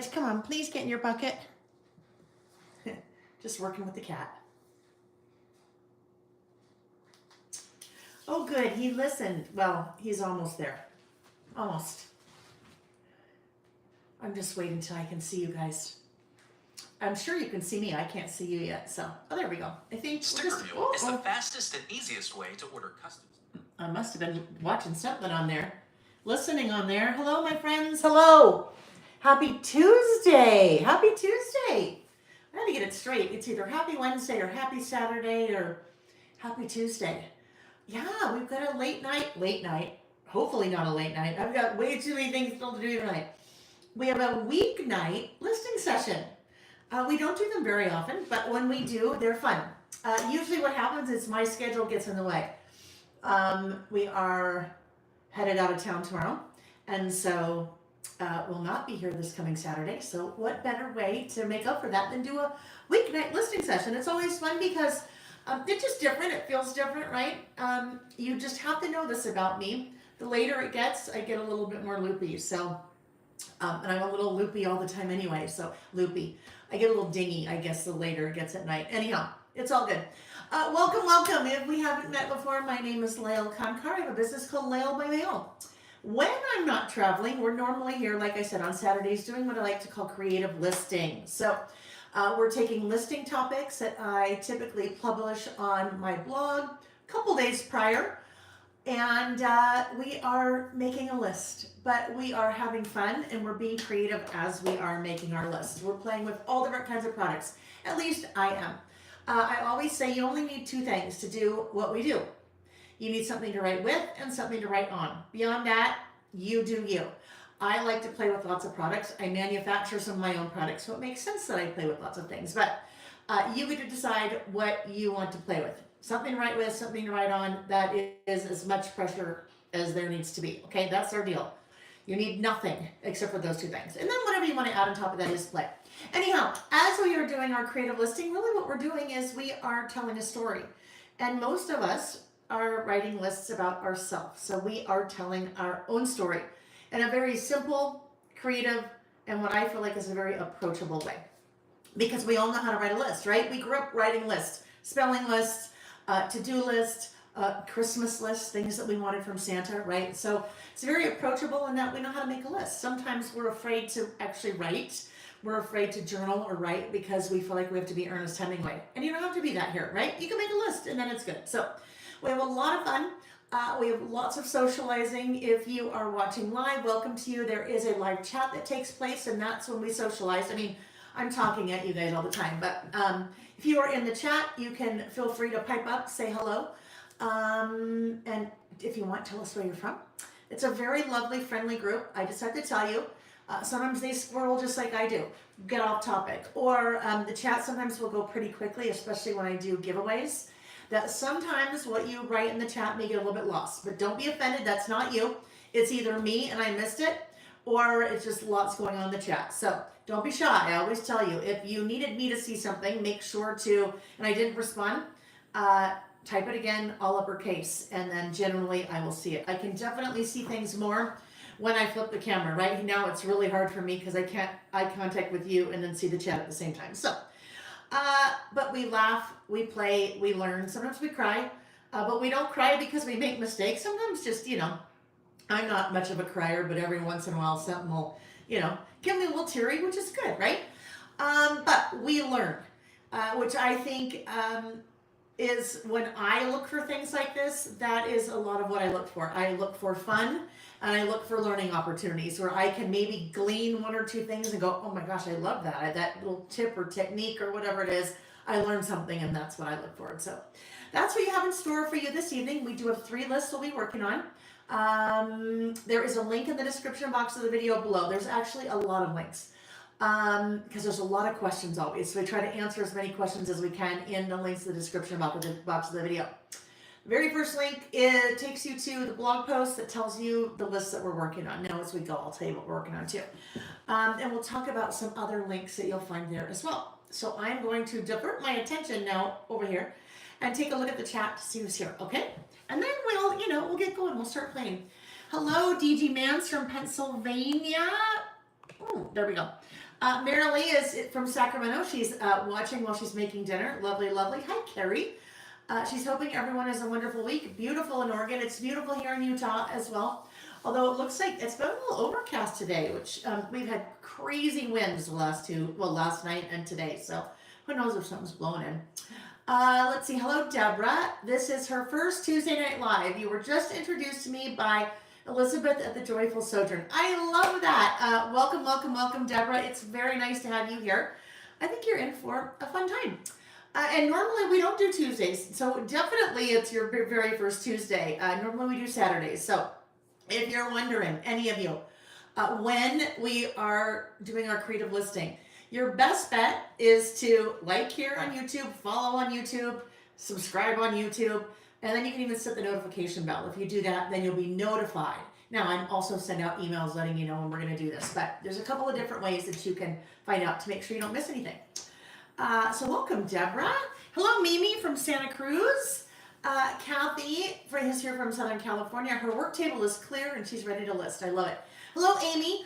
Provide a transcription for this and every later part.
Come on, please get in your bucket. Just working with the cat. Oh, good. He listened. Well, he's almost there. Almost. I'm just waiting till I can see you guys. I'm sure you can see me. I can't see you yet. So, oh, there we go. I think Sticker Mule is the fastest and easiest way to order customs. I must have been watching something on there. Listening on there. Hello, my friends. Hello. Happy Tuesday. Happy Tuesday. I gotta get it straight. It's either Happy Wednesday or Happy Saturday or Happy Tuesday. Yeah, we've got a late night. Hopefully not a late night. I've got way too many things still to do tonight. We have a weeknight listing session. We don't do them very often, but when we do, they're fun. Usually what happens is my schedule gets in the way. We are headed out of town tomorrow, and so will not be here this coming Saturday. So what better way to make up for that than do a weeknight listing session? It's always fun because it's just different. It feels different, right? You just have to know this about me. The later it gets, I get a little bit more loopy. So, and I'm a little loopy all the time anyway. So loopy. I get a little dingy, I guess, the later it gets at night. Anyhow, it's all good. Welcome. If we haven't met before, my name is Lael Kankar. I have a business called Lael by Mail. When I'm not traveling, we're normally here, like I said, on Saturdays, doing what I like to call creative listing. So we're taking listing topics that I typically publish on my blog a couple days prior, and we are making a list, but we are having fun and we're being creative as we are making our list. We're playing with all different kinds of products. At least I am. I always say you only need two things to do what we do. You need something to write with and something to write on. Beyond that, you do you. I like to play with lots of products. I manufacture some of my own products, so it makes sense that I play with lots of things. But you get to decide what you want to play with. Something to write with, something to write on. That is as much pressure as there needs to be. Okay, that's our deal. You need nothing except for those two things. And then whatever you want to add on top of that is play. Anyhow, as we are doing our creative listing, really what we're doing is we are telling a story. And most of us are writing lists about ourselves. So we are telling our own story in a very simple, creative, and what I feel like is a very approachable way. Because we all know how to write a list, right? We grew up writing lists, spelling lists, to-do lists, Christmas lists, things that we wanted from Santa, right? So it's very approachable in that we know how to make a list. Sometimes we're afraid to actually write. We're afraid to journal or write because we feel like we have to be Ernest Hemingway. And you don't have to be that here, right? You can make a list and then it's good. So we have a lot of fun. We have lots of socializing. If you are watching live, welcome to you. There is a live chat that takes place, and that's when we socialize. I mean, I'm talking at you guys all the time, but if you are in the chat, you can feel free to pipe up, say hello, and if you want, tell us where you're from. It's a very lovely, friendly group. I just have to tell you, sometimes they squirrel just like I do, get off topic, or the chat sometimes will go pretty quickly, especially when I do giveaways. That sometimes what you write in the chat may get a little bit lost, but don't be offended. That's not you. It's either me and I missed it, or it's just lots going on in the chat. So don't be shy. I always tell you, if you needed me to see something, make sure to, and I didn't respond, type it again, all uppercase, and then generally I will see it. I can definitely see things more when I flip the camera. Right now it's really hard for me because I can't eye contact with you and then see the chat at the same time. So, but we laugh, we play, we learn. Sometimes we cry, but we don't cry because we make mistakes. Sometimes just, I'm not much of a crier, but every once in a while something will, get me a little teary, which is good, right? But we learn, which I think is when I look for things like this, that is a lot of what I look for. I look for fun and I look for learning opportunities where I can maybe glean one or two things and go, oh my gosh, I love that. That little tip or technique or whatever it is, I learned something, and that's what I look for. So that's what you have in store for you this evening. We do have 3 lists we'll be working on. There is a link in the description box of the video below. There's actually a lot of links because there's a lot of questions always. So we try to answer as many questions as we can in the links in the description box of the video. The very first link, it takes you to the blog post that tells you the list that we're working on. Now as we go, I'll tell you what we're working on too. And we'll talk about some other links that you'll find there as well. So I'm going to divert my attention now over here and take a look at the chat to see who's here, okay? And then we'll get going. We'll start playing. Hello, DG Mans from Pennsylvania. Oh, there we go. Marilee is from Sacramento. She's watching while she's making dinner. Lovely, lovely. Hi, Carrie. She's hoping everyone has a wonderful week. Beautiful in Oregon. It's beautiful here in Utah as well. Although it looks like it's been a little overcast today, which we've had crazy winds the last night and today. So who knows if something's blowing in. Let's see. Hello, Deborah. This is her first Tuesday Night Live. You were just introduced to me by Elizabeth at the Joyful Sojourn. I love that. Welcome, welcome, welcome, Deborah. It's very nice to have you here. I think you're in for a fun time. And normally we don't do Tuesdays, so definitely it's your very first Tuesday. Normally we do Saturdays. So if you're wondering, any of you, when we are doing our creative listing, your best bet is to like here on YouTube, follow on YouTube, subscribe on YouTube, and then you can even set the notification bell. If you do that, then you'll be notified. Now, I'm also send out emails letting you know when we're going to do this, but there's a couple of different ways that you can find out to make sure you don't miss anything. So welcome, Deborah. Hello, Mimi from Santa Cruz. Kathy is here from Southern California. Her work table is clear and she's ready to list. I love it. Hello, Amy.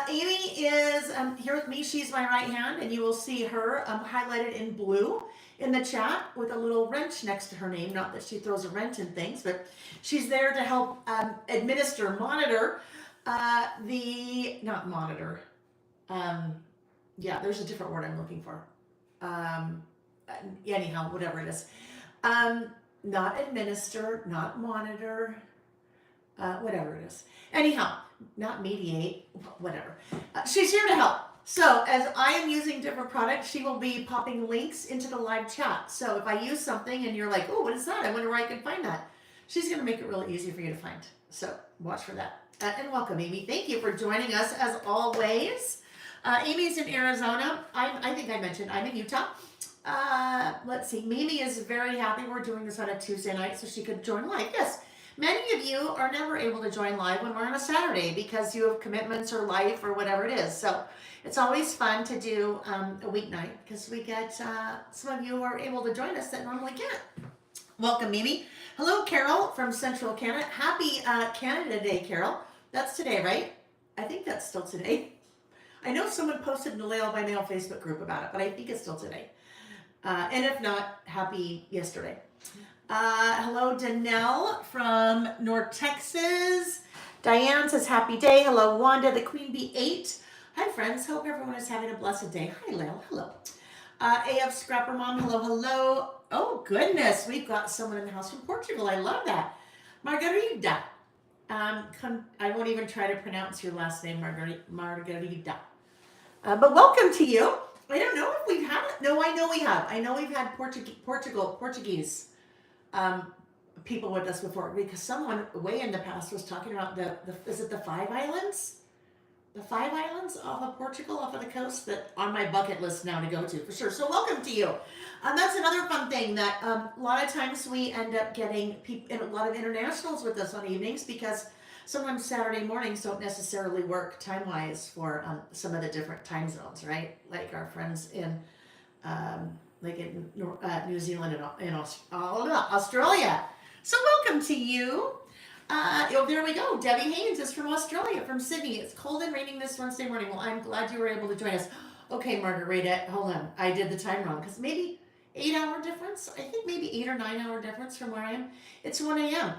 Amy is here with me. She's my right hand, and you will see her highlighted in blue in the chat with a little wrench next to her name. Not that she throws a wrench in things, but she's there to help monitor not monitor. Yeah, there's a different word I'm looking for. Anyhow, whatever it is. Not administer, not monitor, whatever it is. Anyhow, not mediate, whatever. She's here to help. So as I am using different products, she will be popping links into the live chat. So if I use something and you're like, oh, what is that? I wonder where I can find that. She's going to make it really easy for you to find. So watch for that. And welcome, Amy. Thank you for joining us as always. Amy's in Arizona. I think I mentioned I'm in Utah. Let's see. Mimi is very happy we're doing this on a Tuesday night so she could join live. Yes. Many of you are never able to join live when we're on a Saturday because you have commitments or life or whatever it is. So it's always fun to do a weeknight because we get some of you who are able to join us that normally can't. Welcome, Mimi. Hello, Carol from Central Canada. Happy Canada Day, Carol. That's today, right? I think that's still today. I know someone posted in the Lail by Mail Facebook group about it, but I think it's still today. And if not, happy yesterday. Hello, Danelle from North Texas. Diane says, happy day. Hello, Wanda, the Queen Bee 8. Hi, friends. Hope everyone is having a blessed day. Hi, Lail. Hello. AF Scrapper Mom. Hello, hello. Oh, goodness. We've got someone in the house from Portugal. I love that. Margarida. I won't even try to pronounce your last name, Margarida. But welcome to you. I don't know if we've had it. No, I know we have. I know we've had Portuguese people with us before because someone way in the past was talking about is it the Five Islands? The Five Islands off of Portugal, off of the coast, that on my bucket list now to go to for sure. So welcome to you. That's another fun thing that a lot of times we end up getting a lot of internationals with us on evenings because sometimes Saturday mornings don't necessarily work time-wise for some of the different time zones, right? Like our friends in New Zealand and Australia. So welcome to you. There we go. Debbie Haynes is from Australia, from Sydney. It's cold and raining this Wednesday morning. Well, I'm glad you were able to join us. Okay, Margarita, hold on. I did the time wrong because maybe 8-hour difference. I think maybe 8 or 9 hour difference from where I am. It's 1 a.m.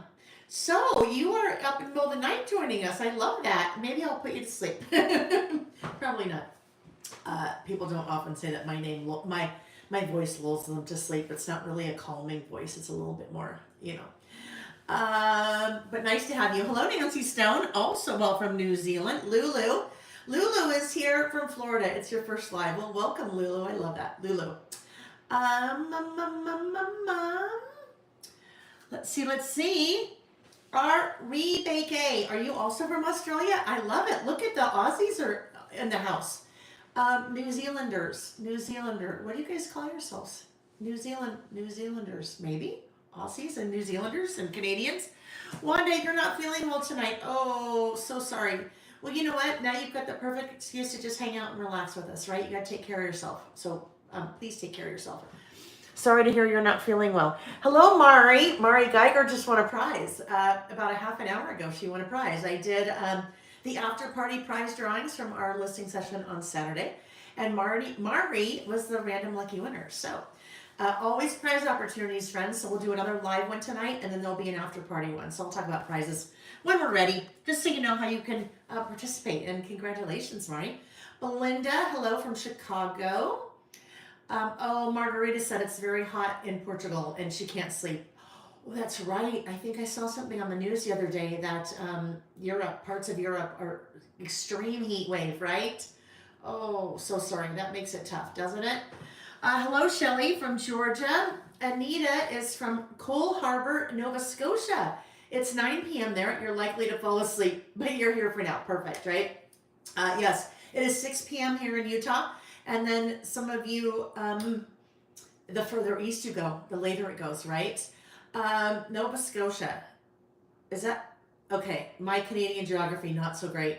So you are up in the middle of the night joining us. I love that. Maybe I'll put you to sleep. Probably not. People don't often say that my voice lulls them to sleep. It's not really a calming voice. It's a little bit more, but nice to have you. Hello, Nancy Stone, also well from New Zealand. Lulu is here from Florida. It's your first live. Well, welcome, Lulu. I love that, Lulu. Let's see. Rebecca, are you also from Australia? I love it. Look at the Aussies are in the house. New Zealander. What do you guys call yourselves? New Zealanders, maybe? Aussies and New Zealanders and Canadians. Wanda, you're not feeling well tonight. Oh, so sorry. Well, you know what? Now you've got the perfect excuse to just hang out and relax with us, right? You got to take care of yourself. So please take care of yourself. Sorry to hear you're not feeling well. Hello, Mari. Mari Geiger just won a prize. About a half an hour ago, she won a prize. I did the after party prize drawings from our listing session on Saturday. And Mari was the random lucky winner. So always prize opportunities, friends. So we'll do another live one tonight, and then there'll be an after party one. So I'll talk about prizes when we're ready, just so you know how you can participate. And congratulations, Mari. Belinda, hello from Chicago. Oh, Margarita said it's very hot in Portugal and she can't sleep. Oh, that's right. I think I saw something on the news the other day that parts of Europe are extreme heat wave, right? Oh, so sorry. That makes it tough, doesn't it? Hello, Shelley from Georgia. Anita is from Cole Harbor, Nova Scotia. It's 9 p.m. there. You're likely to fall asleep, but you're here for now. Perfect, right? Yes, it is 6 p.m. here in Utah. And then some of you, the further east you go, the later it goes, right? Nova Scotia. Is that, okay, my Canadian geography, not so great.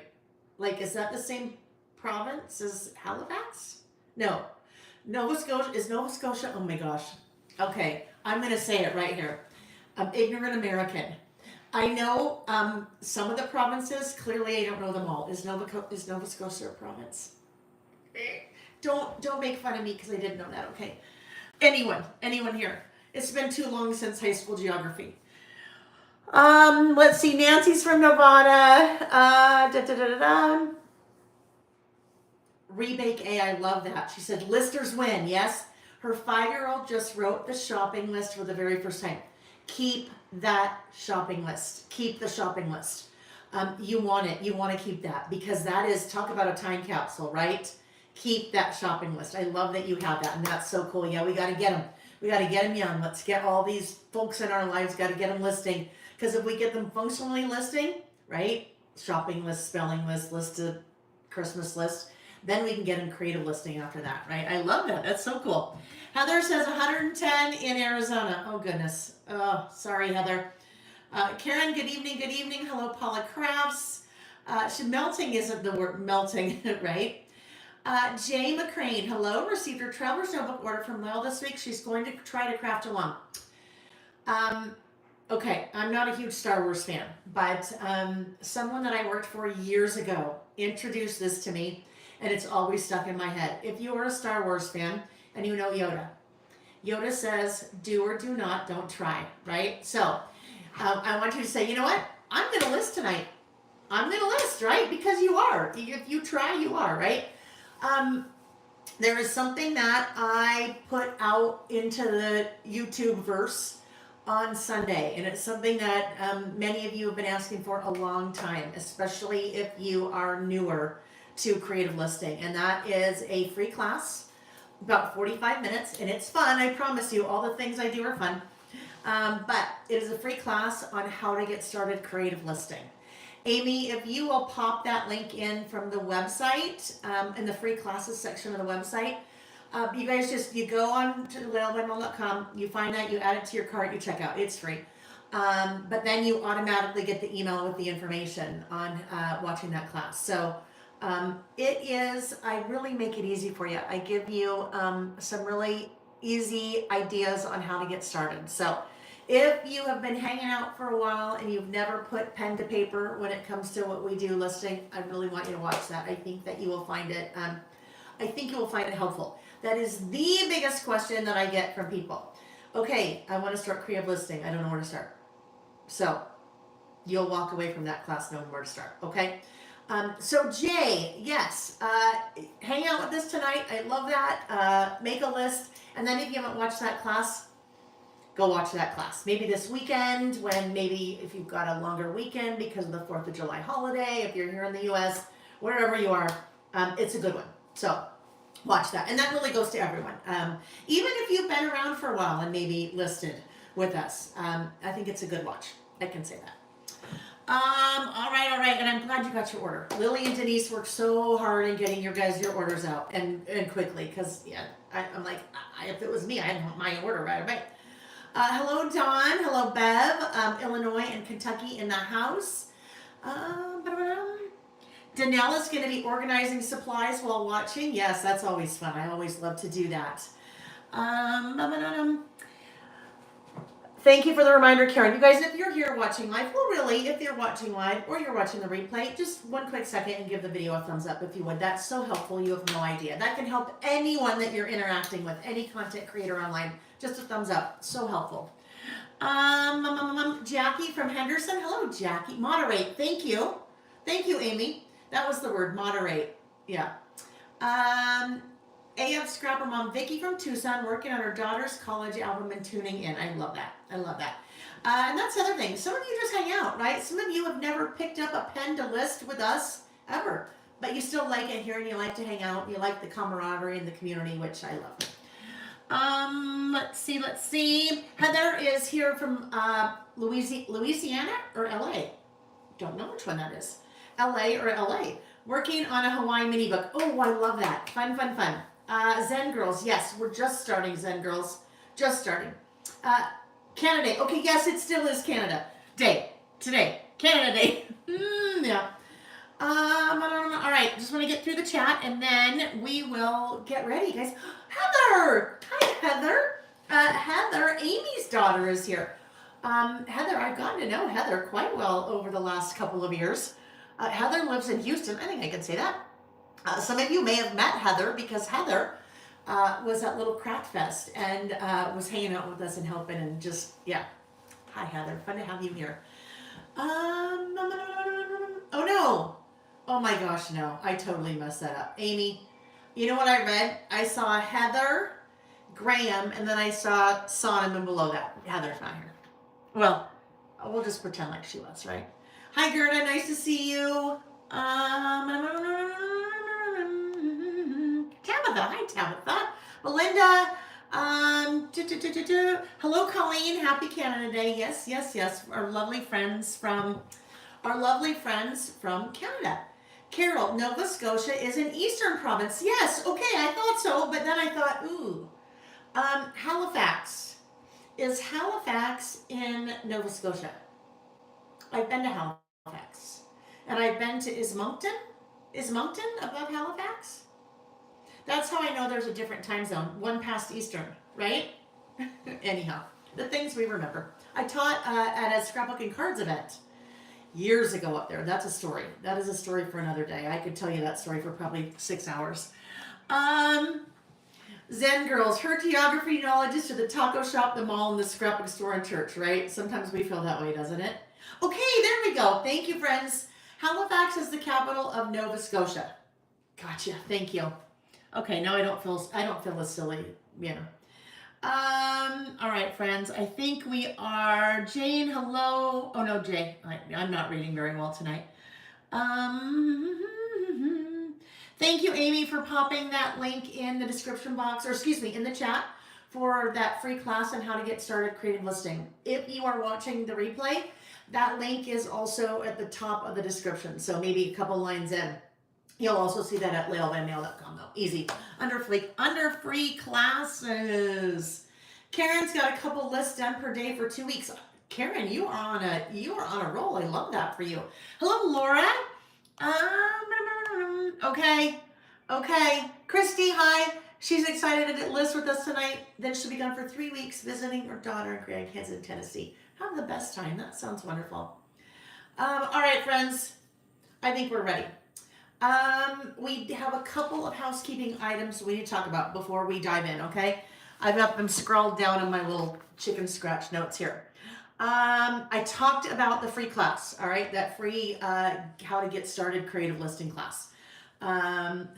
Like, is that the same province as Halifax? No. Nova Scotia, oh my gosh. Okay, I'm going to say it right here. I'm ignorant American. I know some of the provinces, clearly I don't know them all. Is Nova Scotia a province? Don't make fun of me because I didn't know that, okay? Anyone here? It's been too long since high school geography. Let's see, Nancy's from Nevada. Rebake A, I love that. She said, listers win, yes? Her 5-year-old just wrote the shopping list for the very first time. Keep that shopping list. Keep the shopping list. You want it. You want to keep that because that is, talk about a time capsule, right? Keep that shopping list. I love that you have that, and that's so cool. Yeah, we got to get them. We got to get them young. Let's get all these folks in our lives, got to get them listing. Because if we get them functionally listing, right? Shopping list, spelling list, listed, Christmas list, then we can get them creative listing after that, right? I love that. That's so cool. Heather says 110 in Arizona. Oh, goodness. Oh, sorry, Heather. Karen, good evening. Good evening. Hello, Paula Crafts. Melting isn't the word melting, right? Jay McCrane, hello, received her Traveler's Notebook order from Lyle this week. She's going to try to craft along. Okay, I'm not a huge Star Wars fan, but someone that I worked for years ago introduced this to me, and it's always stuck in my head. If you are a Star Wars fan and you know Yoda says, do or do not, don't try, right? So I want you to say, you know what? I'm going to list tonight. I'm going to list, right? Because you are. If you try, you are, right? There is something that I put out into the YouTube verse on Sunday, and it's something that many of you have been asking for a long time, especially if you are newer to creative listing, and that is a free class, about 45 minutes, and it's fun. I promise you, all the things I do are fun, but it is a free class on how to get started creative listing. Amy, if you will pop that link in from the website, in the free classes section of the website, you guys you go on to LailByMom.com, you find that, you add it to your cart, you check out, it's free. But then you automatically get the email with the information on watching that class. So I really make it easy for you. I give you some really easy ideas on how to get started. So if you have been hanging out for a while and you've never put pen to paper when it comes to what we do listing, I really want you to watch that. I think that you will find it. Helpful. That is the biggest question that I get from people. Okay, I want to start creative listing. I don't know where to start. So you'll walk away from that class knowing where to start. Okay. So Jay, yes, hang out with us tonight. I love that. Make a list, and then if you haven't watched that class, go watch that class. Maybe this weekend, maybe if you've got a longer weekend because of the 4th of July holiday, if you're here in the U.S., wherever you are, it's a good one. So watch that. And that really goes to everyone. Even if you've been around for a while and maybe listed with us, I think it's a good watch. I can say that. All right. And I'm glad you got your order. Lily and Denise worked so hard in getting your orders out and quickly because, yeah, I'm like, if it was me, I'd want my order right away. Hello, Dawn. Hello, Bev. Illinois and Kentucky in the house. Danelle is going to be organizing supplies while watching. Yes, that's always fun. I always love to do that. Thank you for the reminder, Karen. You guys, if you're here watching live, well, really, if you're watching live or you're watching the replay, just one quick second and give the video a thumbs up if you would. That's so helpful. You have no idea. That can help anyone that you're interacting with, any content creator online. Just a thumbs up. So helpful. Jackie from Henderson. Hello, Jackie. Moderate. Thank you. Thank you, Amy. That was the word, moderate. Yeah. AF Scrapper Mom Vicky from Tucson, working on her daughter's college album and tuning in. I love that. I love that. And that's the other thing. Some of you just hang out, right? Some of you have never picked up a pen to list with us ever, but you still like it here and you like to hang out. You like the camaraderie and the community, which I love. Let's see. Heather is here from Louisiana or LA. Don't know which one that is. LA or LA. Working on a Hawaii mini book. Oh, I love that. Fun, fun, fun. Zen Girls. Yes, we're just starting, Zen Girls. Just starting. Canada Day. Okay, yes, it still is Canada Day. Today. Canada Day. Yeah. All right, just want to get through the chat and then we will get ready, guys. Heather! Hi, Heather. Heather, Amy's daughter, is here. Heather, I've gotten to know Heather quite well over the last couple of years. Heather lives in Houston. I think I can say that. Some of you may have met Heather because Heather was at Little Craft Fest and was hanging out with us and helping and just, yeah. Hi, Heather. Fun to have you here. Oh, no. Oh, my gosh, no. I totally messed that up. Amy, you know what I read? I saw Heather, Graham, and then I saw Sonam, and below that, Heather's not here. Well, we'll just pretend like she was, right? Hi, Gerda. Nice to see you. Tabitha. Hi, Tabitha. Melinda. Hello, Colleen. Happy Canada Day. Yes, yes, yes. Our lovely friends from Canada. Carol, Nova Scotia is an eastern province. Yes, okay, I thought so, but then I thought, ooh. Halifax. Is Halifax in Nova Scotia? I've been to Halifax. And I've been to, is Moncton above Halifax? That's how I know there's a different time zone. One past Eastern, right? Anyhow, the things we remember. I taught at a scrapbook and cards event years ago up there. That's a story. That is a story for another day. I could tell you that story for probably 6 hours. Zen Girls, her geography knowledge is to the taco shop, the mall, and the scrapbook store and church, right? Sometimes we feel that way, doesn't it? Okay, there we go. Thank you, friends. Halifax is the capital of Nova Scotia. Gotcha. Thank you. Okay, now I don't feel as silly, you know. All right, friends. I think we are. Jane, hello. Oh no, Jay. I'm not reading very well tonight. Thank you, Amy, for popping that link in the description box, or excuse me, in the chat for that free class on how to get started creative listing. If you are watching the replay, that link is also at the top of the description. So maybe a couple lines in. You'll also see that at lailbymail.com though. Easy. Under free classes. Karen's got a couple lists done per day for 2 weeks. Karen, you are on a roll. I love that for you. Hello, Laura. Okay. Christy, hi. She's excited to list with us tonight. Then she'll be gone for 3 weeks visiting her daughter and grandkids in Tennessee. Have the best time. That sounds wonderful. All right, friends. I think we're ready. We have a couple of housekeeping items we need to talk about before we dive in, okay? I've got them scrawled down in my little chicken scratch notes here. I talked about the free class, all right? That free how to get started creative listing class.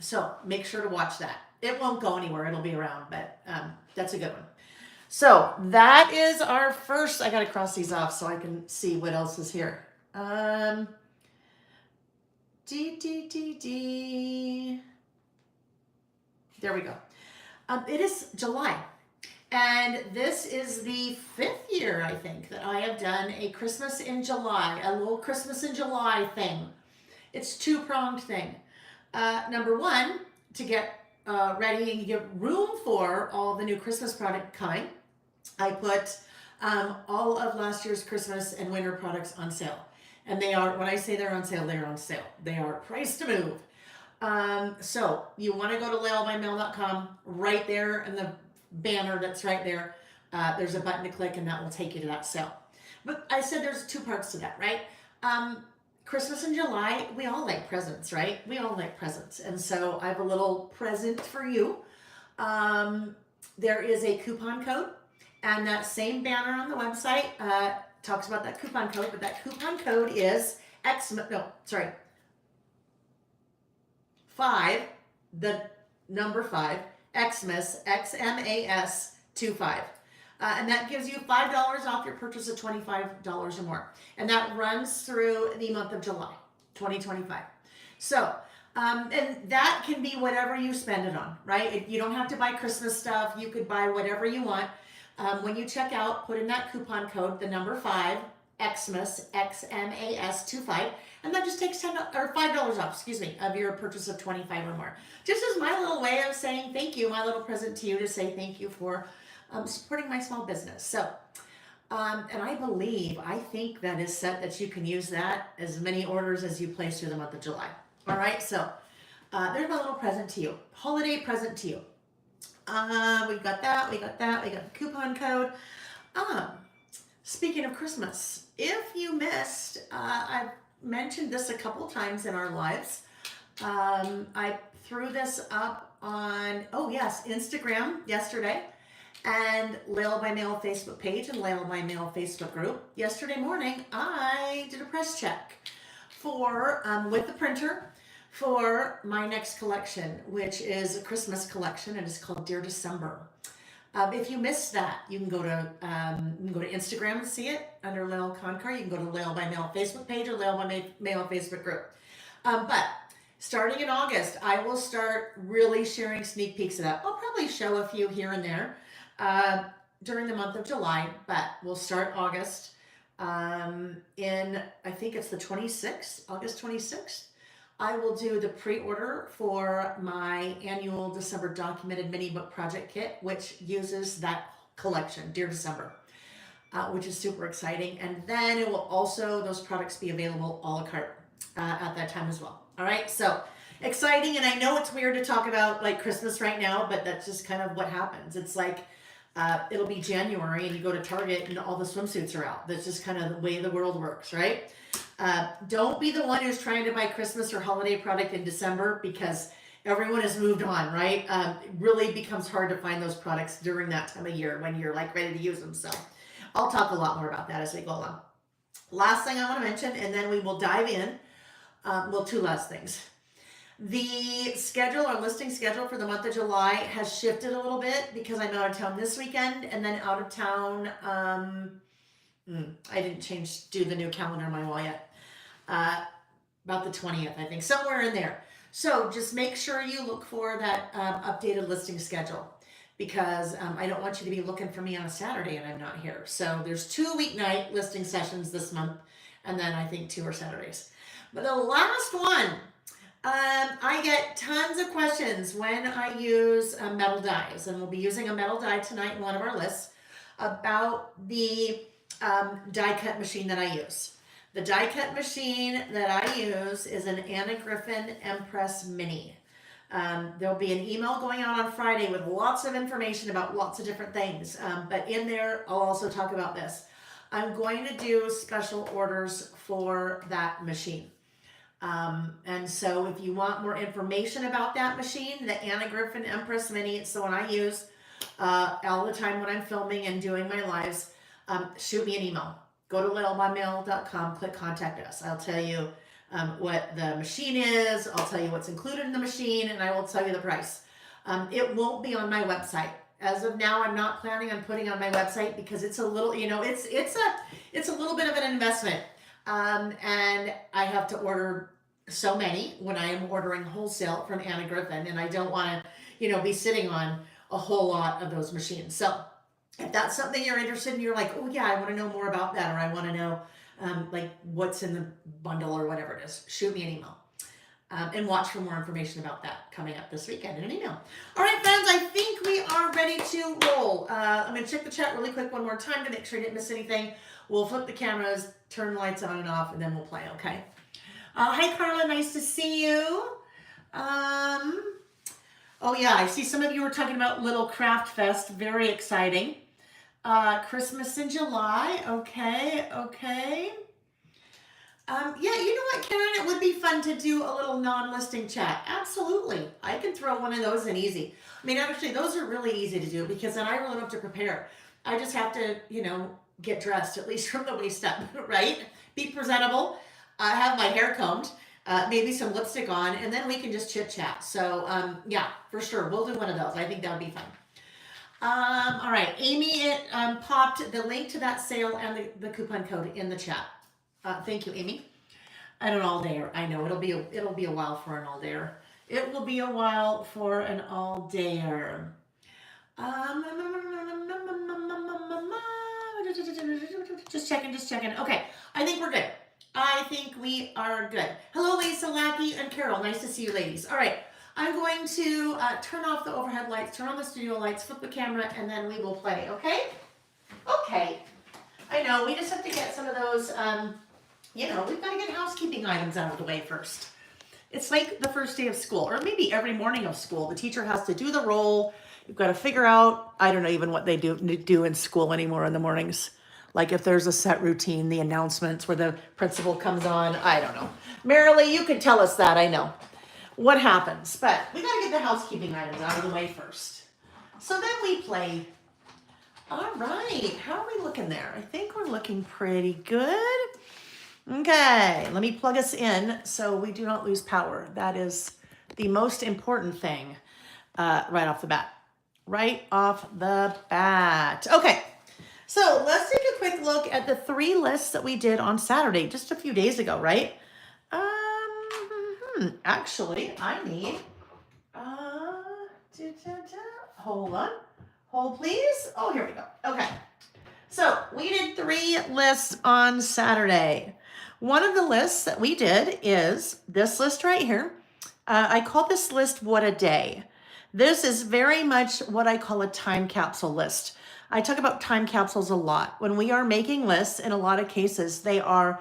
So make sure to watch that. It won't go anywhere. It'll be around, but that's a good one. So that is our first. I got to cross these off so I can see what else is here. There we go. It is July. And this is the 5th year, I think, that I have done a Christmas in July, a little Christmas in July thing. It's a two-pronged thing. Number one, to get ready and get room for all the new Christmas product coming, I put all of last year's Christmas and winter products on sale. And they are, when I say they're on sale, they're on sale. They are priced to move. So you want to go to lailbymail.com right there in the banner that's right there. there's a button to click and that will take you to that sale. But I said there's two parts to that, right? Christmas in July, we all like presents, right? We all like presents. And so I have a little present for you. There is a coupon code, and that same banner on the website talks about that coupon code, but that coupon code is 5, the number 5, Xmas, XMAS 25. And that gives you $5 off your purchase of $25 or more. And that runs through the month of July, 2025. So, and that can be whatever you spend it on, right? You don't have to buy Christmas stuff. You could buy whatever you want. When you check out, put in that coupon code, the number 5, Xmas, XMAS 25, and that just takes $5 off, of your purchase of 25 or more. Just as my little way of saying thank you, my little present to you to say thank you for supporting my small business. So, and I think that is set that you can use that as many orders as you place through the month of July. All right, so there's my little present to you, holiday present to you. We got that, we got the coupon code. Speaking of Christmas, if you missed, I've mentioned this a couple times in our lives. I threw this up on, Instagram yesterday, and Lail by Mail Facebook page and Lail by Mail Facebook group. Yesterday morning, I did a press check for, with the printer, for my next collection, which is a Christmas collection, and it's called Dear December. If you missed that, you can go to Instagram and see it under Lail Concar. You can go to Lail by Mail Facebook page or Lail by Mail Facebook group. But starting in August, I will start really sharing sneak peeks of that. I'll probably show a few here and there during the month of July, but we'll start August in, I think it's the 26th, August 26th. I will do the pre-order for my annual December documented mini book project kit, which uses that collection, Dear December, which is super exciting. And then it will also, those products be available a la carte at that time as well. All right, so exciting. And I know it's weird to talk about like Christmas right now, but that's just kind of what happens. It's like, it'll be January and you go to Target and all the swimsuits are out. That's just kind of the way the world works, right? Don't be the one who's trying to buy Christmas or holiday product in December, because everyone has moved on, right? It really becomes hard to find those products during that time of year when you're like ready to use them. So I'll talk a lot more about that as we go along. Last thing I want to mention, and then we will dive in. Two last things. The schedule, our listing schedule for the month of July has shifted a little bit because I'm out of town this weekend and then out of town. I didn't do the new calendar on my wall yet. About the 20th, I think, somewhere in there. So just make sure you look for that updated listing schedule, because I don't want you to be looking for me on a Saturday and I'm not here. So there's 2 weeknight listing sessions this month, and then I think 2 are Saturdays. But the last one, I get tons of questions when I use metal dies, and we'll be using a metal die tonight in one of our lists, about the die cut machine that I use. The die cut machine that I use is an Anna Griffin Empress Mini. There'll be an email going out on Friday with lots of information about lots of different things. But in there, I'll also talk about this. I'm going to do special orders for that machine. And so if you want more information about that machine, the Anna Griffin Empress Mini, it's the one I use all the time when I'm filming and doing my lives, shoot me an email. Go to littlebymail.com, click contact us. I'll tell you what the machine is, I'll tell you what's included in the machine, and I will tell you the price. It won't be on my website. As of now, I'm not planning on putting on my website because it's a little, it's a little bit of an investment. And I have to order so many when I am ordering wholesale from Anna Griffin, and I don't want to, be sitting on a whole lot of those machines. So if that's something you're interested in, you're like, oh yeah, I want to know more about that, or I want to know like what's in the bundle or whatever it is, shoot me an email. And watch for more information about that coming up this weekend in an email. All right, friends, I think we are ready to roll. I'm going to check the chat really quick one more time to make sure I didn't miss anything. We'll flip the cameras, turn the lights on and off, and then we'll play, okay? Hi, Carla. Nice to see you. Oh, yeah, I see some of you were talking about Little Craft Fest. Very exciting. Christmas in July. Okay, okay. Yeah, you know what, Karen? It would be fun to do a little non-listing chat. Absolutely. I can throw one of those in easy. I mean, actually, those are really easy to do because then I really don't have to prepare. I just have to, get dressed, at least from the waist up, right? Be presentable, have my hair combed, maybe some lipstick on, and then we can just chit chat. So, yeah, for sure. We'll do one of those. I think that would be fun. All right, Amy, it popped the link to that sale and the coupon code in the chat. Thank you, Amy. And an all dayer. I know it'll be a while for an all dayer. It will be a while for an all dayer. Just checking, just checking. Okay, I think we're good. I think we are good. Hello, Lisa, Lackey, and Carol. Nice to see you, ladies. All right, I'm going to turn off the overhead lights, turn on the studio lights, flip the camera, and then we will play. Okay? Okay. I know we just have to get some of those. We've got to get housekeeping items out of the way first. It's like the first day of school, or maybe every morning of school. The teacher has to do the roll. You've got to figure out, I don't know even what they do in school anymore in the mornings. Like if there's a set routine, the announcements where the principal comes on, I don't know. Marilee, you can tell us that, I know. What happens? But we got to get the housekeeping items out of the way first. So then we play. All right, how are we looking there? I think we're looking pretty good. Okay, let me plug us in so we do not lose power. That is the most important thing right off the bat. Right off the bat. Okay, so let's take a quick look at the 3 lists that we did on Saturday, just a few days ago, right? Actually, I need, hold on. Hold please. Oh, here we go. Okay. So we did 3 lists on Saturday. One of the lists that we did is this list right here. I call this list What a Day. This is very much what I call a time capsule list. I talk about time capsules a lot. When we are making lists, in a lot of cases, they are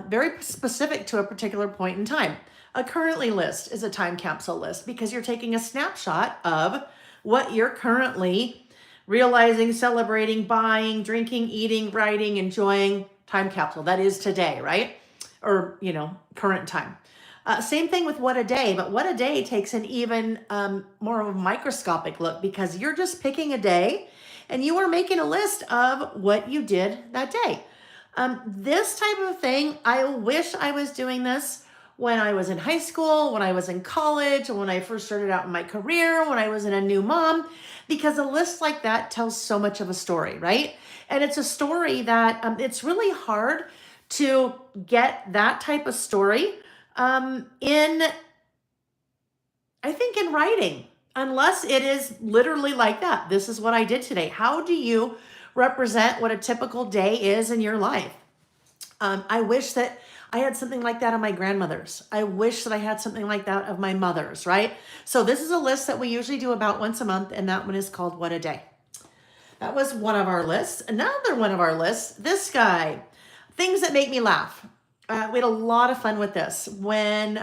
very specific to a particular point in time. A currently list is a time capsule list because you're taking a snapshot of what you're currently realizing, celebrating, buying, drinking, eating, writing, enjoying. Time capsule. That is today, right? Or, current time. Same thing with What a Day, but What a Day takes an even more of a microscopic look because you're just picking a day and you are making a list of what you did that day. This type of thing, I wish I was doing this when I was in high school, when I was in college, when I first started out in my career, when I was in a new mom, because a list like that tells so much of a story, right? And it's a story that it's really hard to get that type of story in writing, unless it is literally like that. This is what I did today. How do you represent what a typical day is in your life? I wish that I had something like that of my grandmother's. I wish that I had something like that of my mother's, right? So this is a list that we usually do about once a month, and that one is called What a Day. That was one of our lists. Another one of our lists, this guy, things that make me laugh. We had a lot of fun with this. When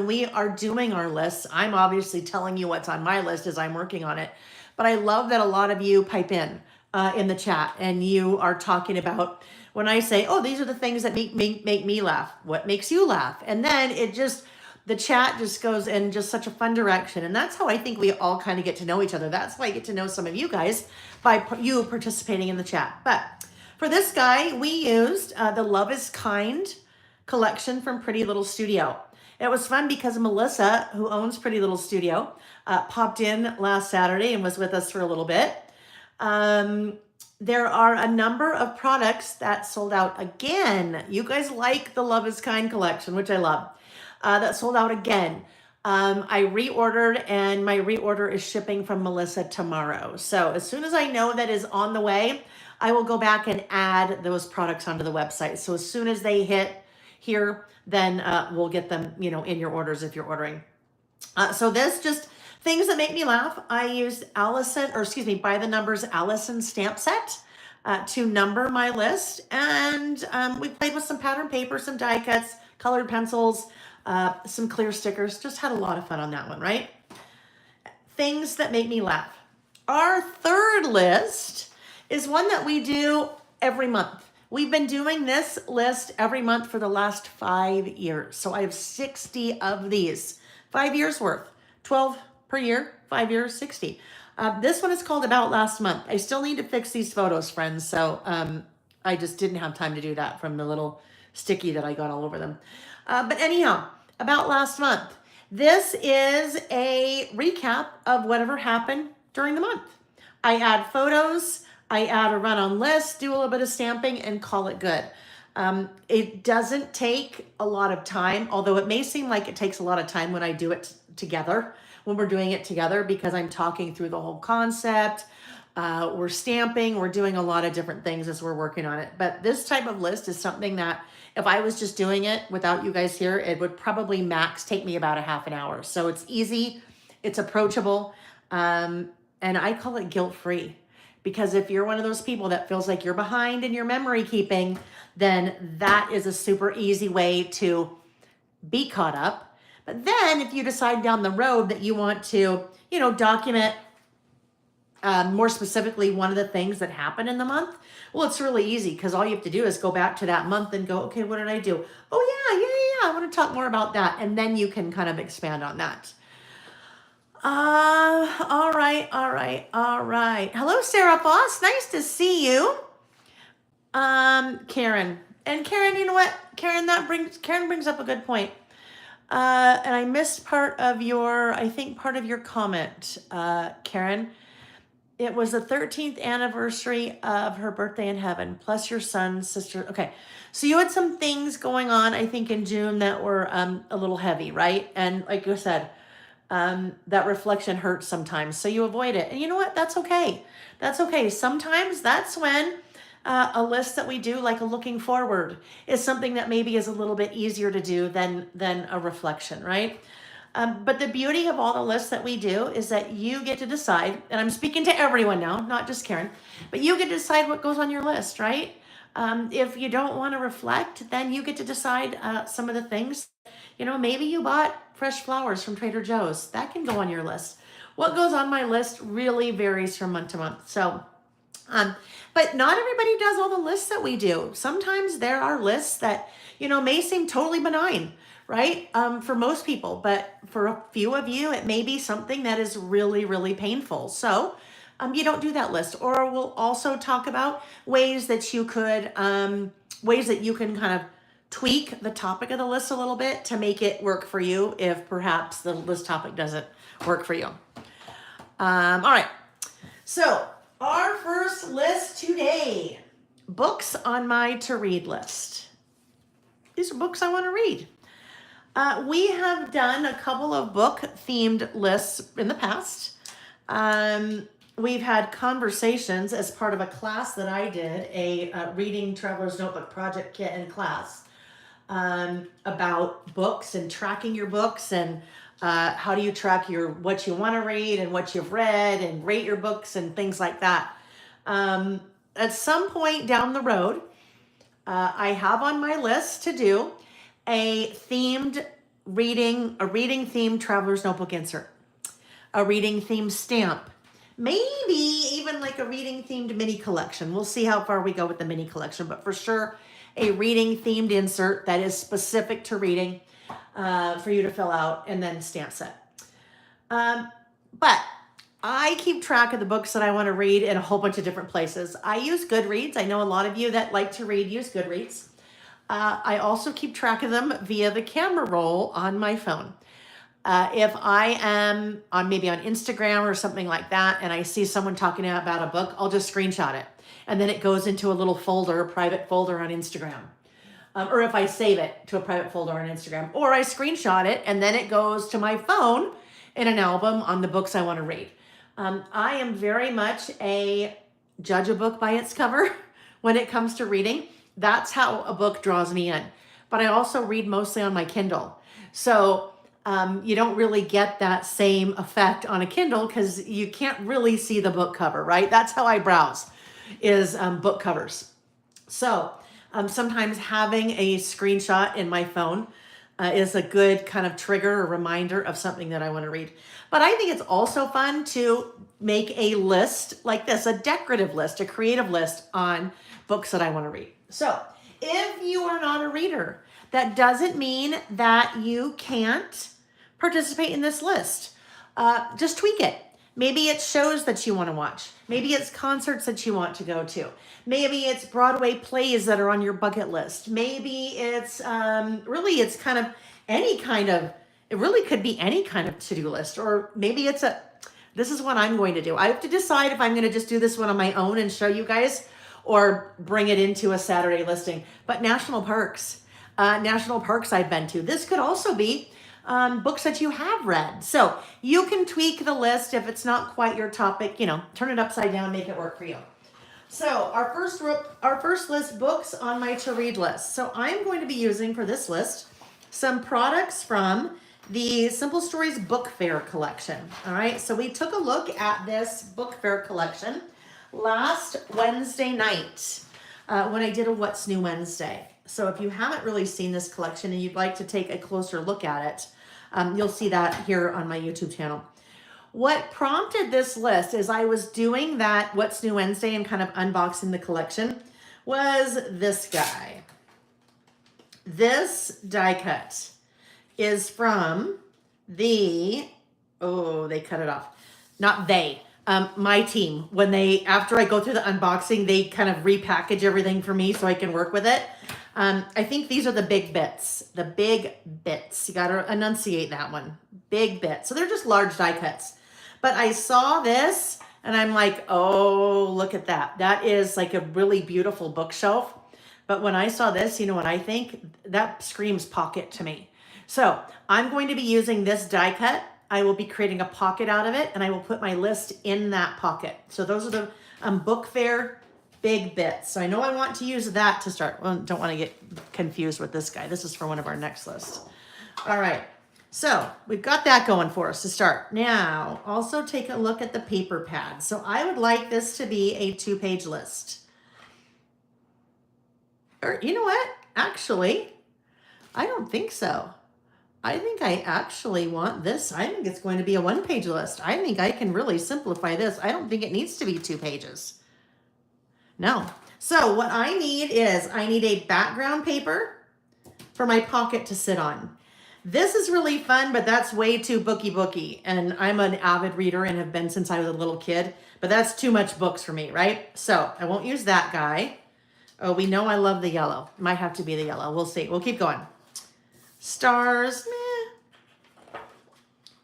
we are doing our lists, I'm obviously telling you what's on my list as I'm working on it. But I love that a lot of you pipe in the chat and you are talking about when I say, oh, these are the things that make me laugh. What makes you laugh? And then the chat just goes in just such a fun direction. And that's how I think we all kind of get to know each other. That's why I get to know some of you guys by you participating in the chat. But for this guy, we used the Love is Kind collection from Pretty Little Studio. It was fun because Melissa, who owns Pretty Little Studio, popped in last Saturday and was with us for a little bit. There are a number of products that sold out again. You guys like the Love is Kind collection, which I love. That sold out again. I reordered and my reorder is shipping from Melissa tomorrow. So as soon as I know that is on the way, I will go back and add those products onto the website. So as soon as they hit here, then we'll get them, in your orders if you're ordering. So this just things that make me laugh. I used By the Numbers Allison stamp set to number my list. And we played with some pattern paper, some die cuts, colored pencils, some clear stickers. Just had a lot of fun on that one, right? Things that make me laugh. Our third list is one that we do every month. We've been doing this list every month for the last 5 years. So I have 60 of these, 5 years worth, 12 per year, 5 years, 60. This one is called About Last Month. I still need to fix these photos, friends. So I just didn't have time to do that from the little sticky that I got all over them. But anyhow, About Last Month. This is a recap of whatever happened during the month. I add photos, I add a run-on list, do a little bit of stamping, and call it good. It doesn't take a lot of time, although it may seem like it takes a lot of time when I do it together, when we're doing it together, because I'm talking through the whole concept. We're stamping, we're doing a lot of different things as we're working on it. But this type of list is something that if I was just doing it without you guys here, it would probably max take me about a half an hour. So it's easy, it's approachable, and I call it guilt-free. Because if you're one of those people that feels like you're behind in your memory keeping, then that is a super easy way to be caught up. But then if you decide down the road that you want to, document more specifically one of the things that happened in the month, well, it's really easy because all you have to do is go back to that month and go, okay, what did I do? Oh yeah, I want to talk more about that. And then you can kind of expand on that. All right. Hello, Sarah Foss. Nice to see you. Karen. And Karen, you know what? Karen brings up a good point. And I missed part of your comment, Karen. It was the 13th anniversary of her birthday in heaven, plus your son's sister. Okay. So you had some things going on, I think, in June that were a little heavy, right? And like you said, that reflection hurts sometimes, so you avoid it. And you know what? That's okay. That's okay. Sometimes that's when a list that we do, like a looking forward, is something that maybe is a little bit easier to do than a reflection, right? But the beauty of all the lists that we do is that you get to decide, and I'm speaking to everyone now, not just Karen, but you get to decide what goes on your list, right? If you don't want to reflect, then you get to decide some of the things. Maybe you bought fresh flowers from Trader Joe's. That can go on your list. What goes on my list really varies from month to month. So, but not everybody does all the lists that we do. Sometimes there are lists that, may seem totally benign, right? For most people, but for a few of you, it may be something that is really, really painful. So, you don't do that list. Or we'll also talk about ways that you can kind of tweak the topic of the list a little bit to make it work for you if perhaps the list topic doesn't work for you. All right. So our first list today, books on my to read list. These are books I want to read. We have done a couple of book themed lists in the past. We've had conversations as part of a class that I did, a Reading Traveler's Notebook project kit in class, about books and tracking your books and how do you track what you want to read and what you've read and rate your books and things like that. At some point down the road, I have on my list to do a reading themed Traveler's Notebook insert, a reading themed stamp, maybe even like a reading themed mini collection. We'll see how far we go with the mini collection, but for sure, a reading themed insert that is specific to reading for you to fill out and then stamp set. But I keep track of the books that I want to read in a whole bunch of different places. I use Goodreads. I know a lot of you that like to read use Goodreads. I also keep track of them via the camera roll on my phone. If I am maybe on Instagram or something like that and I see someone talking about a book, I'll just screenshot it. And then it goes into a little folder, a private folder on Instagram. Or if I save it to a private folder on Instagram, or I screenshot it and then it goes to my phone in an album on the books I want to read. I am very much judge a book by its cover when it comes to reading. That's how a book draws me in. But I also read mostly on my Kindle. So you don't really get that same effect on a Kindle because you can't really see the book cover, right? That's how I browse, is book covers. So sometimes having a screenshot in my phone is a good kind of trigger or reminder of something that I want to read. But I think it's also fun to make a list like this, a decorative list, a creative list on books that I want to read. So if you are not a reader, that doesn't mean that you can't participate in this list. Just tweak it. Maybe it's shows that you want to watch. Maybe it's concerts that you want to go to. Maybe it's Broadway plays that are on your bucket list. Maybe it's really it's kind of any kind of, it really could be any kind of to-do list. Or maybe it's this is what I'm going to do. I have to decide if I'm going to just do this one on my own and show you guys or bring it into a Saturday listing. But national parks I've been to. This could also be books that you have read. So you can tweak the list if it's not quite your topic, turn it upside down, make it work for you. So our first list, books on my to read list. So I'm going to be using for this list some products from the Simple Stories Book Fair collection. All right, so we took a look at this book fair collection last Wednesday night when I did a What's New Wednesday. So if you haven't really seen this collection and you'd like to take a closer look at it, you'll see that here on my YouTube channel. What prompted this list as I was doing that What's New Wednesday and kind of unboxing the collection was this guy. This die cut is from they cut it off. Not they, my team. After I go through the unboxing, they kind of repackage everything for me so I can work with it. I think these are the big bits. The big bits. You got to enunciate that one. Big bits. So they're just large die cuts. But I saw this and I'm like, oh, look at that. That is like a really beautiful bookshelf. But when I saw this, you know what I think? That screams pocket to me. So I'm going to be using this die cut. I will be creating a pocket out of it and I will put my list in that pocket. So those are the book fair big bits. So I know I want to use that to start. Well, don't want to get confused with this guy. This is for one of our next lists. All right. So we've got that going for us to start. Now, also take a look at the paper pad. So I would like this to be a 2-page list. Or you know what? Actually, I don't think so. I think I actually want this. I think it's going to be a 1-page list. I think I can really simplify this. I don't think it needs to be 2 pages. No. So what I need is a background paper for my pocket to sit on. This is really fun, but that's way too booky. And I'm an avid reader and have been since I was a little kid, but that's too much books for me, right? So I won't use that guy. Oh, we know I love the yellow. Might have to be the yellow. We'll see. We'll keep going. Stars, meh.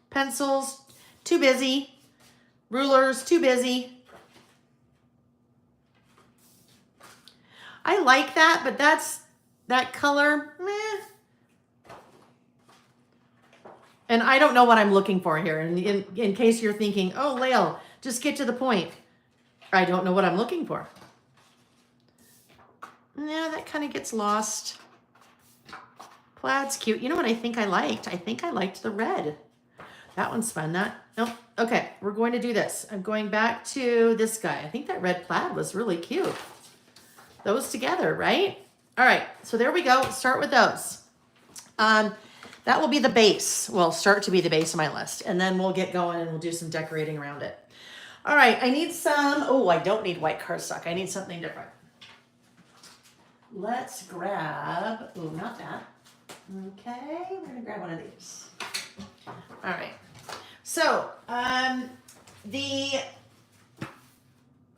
Pencils, too busy. Rulers, too busy. I like that, but that color, meh. And I don't know what I'm looking for here. And in case you're thinking, oh, Lael, just get to the point. I don't know what I'm looking for. Yeah, that kind of gets lost. Plaid's cute. You know what I think I liked? I think I liked the red. That one's fun. Nope. Okay, we're going to do this. I'm going back to this guy. I think that red plaid was really cute. Those together, right? All right, so there we go. Start with those. That will be the base. Well, start to be the base of my list. And then we'll get going and we'll do some decorating around it. All right, I need I don't need white cardstock. I need something different. Let's grab, not that. Okay, we're gonna grab one of these. All right, so the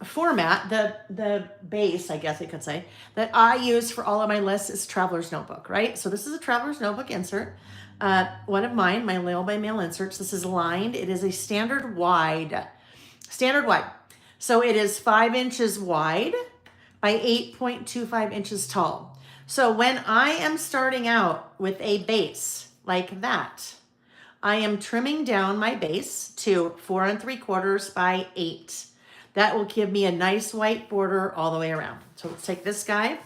format, the base, I guess I could say, that I use for all of my lists is Traveler's Notebook, right? So this is a Traveler's Notebook insert. One of mine, my Lael by Mail inserts. This is lined. It is a standard wide. So it is 5 inches wide by 8.25 inches tall. So when I am starting out with a base like that, I am trimming down my base to 4 3/4 by 8. That will give me a nice white border all the way around. So let's take this guy,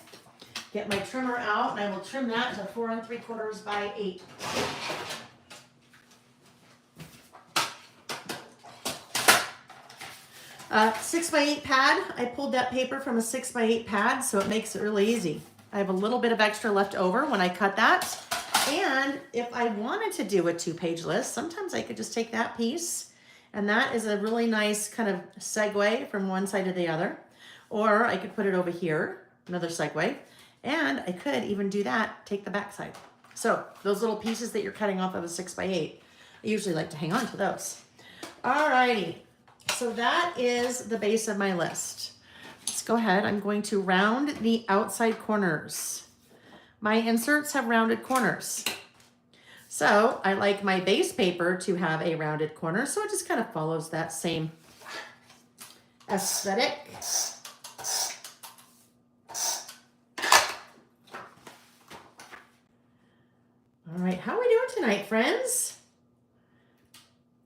get my trimmer out, and I will trim that to 4 3/4 by 8. Uh, 6x8 pad. I pulled that paper from a 6x8 pad, so it makes it really easy. I have a little bit of extra left over when I cut that. And if I wanted to do a 2-page list, sometimes I could just take that piece, and that is a really nice kind of segue from one side to the other. Or I could put it over here, another segue, and I could even do that, take the back side. So those little pieces that you're cutting off of a 6x8, I usually like to hang on to those. Alrighty, so that is the base of my list. Let's go ahead. I'm going to round the outside corners. My inserts have rounded corners. So I like my base paper to have a rounded corner, so it just kind of follows that same aesthetic. All right, how are we doing tonight, friends?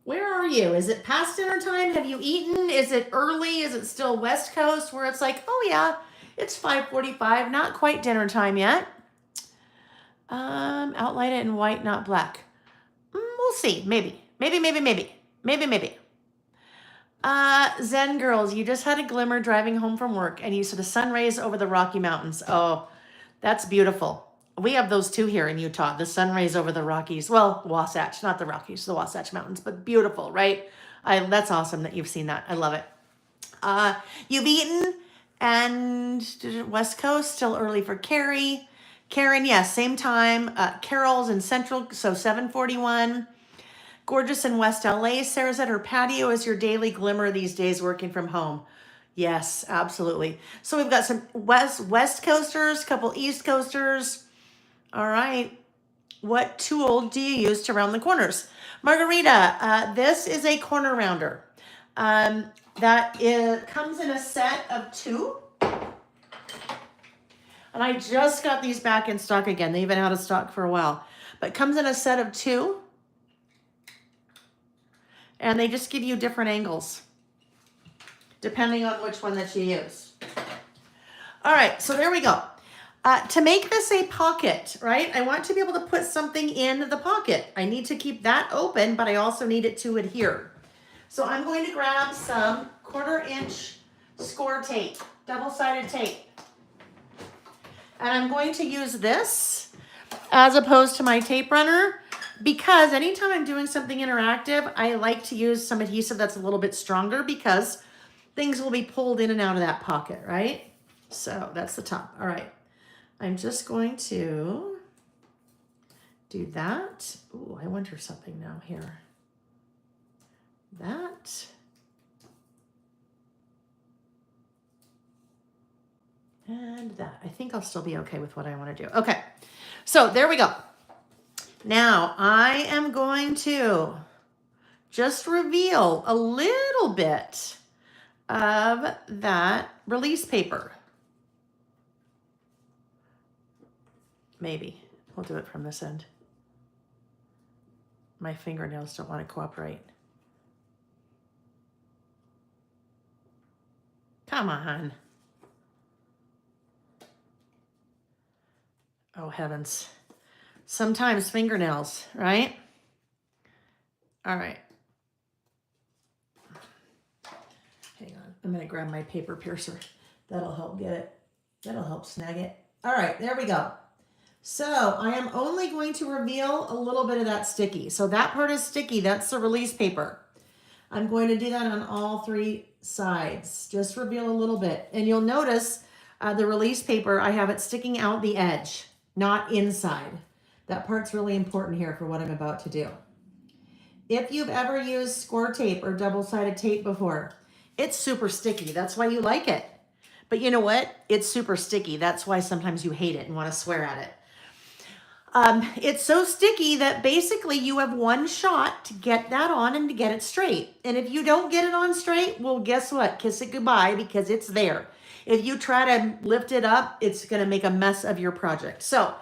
Where are you? Is it past dinner time? Have you eaten? Is it early? Is it still West Coast where it's like, oh yeah, it's 5:45, not quite dinner time yet. Outline it in white, not black. We'll see. Maybe. Zen girls, you just had a glimmer driving home from work and you saw the sun rays over the Rocky Mountains. Oh, that's beautiful. We have those too here in Utah. The sun rays over the Rockies. Well, Wasatch, not the Rockies, the Wasatch Mountains, but beautiful, right? That's awesome that you've seen that. I love it. You've eaten, and West Coast, still early for Carrie. Karen, yes, same time. Carol's in Central, so 7:41. Gorgeous in West LA. Sarah's at her patio is your daily glimmer these days working from home. Yes, absolutely. So we've got some West Coasters, couple East Coasters. All right. What tool do you use to round the corners? Margarita, this is a corner rounder. Comes in a set of 2. And I just got these back in stock again. They've been out of stock for a while. But comes in a set of 2. And they just give you different angles, depending on which one that you use. All right, so there we go. To make this a pocket, right? I want to be able to put something in the pocket. I need to keep that open, but I also need it to adhere. So I'm going to grab some 1/4-inch score tape, double-sided tape. And I'm going to use this as opposed to my tape runner, because anytime I'm doing something interactive, I like to use some adhesive that's a little bit stronger because things will be pulled in and out of that pocket, right? So that's the top. All right. I'm just going to do that. Ooh, I wonder something now here. That. And that. I think I'll still be okay with what I want to do. Okay. So there we go. Now I am going to just reveal a little bit of that release paper. Maybe. We'll do it from this end. My fingernails don't want to cooperate. Come on. Oh, heavens. Sometimes fingernails, right? All right. Hang on. I'm going to grab my paper piercer. That'll help get it. That'll help snag it. All right, there we go. So I am only going to reveal a little bit of that sticky. So that part is sticky. That's the release paper. I'm going to do that on all 3 sides. Just reveal a little bit. And you'll notice the release paper, I have it sticking out the edge, not inside. That part's really important here for what I'm about to do. If you've ever used score tape or double-sided tape before, it's super sticky. That's why you like it. But you know what? It's super sticky. That's why sometimes you hate it and want to swear at it. It's so sticky that basically you have one shot to get that on and to get it straight. And if you don't get it on straight, well, guess what? Kiss it goodbye, because it's there. If you try to lift it up, it's going to make a mess of your project. So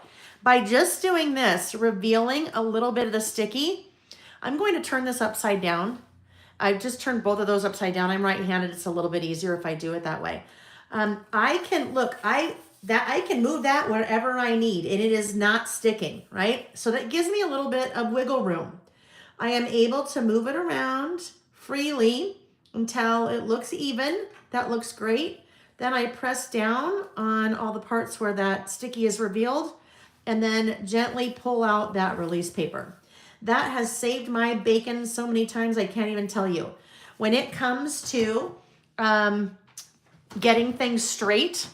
by just doing this, revealing a little bit of the sticky, I'm going to turn this upside down. I've just turned both of those upside down. I'm right-handed. It's a little bit easier if I do it that way. I can move that wherever I need, and it is not sticking, right? So that gives me a little bit of wiggle room. I am able to move it around freely until it looks even. That looks great. Then I press down on all the parts where that sticky is revealed, and then gently pull out that release paper. That has saved my bacon so many times I can't even tell you. When it comes to getting things straight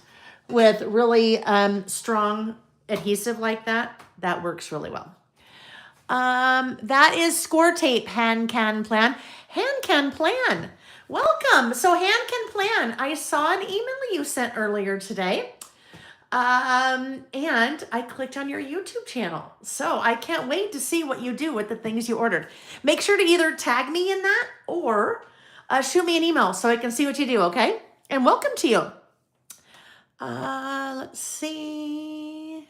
with really strong adhesive like that, that works really well. That is Score Tape Hand Can Plan. Hand Can Plan. Welcome. So Hand Can Plan. I saw an email you sent earlier today. And I clicked on your YouTube channel. So I can't wait to see what you do with the things you ordered. Make sure to either tag me in that or shoot me an email so I can see what you do, okay? And welcome to you. Let's see.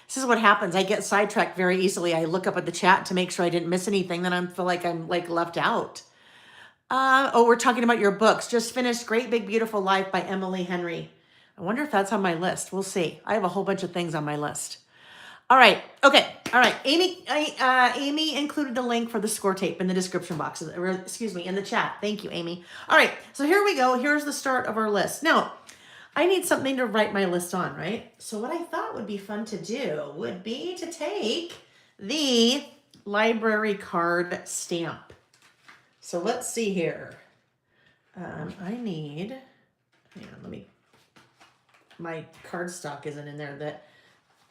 This is what happens. I get sidetracked very easily. I look up at the chat to make sure I didn't miss anything. Then I feel like I'm like left out. Oh, we're talking about your books. Just finished Great Big Beautiful Life by Emily Henry. I wonder if that's on my list. We'll see. I have a whole bunch of things on my list. All right. Okay. All right. Amy included the link for the score tape in the description box. Excuse me, in the chat. Thank you, Amy. All right. So here we go. Here's the start of our list. Now, I need something to write my list on, right? So what I thought would be fun to do would be to take the library card stamp. So let's see here. I need, hang on, my cardstock isn't in there that,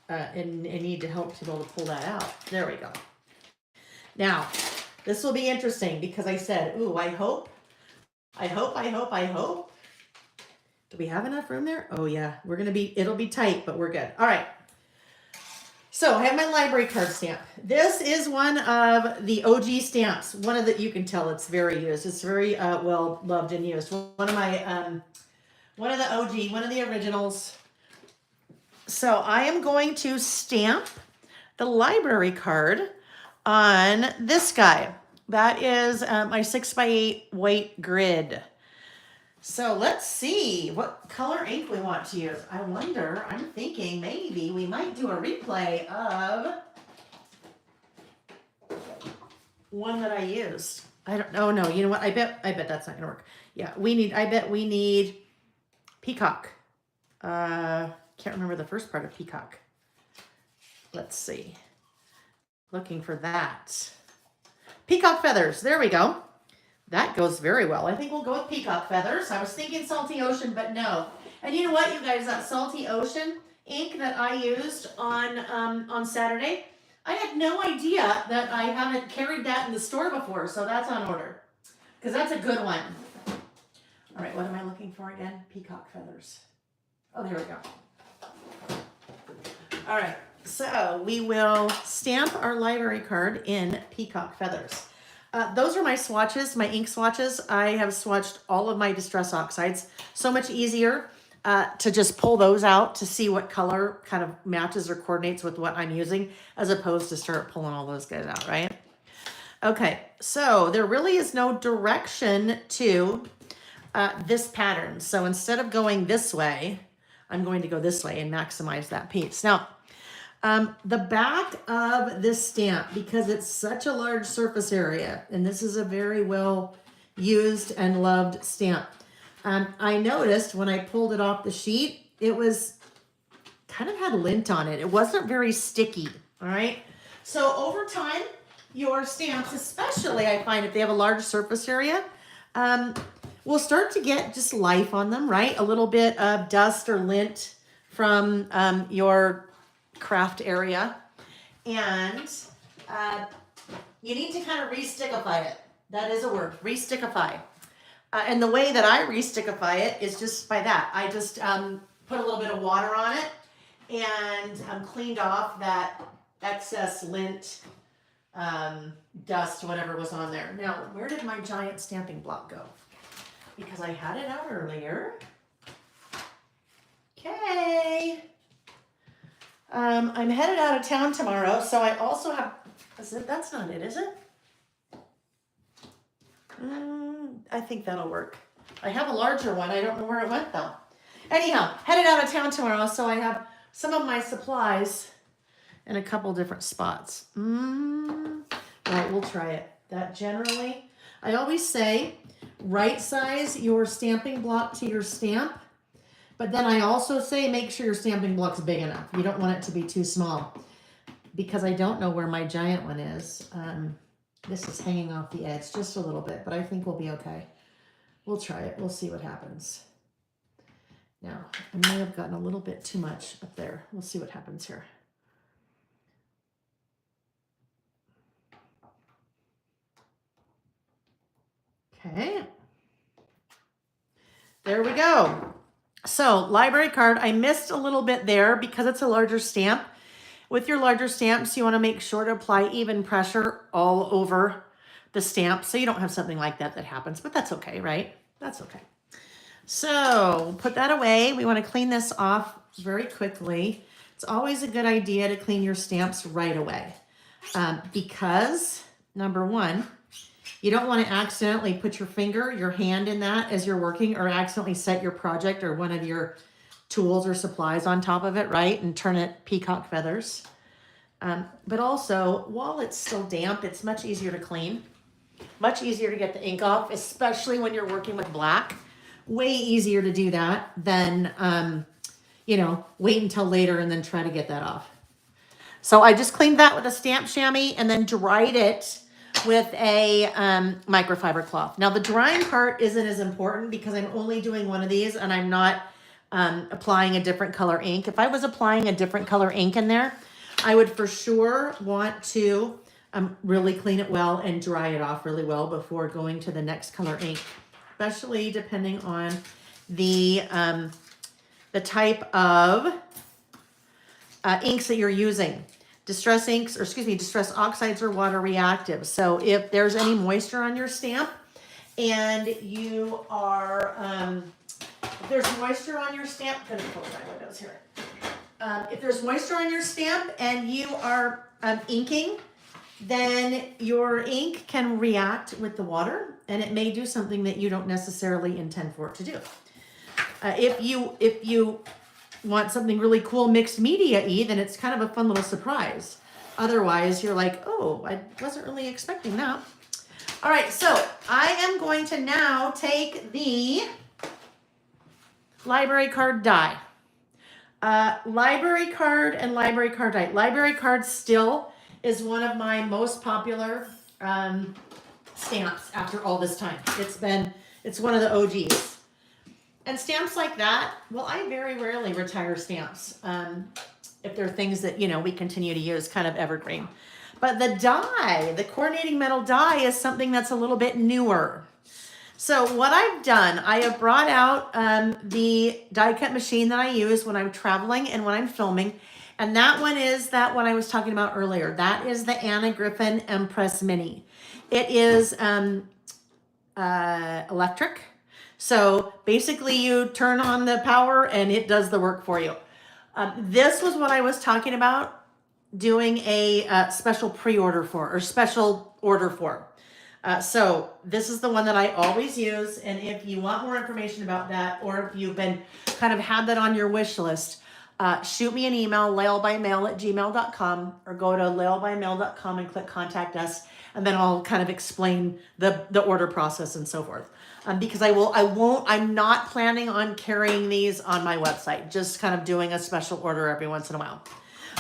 and I need to help to be able to pull that out. There we go. Now, this will be interesting because I said, ooh, I hope. Do we have enough room there? Oh yeah, it'll be tight, but we're good. All right. So I have my library card stamp. This is one of the OG stamps. You can tell it's very used. It's very well loved and used. One of the originals. So I am going to stamp the library card on this guy. That is my 6x8 white grid. So let's see what color ink we want to use. I'm thinking maybe we might do a replay of one that I used. I don't know. No, you know what? I bet that's not gonna work. Yeah, I bet we need peacock. Can't remember the first part of peacock. Let's see. Looking for that. Peacock feathers. There we go. That goes very well. I think we'll go with peacock feathers. I was thinking salty ocean, but no. And you know what, you guys, that salty ocean ink that I used on Saturday, I had no idea that I haven't carried that in the store before, so that's on order. Because that's a good one. All right, what am I looking for again? Peacock feathers. Oh, there we go. All right, so we will stamp our library card in peacock feathers. Those are my swatches, my ink swatches. I have swatched all of my Distress Oxides. So much easier to just pull those out to see what color kind of matches or coordinates with what I'm using, as opposed to start pulling all those guys out, right? Okay, so there really is no direction to this pattern. So instead of going this way, I'm going to go this way and maximize that piece. Now, the back of this stamp, because it's such a large surface area, and this is a very well used and loved stamp. I noticed when I pulled it off the sheet, it was kind of had lint on it. It wasn't very sticky, all right? So over time, your stamps, especially I find if they have a large surface area, will start to get just life on them, right? A little bit of dust or lint from your craft area, and you need to kind of re-stickify it. That is a word, re-stickify. And the way that I re-stickify it is just by that. I just put a little bit of water on it and cleaned off that excess lint, dust, whatever was on there. Now, where did my giant stamping block go? Because I had it out earlier. Okay. I'm headed out of town tomorrow, so I also have, that's not it, is it? I think that'll work. I have a larger one. I don't know where it went though. Anyhow, headed out of town tomorrow, so I have some of my supplies in a couple different spots. All right, we'll try it. That generally, I always say, right size your stamping block to your stamp. But then I also say make sure your stamping block's big enough. You don't want it to be too small. because I don't know where my giant one is. This is hanging off the edge just a little bit, but I think we'll be okay. We'll try it. We'll see what happens. Now, I may have gotten a little bit too much up there. We'll see what happens here. Okay. There we go. So library card, I missed a little bit there because it's a larger stamp. With your larger stamps, you want to make sure to apply even pressure all over the stamp so you don't have something like that happens, but that's okay, right? That's okay. So put that away. We want to clean this off very quickly. It's always a good idea to clean your stamps right away because, number one, you don't want to accidentally put your hand in that as you're working, or accidentally set your project or one of your tools or supplies on top of it, right? And turn it peacock feathers. But also, while it's still damp, it's much easier to clean. Much easier to get the ink off, especially when you're working with black. Way easier to do that than, wait until later and then try to get that off. So I just cleaned that with a stamp chamois and then dried it with a microfiber cloth. Now the drying part isn't as important because I'm only doing one of these and I'm not applying a different color ink. If I was applying a different color ink in there, I would for sure want to really clean it well and dry it off really well before going to the next color ink, especially depending on the type of inks that you're using. Distress inks, or excuse me, distress oxides or water reactive. So if there's any moisture on your stamp and you are, if there's moisture on your stamp, I'm gonna close my windows here. If there's moisture on your stamp and you are inking, then your ink can react with the water and it may do something that you don't necessarily intend for it to do. If you want something really cool mixed media-y, then it's kind of a fun little surprise. Otherwise, you're like, oh, I wasn't really expecting that. All right, so I am going to now take the library card die. Library card and library card die. Library card still is one of my most popular stamps after all this time. It's one of the OGs. And stamps like that, well, I very rarely retire stamps if they're things that, we continue to use, kind of evergreen. But the die, the coordinating metal die, is something that's a little bit newer. So what I've done, I have brought out the die cut machine that I use when I'm traveling and when I'm filming. And that one is that one I was talking about earlier. That is the Anna Griffin Empress Mini. It is electric. So basically you turn on the power and it does the work for you. This was what I was talking about doing a special pre-order for, or special order for. So this is the one that I always use. And if you want more information about that, or if you've been kind of had that on your wish list, shoot me an email, lailbymail@gmail.com, or go to lailbymail.com and click contact us. And then I'll kind of explain the order process and so forth. Because I'm not planning on carrying these on my website, just kind of doing a special order every once in a while.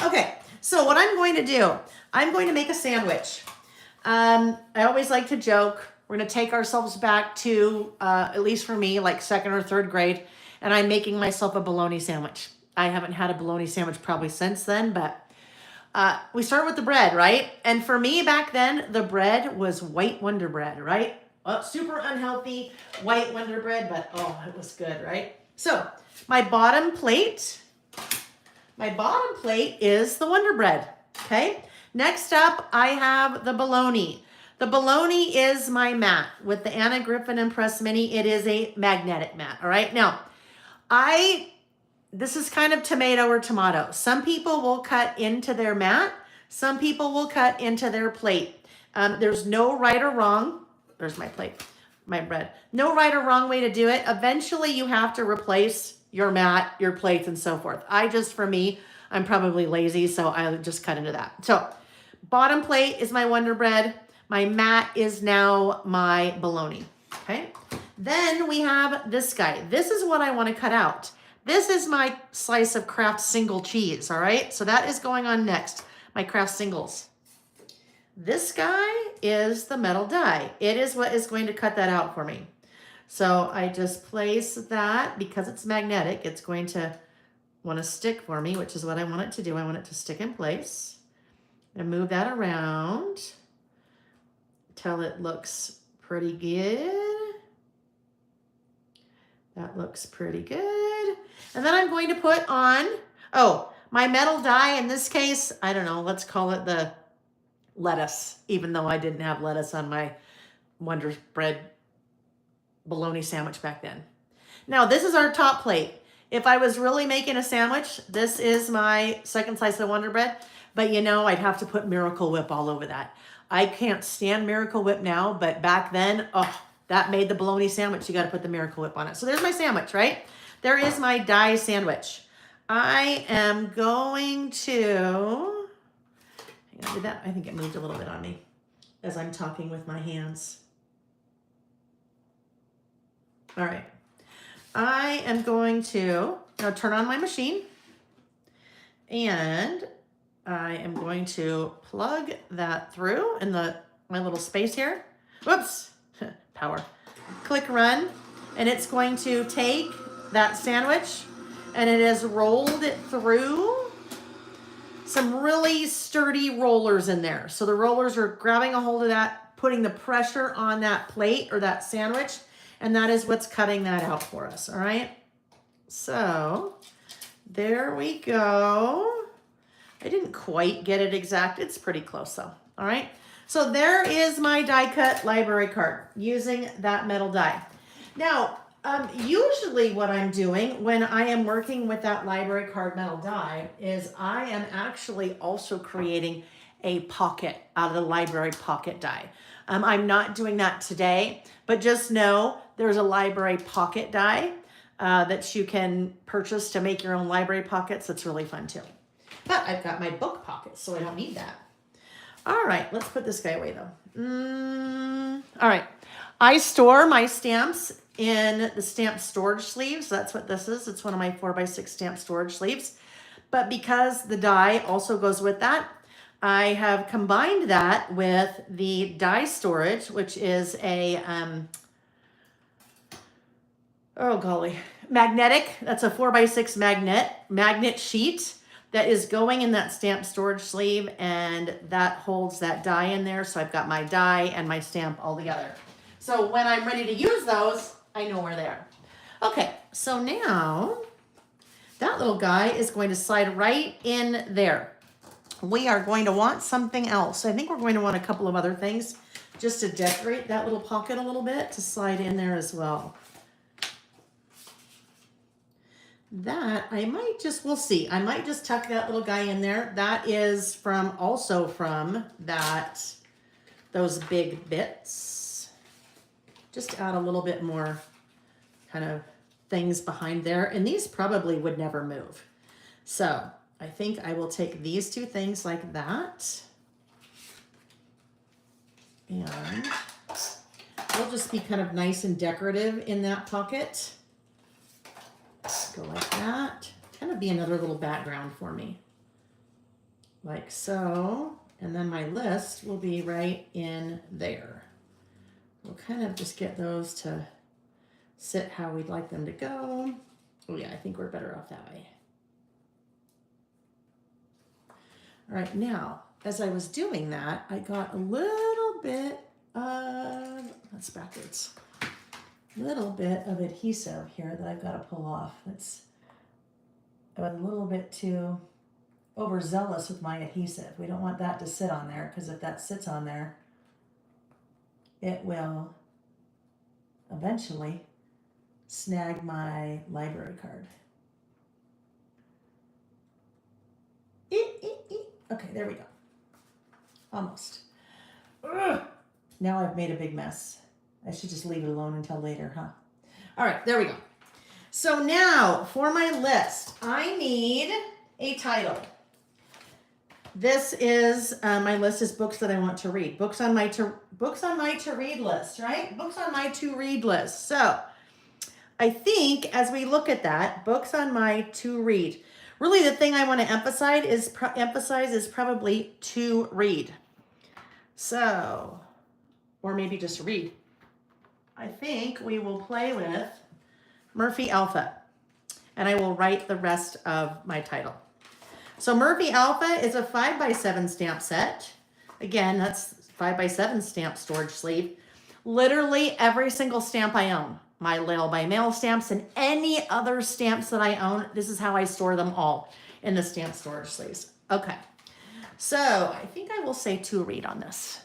Okay, so what I'm going to do, I'm going to make a sandwich. I always like to joke, we're going to take ourselves back to, at least for me, like second or third grade, and I'm making myself a bologna sandwich. I haven't had a bologna sandwich probably since then, but we start with the bread, right? And for me back then, the bread was white Wonder Bread, right? Super unhealthy white Wonder Bread, but oh, it was good, right? So my bottom plate is the Wonder Bread, okay? Next up, I have the bologna. The bologna is my mat with the Anna Griffin Empress Mini. It is a magnetic mat, all right? Now, this is kind of tomato or tomato. Some people will cut into their mat. Some people will cut into their plate. There's no right or wrong. There's my plate, my bread. No right or wrong way to do it. Eventually you have to replace your mat, your plates, and so forth. For me, I'm probably lazy, so I just cut into that. So bottom plate is my Wonder Bread. My mat is now my bologna, okay? Then we have this guy. This is what I want to cut out. This is my slice of Kraft single cheese, all right? So that is going on next. my craft singles. This guy is the metal die. It is what is going to cut that out for me. So I just place that because it's magnetic. It's going to want to stick for me, which is what I want it to do. I want it to stick in place. And move that around till it looks pretty good. That looks pretty good. And then I'm going to put on, oh, my metal die in this case, I don't know, let's call it the lettuce, even though I didn't have lettuce on my Wonder Bread bologna sandwich back then. Now this is our top plate. If I was really making a sandwich, this is my second slice of Wonder Bread, but you know, I'd have to put Miracle Whip all over that. I can't stand Miracle Whip now, but back then, oh, that made the bologna sandwich. You got to put the Miracle Whip on it. So there's my sandwich, right? There is my die sandwich. I am going to, hang on, did that? I think it moved a little bit on me as I'm talking with my hands. All right. I am going to now turn on my machine and I am going to plug that through in my little space here. Whoops, power. Click run, and it's going to take that sandwich and it has rolled it through some really sturdy rollers in there. So the rollers are grabbing a hold of that, putting the pressure on that plate or that sandwich, and that is what's cutting that out for us, all right? So there we go. I didn't quite get it exact. It's pretty close though, all right? So there is my die cut library card using that metal die. Now, usually what I'm doing when I am working with that library card metal die is I am actually also creating a pocket out of the library pocket die. I'm not doing that today, but just know there's a library pocket die that you can purchase to make your own library pockets. That's really fun too. But I've got my book pocket, so I don't need that. All right, let's put this guy away though. All right, I store my stamps in the stamp storage sleeves. That's what this is. It's one of my 4x6 stamp storage sleeves. But because the die also goes with that, I have combined that with the die storage, which is a, oh golly, magnetic. That's a 4x6 magnet sheet that is going in that stamp storage sleeve, and that holds that die in there. So I've got my die and my stamp all together. So when I'm ready to use those, I know where they are. Okay, so now that little guy is going to slide right in there. We are going to want something else. I think we're going to want a couple of other things just to decorate that little pocket a little bit to slide in there as well. That I might just, we'll see. I might just tuck that little guy in there. That is also from those big bits. Just add a little bit more kind of things behind there. And these probably would never move. So I think I will take these two things like that. And they'll just be kind of nice and decorative in that pocket. Go like that. Kind of be another little background for me. Like so. And then my list will be right in there. We'll kind of just get those to sit how we'd like them to go. Oh yeah, I think we're better off that way. All right, now, as I was doing that, I got a little bit of, that's backwards, little bit of adhesive here that I've got to pull off. I was a little bit too overzealous with my adhesive. We don't want that to sit on there, because if that sits on there, it will eventually snag my library card. Okay, there we go. Almost. Ugh. Now I've made a big mess. I should just leave it alone until later, huh? All right, there we go. So now for my list, I need a title. This is, my list is books that I want to read. Books on my to read list, right? Books on my to read list. So I think as we look at that, books on my to read, Really, the thing I want to emphasize is probably to read. So, or maybe just read. I think we will play with Murphy Alpha, and I will write the rest of my title. So Murphy Alpha is a 5x7 stamp set. Again, that's 5x7 stamp storage sleeve. Literally every single stamp I own, my Mail by Mail stamps and any other stamps that I own, this is how I store them all in the stamp storage sleeves. Okay, so I think I will say to read on this.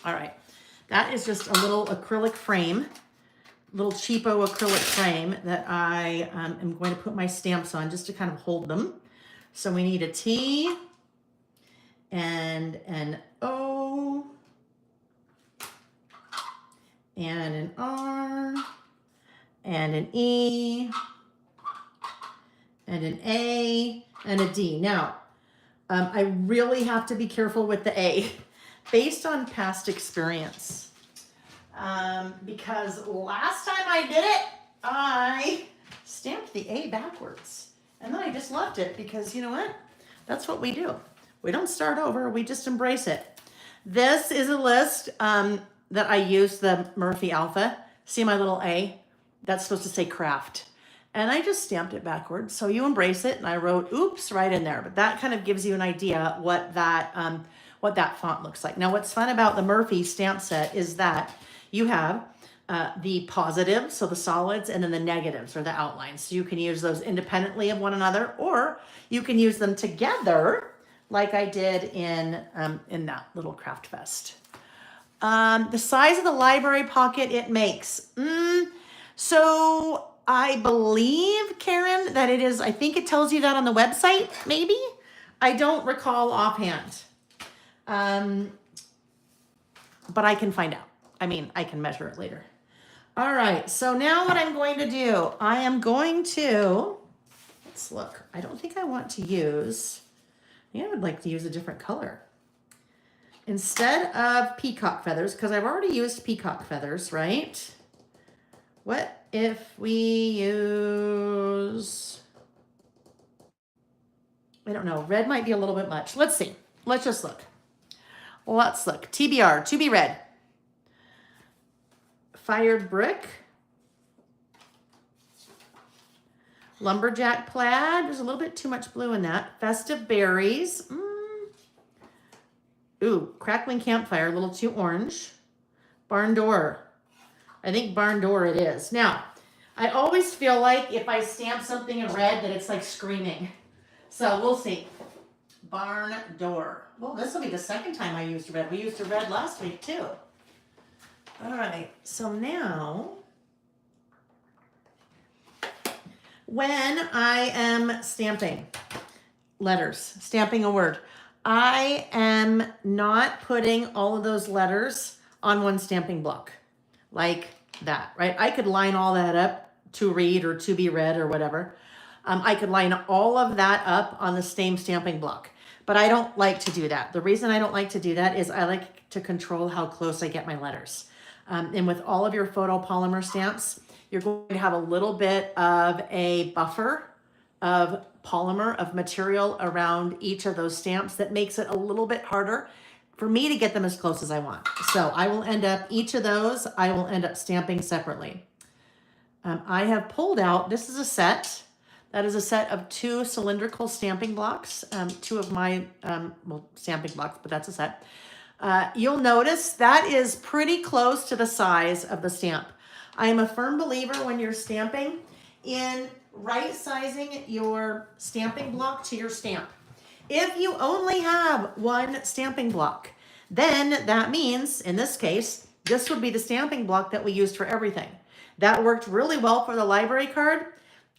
All right, that is just a little acrylic frame, little cheapo acrylic frame that I am going to put my stamps on just to kind of hold them. So we need a T and an O and an R and an E and an A and a D. Now, I really have to be careful with the A based on past experience. Because last time I did it, I stamped the A backwards. And then I just left it because you know what? That's what we do. We don't start over, we just embrace it. This is a list that I used the Murphy Alpha. See my little A? That's supposed to say craft. And I just stamped it backwards. So you embrace it, and I wrote oops right in there. But that kind of gives you an idea what that font looks like. Now what's fun about the Murphy stamp set is that you have the positives, so the solids, and then the negatives or the outlines. So you can use those independently of one another, or you can use them together like I did in that little craft fest. The size of the library pocket it makes. So I believe, Karen, that it is, I think it tells you that on the website, maybe? I don't recall offhand. But I can find out. I mean, I can measure it later. All right, so now what I'm going to do, I am going to, let's look. I don't think I want to use, I would like to use a different color. Instead of peacock feathers, because I've already used peacock feathers, right? What if we use, I don't know, red might be a little bit much. Let's see. Let's just look. Let's look. TBR, to be red. Fired brick. Lumberjack plaid. There's a little bit too much blue in that. Festive berries. Ooh, crackling campfire, a little too orange. Barn door. I think barn door it is. Now, I always feel like if I stamp something in red that it's like screaming. So we'll see. Barn door. Well, this will be the second time I used red. We used a red last week too. All right, so now when I am stamping letters, stamping a word, I am not putting all of those letters on one stamping block like that, right? I could line all that up to read or to be read or whatever. I could line all of that up on the same stamping block, but I don't like to do that. The reason I don't like to do that is I like to control how close I get my letters. And with all of your photopolymer stamps, you're going to have a little bit of a buffer of polymer, of material around each of those stamps that makes it a little bit harder for me to get them as close as I want. So I will end up, each of those, I will end up stamping separately. I have pulled out, this is a set. That is a set of 2 cylindrical stamping blocks, 2 of my, well, stamping blocks, but that's a set. You'll notice that is pretty close to the size of the stamp. I am a firm believer when you're stamping in right sizing your stamping block to your stamp. If you only have one stamping block, then that means, in this case, this would be the stamping block that we used for everything. That worked really well for the library card.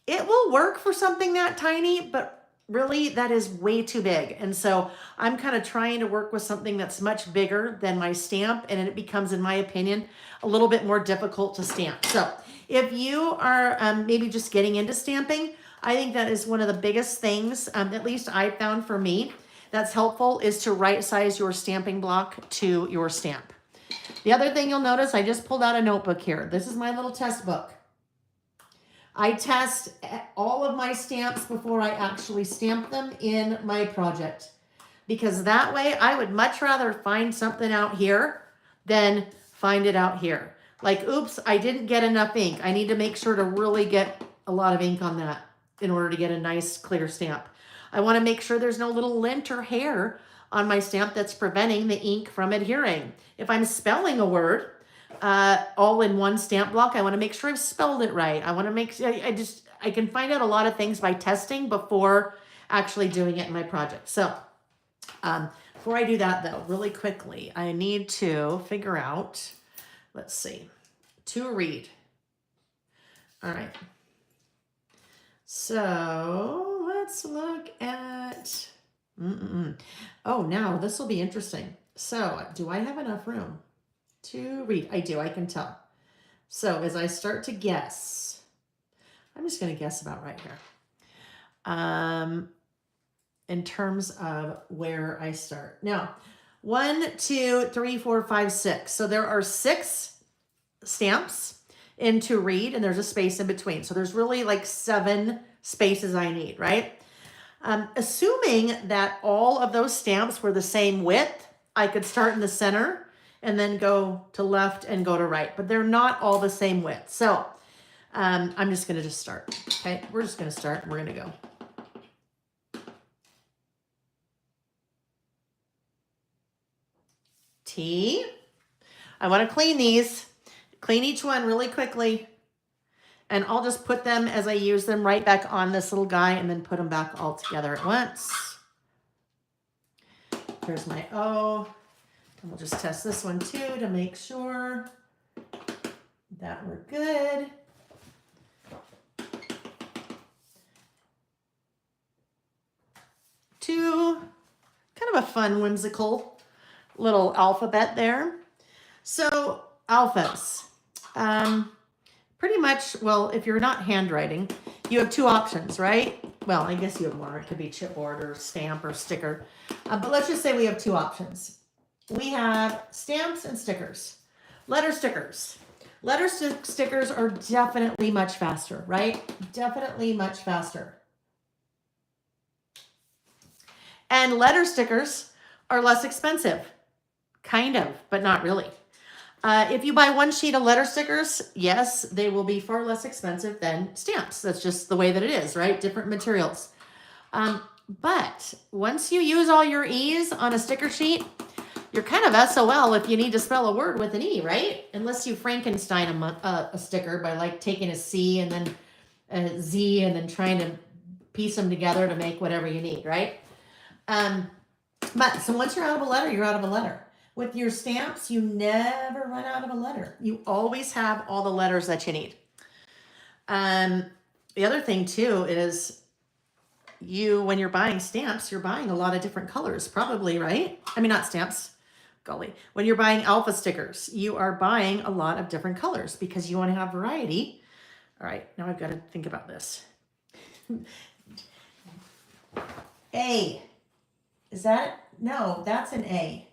It will work for something that tiny, but really that is way too big. And so I'm kind of trying to work with something that's much bigger than my stamp, and it becomes, in my opinion, a little bit more difficult to stamp. So if you are maybe just getting into stamping, I think that is one of the biggest things, at least I found for me, that's helpful, is to right size your stamping block to your stamp. The other thing you'll notice, I just pulled out a notebook here. This is my little test book. I test all of my stamps before I actually stamp them in my project. Because that way I would much rather find something out here than find it out here. Like, oops, I didn't get enough ink. I need to make sure to really get a lot of ink on that in order to get a nice clear stamp. I want to make sure there's no little lint or hair on my stamp that's preventing the ink from adhering. If I'm spelling a word all in one stamp block, I want to make sure I've spelled it right. I want to make, I can find out a lot of things by testing before actually doing it in my project. So before I do that though, really quickly, I need to figure out, let's see, to read. All right. So let's look at, oh, now this will be interesting. So do I have enough room to read? I do, I can tell. So as I start to guess, I'm just going to guess about right here. In terms of where I start. Now, 1, 2, 3, 4, 5, 6. So there are 6 stamps in to read, and there's a space in between. So there's really like 7 spaces I need, right? Assuming that all of those stamps were the same width, I could start in the center and then go to left and go to right, but they're not all the same width. So I'm just gonna just start, okay? We're just gonna start and we're gonna go. T. I want to clean these, clean each one really quickly, and I'll just put them as I use them right back on this little guy and then put them back all together at once. Here's my O, and we'll just test this one too to make sure that we're good. Two, kind of a fun, whimsical little alphabet there. So alphas, pretty much, well, if you're not handwriting, you have 2 options, right? Well, I guess you have more. It could be chipboard or stamp or sticker. But let's just say we have 2 options. We have stamps and stickers. Letter stickers. Letter stickers are definitely much faster, right? Definitely much faster. And letter stickers are less expensive. Kind of, but not really. If you buy 1 sheet of letter stickers, yes, they will be far less expensive than stamps. That's just the way that it is, right? Different materials. But once you use all your E's on a sticker sheet, you're kind of SOL if you need to spell a word with an E, right? Unless you Frankenstein a sticker by like taking a C and then a Z and then trying to piece them together to make whatever you need, right? But so once you're out of a letter, you're out of a letter. With your stamps, you never run out of a letter. You always have all the letters that you need. The other thing too is when you're buying stamps, you're buying a lot of different colors, probably, right? I mean, not stamps, golly. When you're buying alpha stickers, you are buying a lot of different colors because you want to have variety. All right, now I've got to think about this. A. Is that? No, that's an A.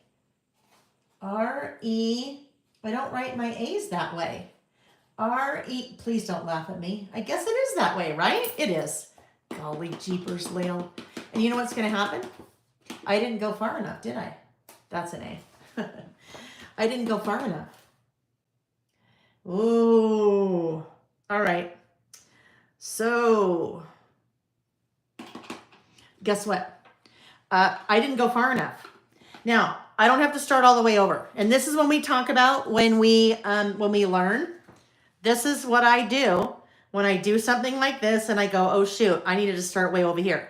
R-E. I don't write my A's that way. R-E. Please don't laugh at me. I guess it is that way, right? It is. Golly jeepers, Lil. And you know what's going to happen? I didn't go far enough, did I? That's an A. I didn't go far enough. Ooh. All right. So, guess what? I didn't go far enough. Now, I don't have to start all the way over. And this is when we talk about when we learn. This is what I do when I do something like this and I go, oh shoot, I needed to start way over here.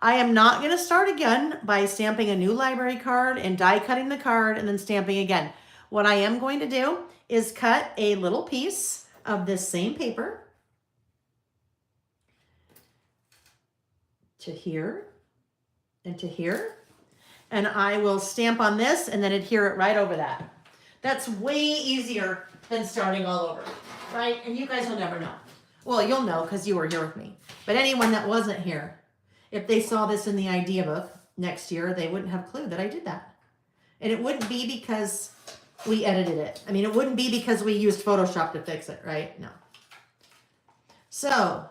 I am not going to start again by stamping a new library card and die cutting the card and then stamping again. What I am going to do is cut a little piece of this same paper to here and to here. And I will stamp on this and then adhere it right over that. That's way easier than starting all over, right? And you guys will never know. Well, you'll know because you were here with me. But anyone that wasn't here, if they saw this in the idea book next year, they wouldn't have a clue that I did that. And it wouldn't be because we edited it. I mean, it wouldn't be because we used Photoshop to fix it, right? No. So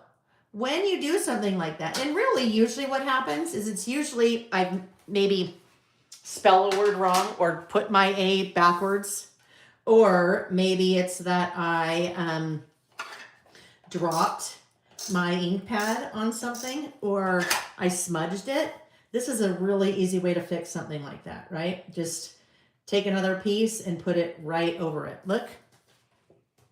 when you do something like that, and really usually what happens is it's usually I maybe spell a word wrong or put my A backwards, or maybe it's that I dropped my ink pad on something, or I smudged it. This is a really easy way to fix something like that, right? Just take another piece and put it right over it. Look,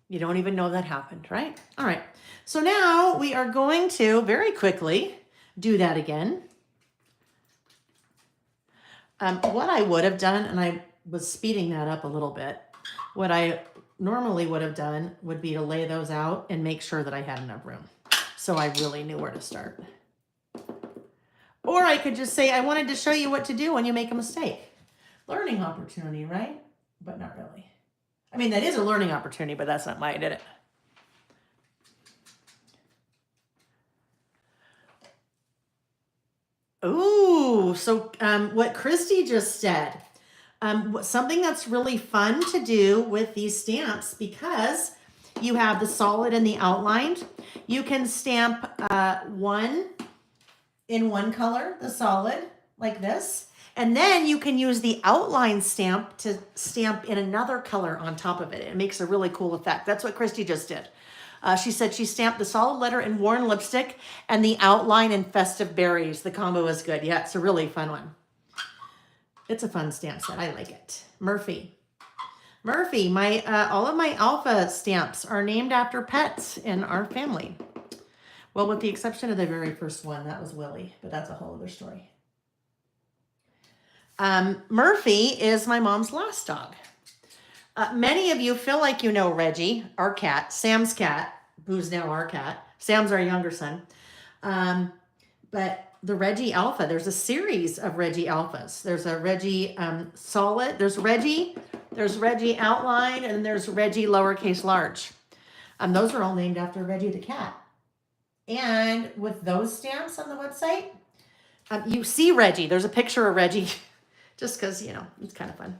you don't even know that happened, right? All right, so now we are going to very quickly do that again. What I would have done, and I was speeding that up a little bit, what I normally would have done would be to lay those out and make sure that I had enough room, so I really knew where to start. Or I could just say, I wanted to show you what to do when you make a mistake. Learning opportunity, right? But not really. I mean, that is a learning opportunity, but that's not why I did it. Ooh, so what Christy just said, something that's really fun to do with these stamps, because you have the solid and the outlined, you can stamp one in one color, the solid, like this, and then you can use the outline stamp to stamp in another color on top of it. It makes a really cool effect. That's what Christy just did. She said she stamped the solid letter in worn lipstick and the outline in festive berries. The combo is good. Yeah, it's a really fun one. It's a fun stamp set. I like it. Murphy, my all of my alpha stamps are named after pets in our family. Well, with the exception of the very first one, that was Willie, but that's a whole other story. Murphy is my mom's last dog. Many of you feel like you know Reggie, our cat, Sam's cat, who's now our cat. Sam's our younger son. But the Reggie Alpha, there's a series of Reggie Alphas. There's a Reggie solid, there's Reggie outline, and there's Reggie lowercase large. Those are all named after Reggie the cat. And with those stamps on the website, you see Reggie. There's a picture of Reggie just because, you know, it's kind of fun.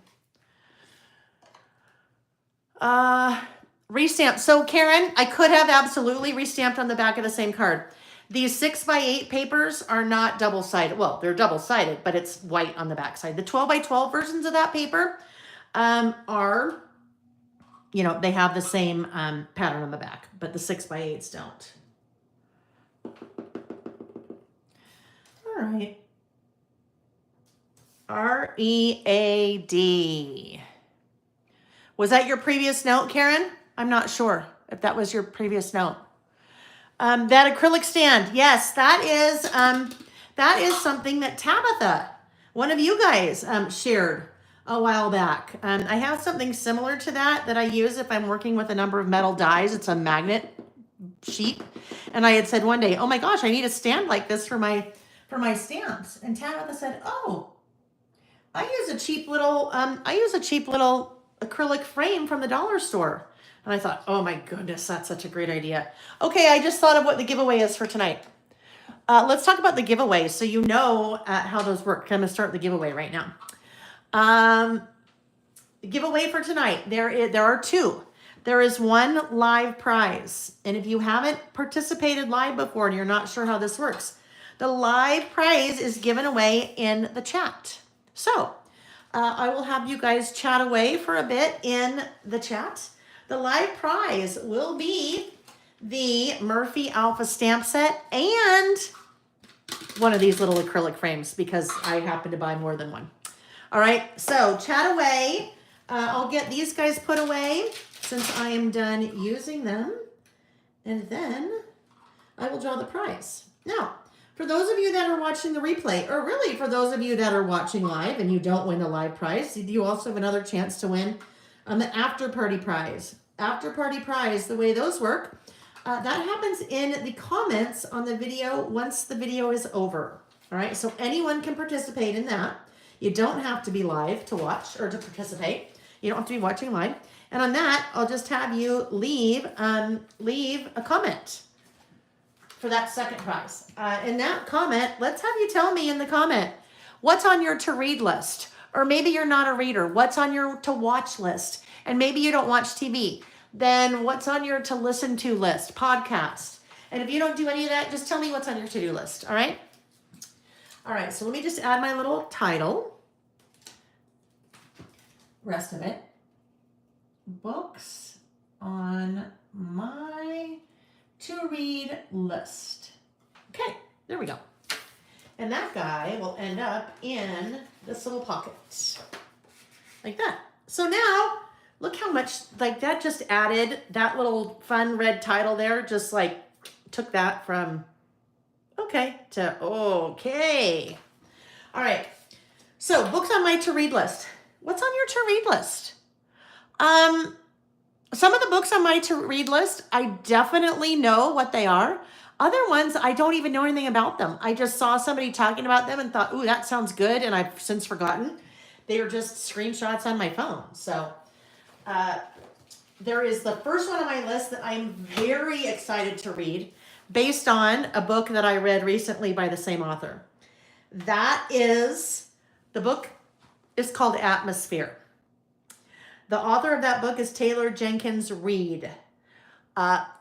Restamp. So Karen, I could have absolutely restamped on the back of the same card. These 6x8 papers are not double-sided. Well, they're double-sided, but it's white on the back side. The 12x12 versions of that paper are, you know, they have the same pattern on the back, but the 6x8s don't. All right. READ. Was that your previous note, Karen? I'm not sure if that was your previous note. That acrylic stand. Yes, that is something that Tabitha, one of you guys, shared a while back. I have something similar to that I use if I'm working with a number of metal dies. It's a magnet sheet. And I had said one day, oh my gosh, I need a stand like this for my stamps. And Tabitha said, oh, I use a cheap little acrylic frame from the dollar store. And I thought, oh my goodness, that's such a great idea. Okay, I just thought of what the giveaway is for tonight. Let's talk about the giveaway so you know how those work. I'm going to start the giveaway right now. The giveaway for tonight, there are two. There is one live prize. And if you haven't participated live before and you're not sure how this works, the live prize is given away in the chat. So I will have you guys chat away for a bit in the chat. The live prize will be the Murphy Alpha stamp set and one of these little acrylic frames because I happen to buy more than one. All right, so chat away. I'll get these guys put away since I am done using them. And then I will draw the prize. Now, for those of you that are watching the replay, or really for those of you that are watching live and you don't win the live prize, you also have another chance to win the after party prize. After party prize, the way those work, that happens in the comments on the video once the video is over. All right, so anyone can participate in that. You don't have to be live to watch or to participate. You don't have to be watching live. And on that, I'll just have you leave a comment for that second prize. In that comment, let's have you tell me in the comment, what's on your to-read list? Or maybe you're not a reader. What's on your to watch list? And maybe you don't watch TV. Then what's on your to listen to list? Podcasts. And if you don't do any of that, just tell me what's on your to-do list, all right? All right, so let me just add my little title. Rest of it. Books on my to-read list. Okay, there we go. And that guy will end up in this little pocket. Like that. So now, look how much, like that just added that little fun red title there, just like took that from okay to okay. All right. So books on my to-read list. What's on your to-read list? Some of the books on my to-read list, I definitely know what they are. Other ones, I don't even know anything about them. I just saw somebody talking about them and thought, ooh, that sounds good. And I've since forgotten. They were just screenshots on my phone. So there is the first one on my list that I'm very excited to read based on a book that I read recently by the same author. That is, the book is called Atmosphere. The author of that book is Taylor Jenkins Reid.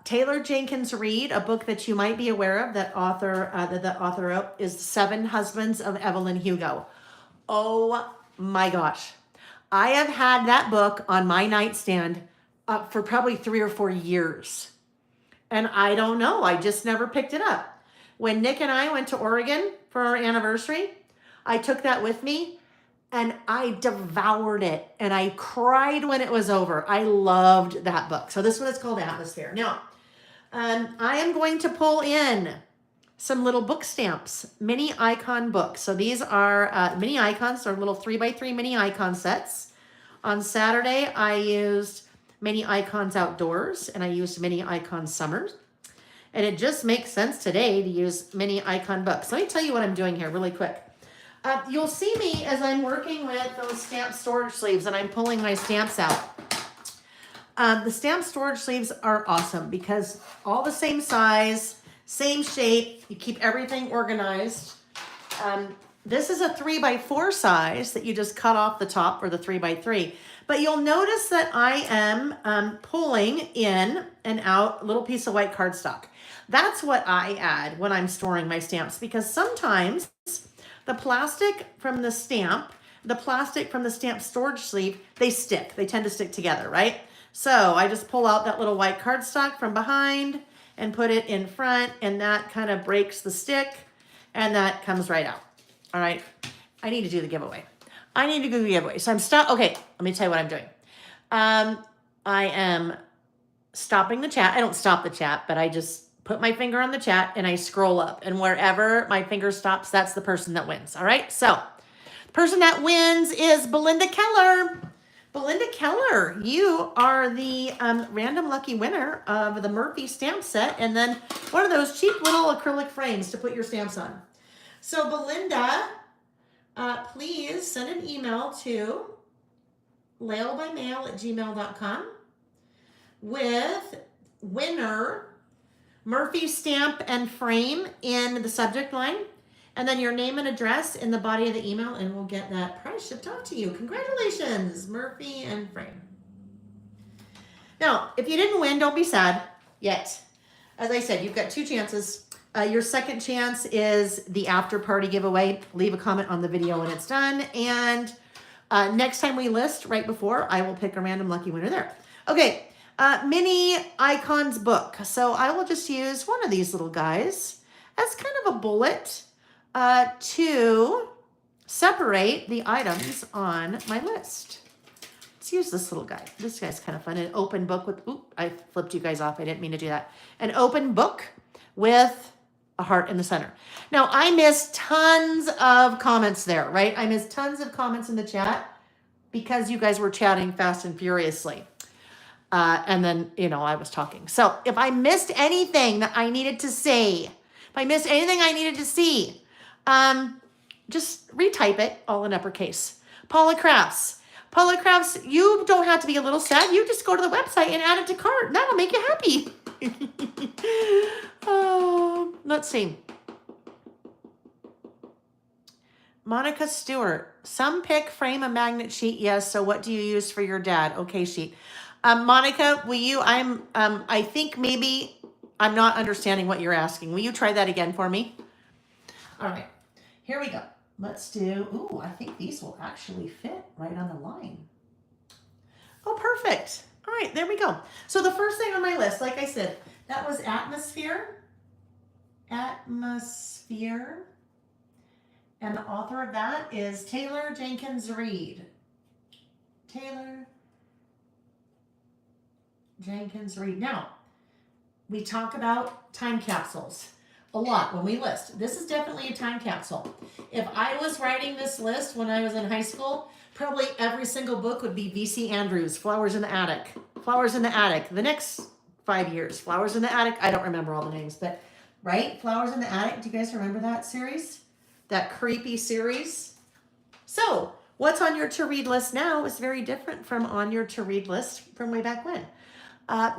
Taylor Jenkins Reid, a book that you might be aware of, that the author wrote, is Seven Husbands of Evelyn Hugo. Oh my gosh. I have had that book on my nightstand for probably 3 or 4 years. And I don't know, I just never picked it up. When Nick and I went to Oregon for our anniversary, I took that with me and I devoured it and I cried when it was over. I loved that book. So this one is called Atmosphere. Now, I am going to pull in some little book stamps, mini icon books. So these are mini icons, they're little 3x3 mini icon sets. On Saturday, I used mini icons outdoors and I used mini icon summers. And it just makes sense today to use mini icon books. Let me tell you what I'm doing here really quick. You'll see me as I'm working with those stamp storage sleeves and I'm pulling my stamps out. The stamp storage sleeves are awesome because all the same size, same shape, you keep everything organized. This is a 3x4 size that you just cut off the top for the 3x3. But you'll notice that I am pulling in and out a little piece of white cardstock. That's what I add when I'm storing my stamps because sometimes the plastic from the stamp storage sleeve, they stick. They tend to stick together, right? So I just pull out that little white cardstock from behind and put it in front, and that kind of breaks the stick, and that comes right out. All right, I need to do the giveaway. So I'm okay, let me tell you what I'm doing. I am stopping the chat. I don't stop the chat, but I just put my finger on the chat and I scroll up, and wherever my finger stops, that's the person that wins. All right, so the person that wins is Belinda Keller. Belinda Keller, you are the random lucky winner of the Murphy stamp set and then one of those cheap little acrylic frames to put your stamps on. So Belinda, please send an email to lailbymail@gmail.com with winner Murphy stamp and frame in the subject line, and then your name and address in the body of the email, and we'll get that prize shipped out to you. Congratulations, Murphy and frame. Now, if you didn't win, don't be sad yet. As I said, you've got 2 chances. Your second chance is the after party giveaway. Leave a comment on the video when it's done. And next time we list, right before, I will pick a random lucky winner there. Okay, mini icons book. So I will just use one of these little guys as kind of a bullet to separate the items on my list. Let's use this little guy. This guy's kind of fun. An open book with, I flipped you guys off. I didn't mean to do that. An open book with a heart in the center. Now, I missed tons of comments there, right? I missed tons of comments in the chat because you guys were chatting fast and furiously. And then, I was talking. So if I missed anything that I needed to say, if I missed anything I needed to see, just retype it all in uppercase. Paula Crafts, you don't have to be a little sad. You just go to the website and add it to cart. That'll make you happy. Let's see. Monica Stewart, some pick frame a magnet sheet. Yes. So what do you use for your dad? Okay, sheet. Monica, will you, I think maybe I'm not understanding what you're asking. Will you try that again for me? All right, here we go. Let's do, ooh, I think these will actually fit right on the line. Oh, perfect. All right, there we go. So the first thing on my list, like I said, that was atmosphere. Atmosphere. And the author of that is Taylor Jenkins Reid. Taylor Jenkins Reid. Now, we talk about time capsules a lot when we list. This is definitely a time capsule. If I was writing this list when I was in high school, probably every single book would be V.C. Andrews, Flowers in the Attic. Flowers in the Attic. The next 5 years, Flowers in the Attic. I don't remember all the names, but right? Flowers in the Attic. Do you guys remember that series? That creepy series? So, what's on your to-read list now is very different from on your to-read list from way back when.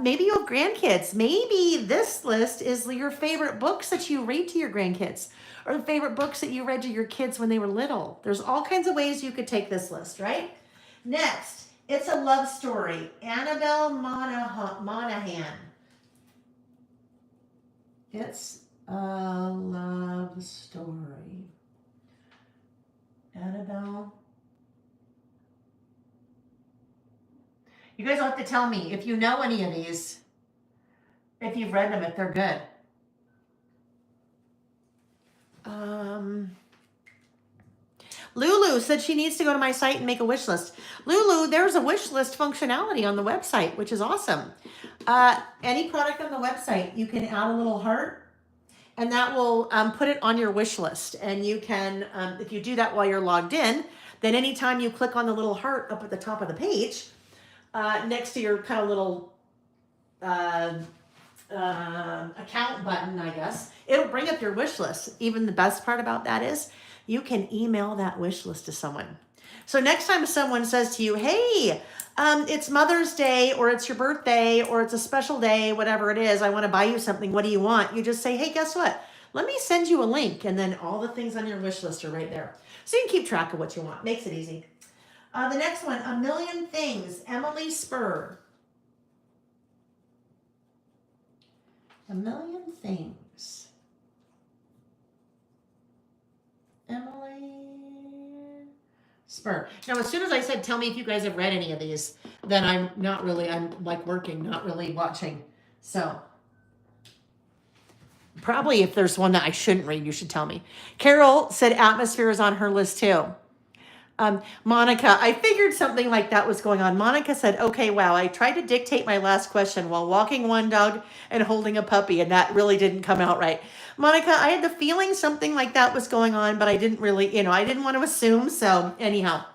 Maybe you have grandkids. Maybe this list is your favorite books that you read to your grandkids or the favorite books that you read to your kids when they were little. There's all kinds of ways you could take this list, right? Next, It's a Love Story. Annabelle Monahan. It's a love story. Annabelle. You guys will have to tell me if you know any of these, if you've read them, if they're good. Lulu said she needs to go to my site and make a wish list. Lulu, there's a wish list functionality on the website, which is awesome. Any product on the website, you can add a little heart, and that will put it on your wish list. And you can, if you do that while you're logged in, then anytime you click on the little heart up at the top of the page, next to your kind of little account button, I guess, it'll bring up your wish list. Even the best part about that is you can email that wish list to someone. So next time someone says to you, hey, it's Mother's Day, or it's your birthday, or it's a special day, whatever it is, I want to buy you something, what do you want? You just say, hey, guess what? Let me send you a link, and then all the things on your wish list are right there. So you can keep track of what you want. Makes it easy. The next one, A Million Things, Emily Spur. A Million Things. Emily Spur. Now, as soon as I said, tell me if you guys have read any of these, then I'm like working, not really watching. So probably if there's one that I shouldn't read, you should tell me. Carol said Atmosphere is on her list too. Monica, I figured something like that was going on. Monica said, okay, wow, I tried to dictate my last question while walking one dog and holding a puppy, and that really didn't come out right. Monica, I had the feeling something like that was going on, but I didn't really, I didn't want to assume. So anyhow,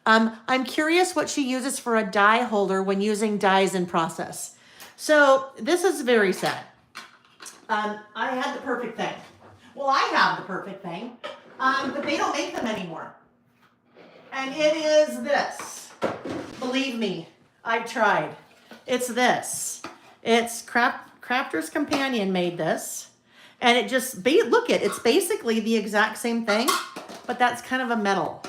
I'm curious what she uses for a die holder when using dies in process. So this is very sad. I had the perfect thing. Well, I have the perfect thing, but they don't make them anymore. And it is this. Believe me, I've tried. It's this. It's Crafter's Companion made this. And it just, look it's basically the exact same thing, but that's kind of a metal.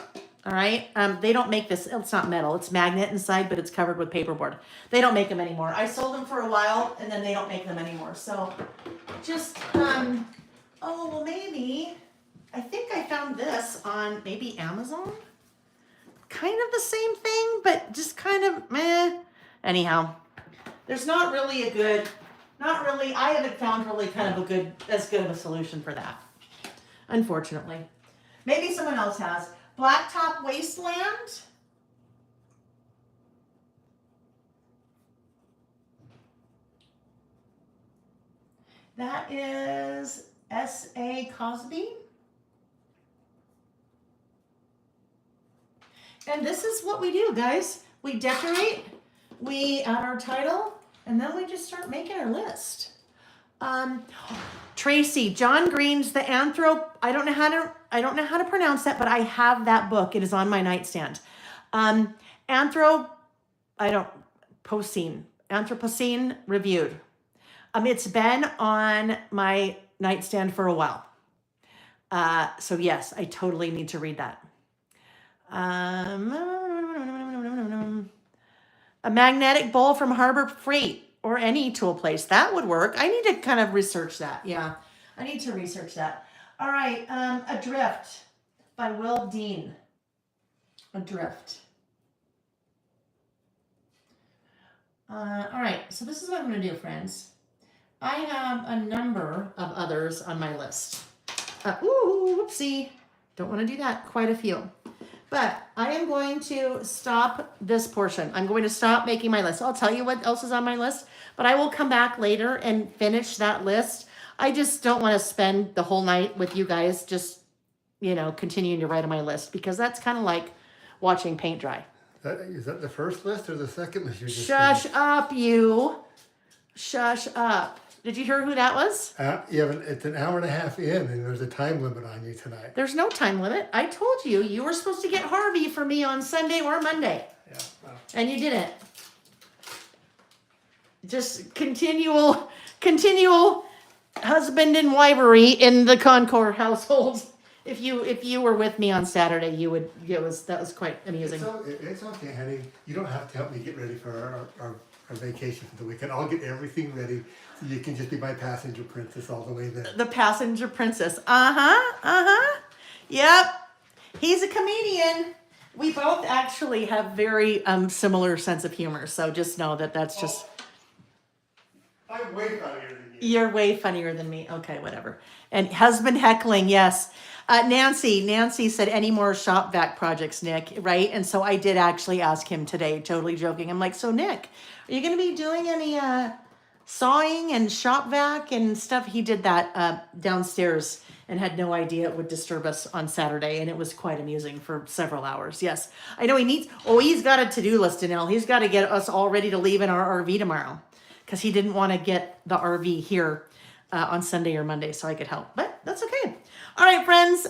All right. They don't make this. It's not metal. It's magnet inside, but it's covered with paperboard. They don't make them anymore. I sold them for a while, and then they don't make them anymore. So just, oh, well, maybe, I think I found this on maybe Amazon. Kind of the same thing, but just kind of meh. Anyhow, there's not really I haven't found really kind of as good of a solution for that. Unfortunately. Maybe someone else has. Blacktop Wasteland. That is S.A. Cosby. And this is what we do, guys. We decorate, we add our title, and then we just start making our list. Tracy, John Green's The Anthro. I don't know how to pronounce that, but I have that book. It is on my nightstand. Anthropocene reviewed. It's been on my nightstand for a while. So yes, I totally need to read that. A magnetic bowl from Harbor Freight or any tool place. That would work. I need to kind of research that. Yeah, I need to research that. All right, Adrift by Will Dean. Adrift. All right, so this is what I'm going to do, friends. I have a number of others on my list. Whoopsie. Don't want to do that. Quite a few. But I am going to stop this portion. I'm going to stop making my list. I'll tell you what else is on my list, but I will come back later and finish that list. I just don't want to spend the whole night with you guys just, continuing to write on my list, because that's kind of like watching paint dry. Is that the first list or the second list? Shush up, you. Shush up. Did you hear who that was? Yeah, but it's an hour and a half in, and there's a time limit on you tonight. There's no time limit. I told you, you were supposed to get Harvey for me on Sunday or Monday. Yeah. Well. And you didn't. Just continual husband and wifery in the Concord household. If you were with me on Saturday, you would. That was quite amusing. It's okay, honey. You don't have to help me get ready for our vacation for the weekend. I'll get everything ready so you can just be my passenger princess all the way there. The passenger princess. Yep. He's a comedian. We both actually have very similar sense of humor. So just know that's just. I'm way funnier than you. You're way funnier than me. Okay, whatever. And husband heckling, yes. Nancy said, any more shop vac projects, Nick, right? And so I did actually ask him today, totally joking. I'm like, so Nick, are you going to be doing any sawing and shop vac and stuff? He did that downstairs and had no idea it would disturb us on Saturday. And it was quite amusing for several hours. Yes, I know he's got a to-do list, Danelle. He's got to get us all ready to leave in our RV tomorrow, because he didn't want to get the RV here on Sunday or Monday so I could help. But that's okay. All right, friends.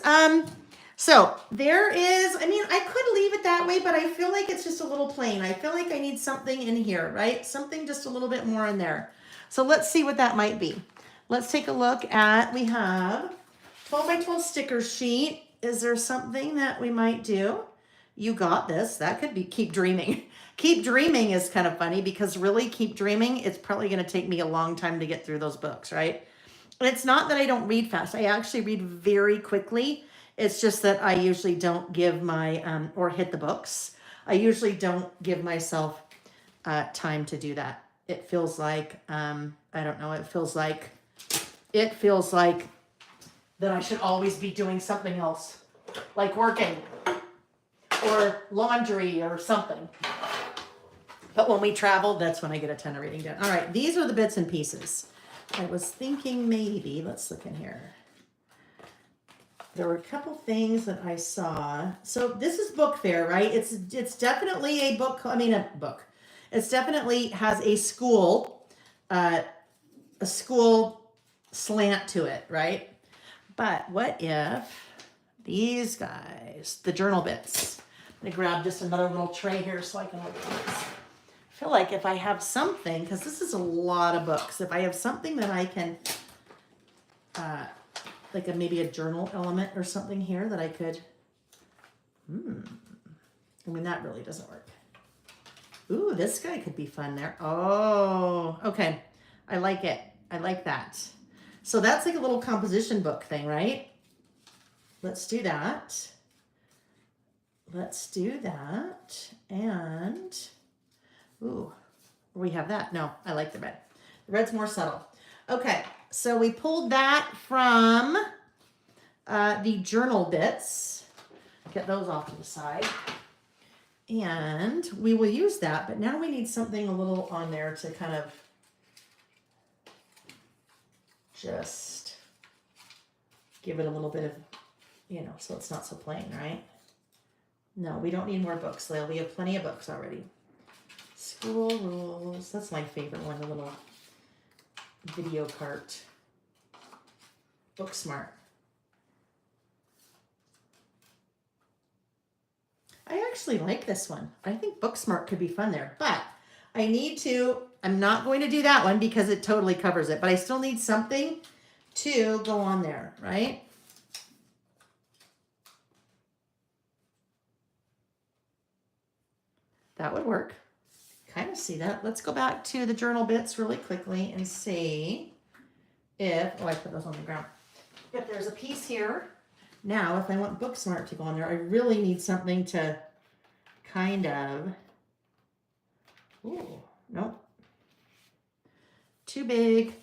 So there is, I could leave it that way, but I feel like it's just a little plain. I feel like I need something in here, right? Something just a little bit more in there. So let's see what that might be. Let's take a look at, we have 12 by 12 sticker sheet. Is there something that we might do? You got this. That could be Keep Dreaming. Keep Dreaming is kind of funny, because really Keep Dreaming, it's probably going to take me a long time to get through those books, right? And it's not that I don't read fast. I actually read very quickly. It's just that I usually don't give my, or hit the books. I usually don't give myself time to do that. It feels like, I don't know, it feels like that I should always be doing something else, like working or laundry or something. But when we travel, that's when I get a ton of reading done. All right, these are the bits and pieces. I was thinking maybe, let's look in here. There were a couple things that I saw. So this is book fair, right? It's definitely a book. It's definitely has a school slant to it, right? But what if these guys, the journal bits? I'm gonna grab just another little tray here so I can look at this. I feel like if I have something, because this is a lot of books, if I have something that I can, like maybe a journal element or something here that I could, that really doesn't work. Ooh, this guy could be fun there. Oh, okay. I like it. I like that. So that's like a little composition book thing, right? Let's do that. Let's do that. And, ooh, we have that. No, I like the red. The red's more subtle. Okay, so we pulled that from the journal bits. Get those off to the side. And we will use that, but now we need something a little on there to kind of just give it a little bit of, so it's not so plain, right? No, we don't need more books, Lil. We have plenty of books already. School rules. That's my favorite one, the little video cart. Book Smart. I actually like this one. I think Book Smart could be fun there, but I'm not going to do that one because it totally covers it, but I still need something to go on there, right? That would work. Kind of see that. Let's go back to the journal bits really quickly and see if, oh, I put those on the ground. If there's a piece here. Now, if I want Booksmart to go on there, I really need something to kind of, ooh, nope. Too big,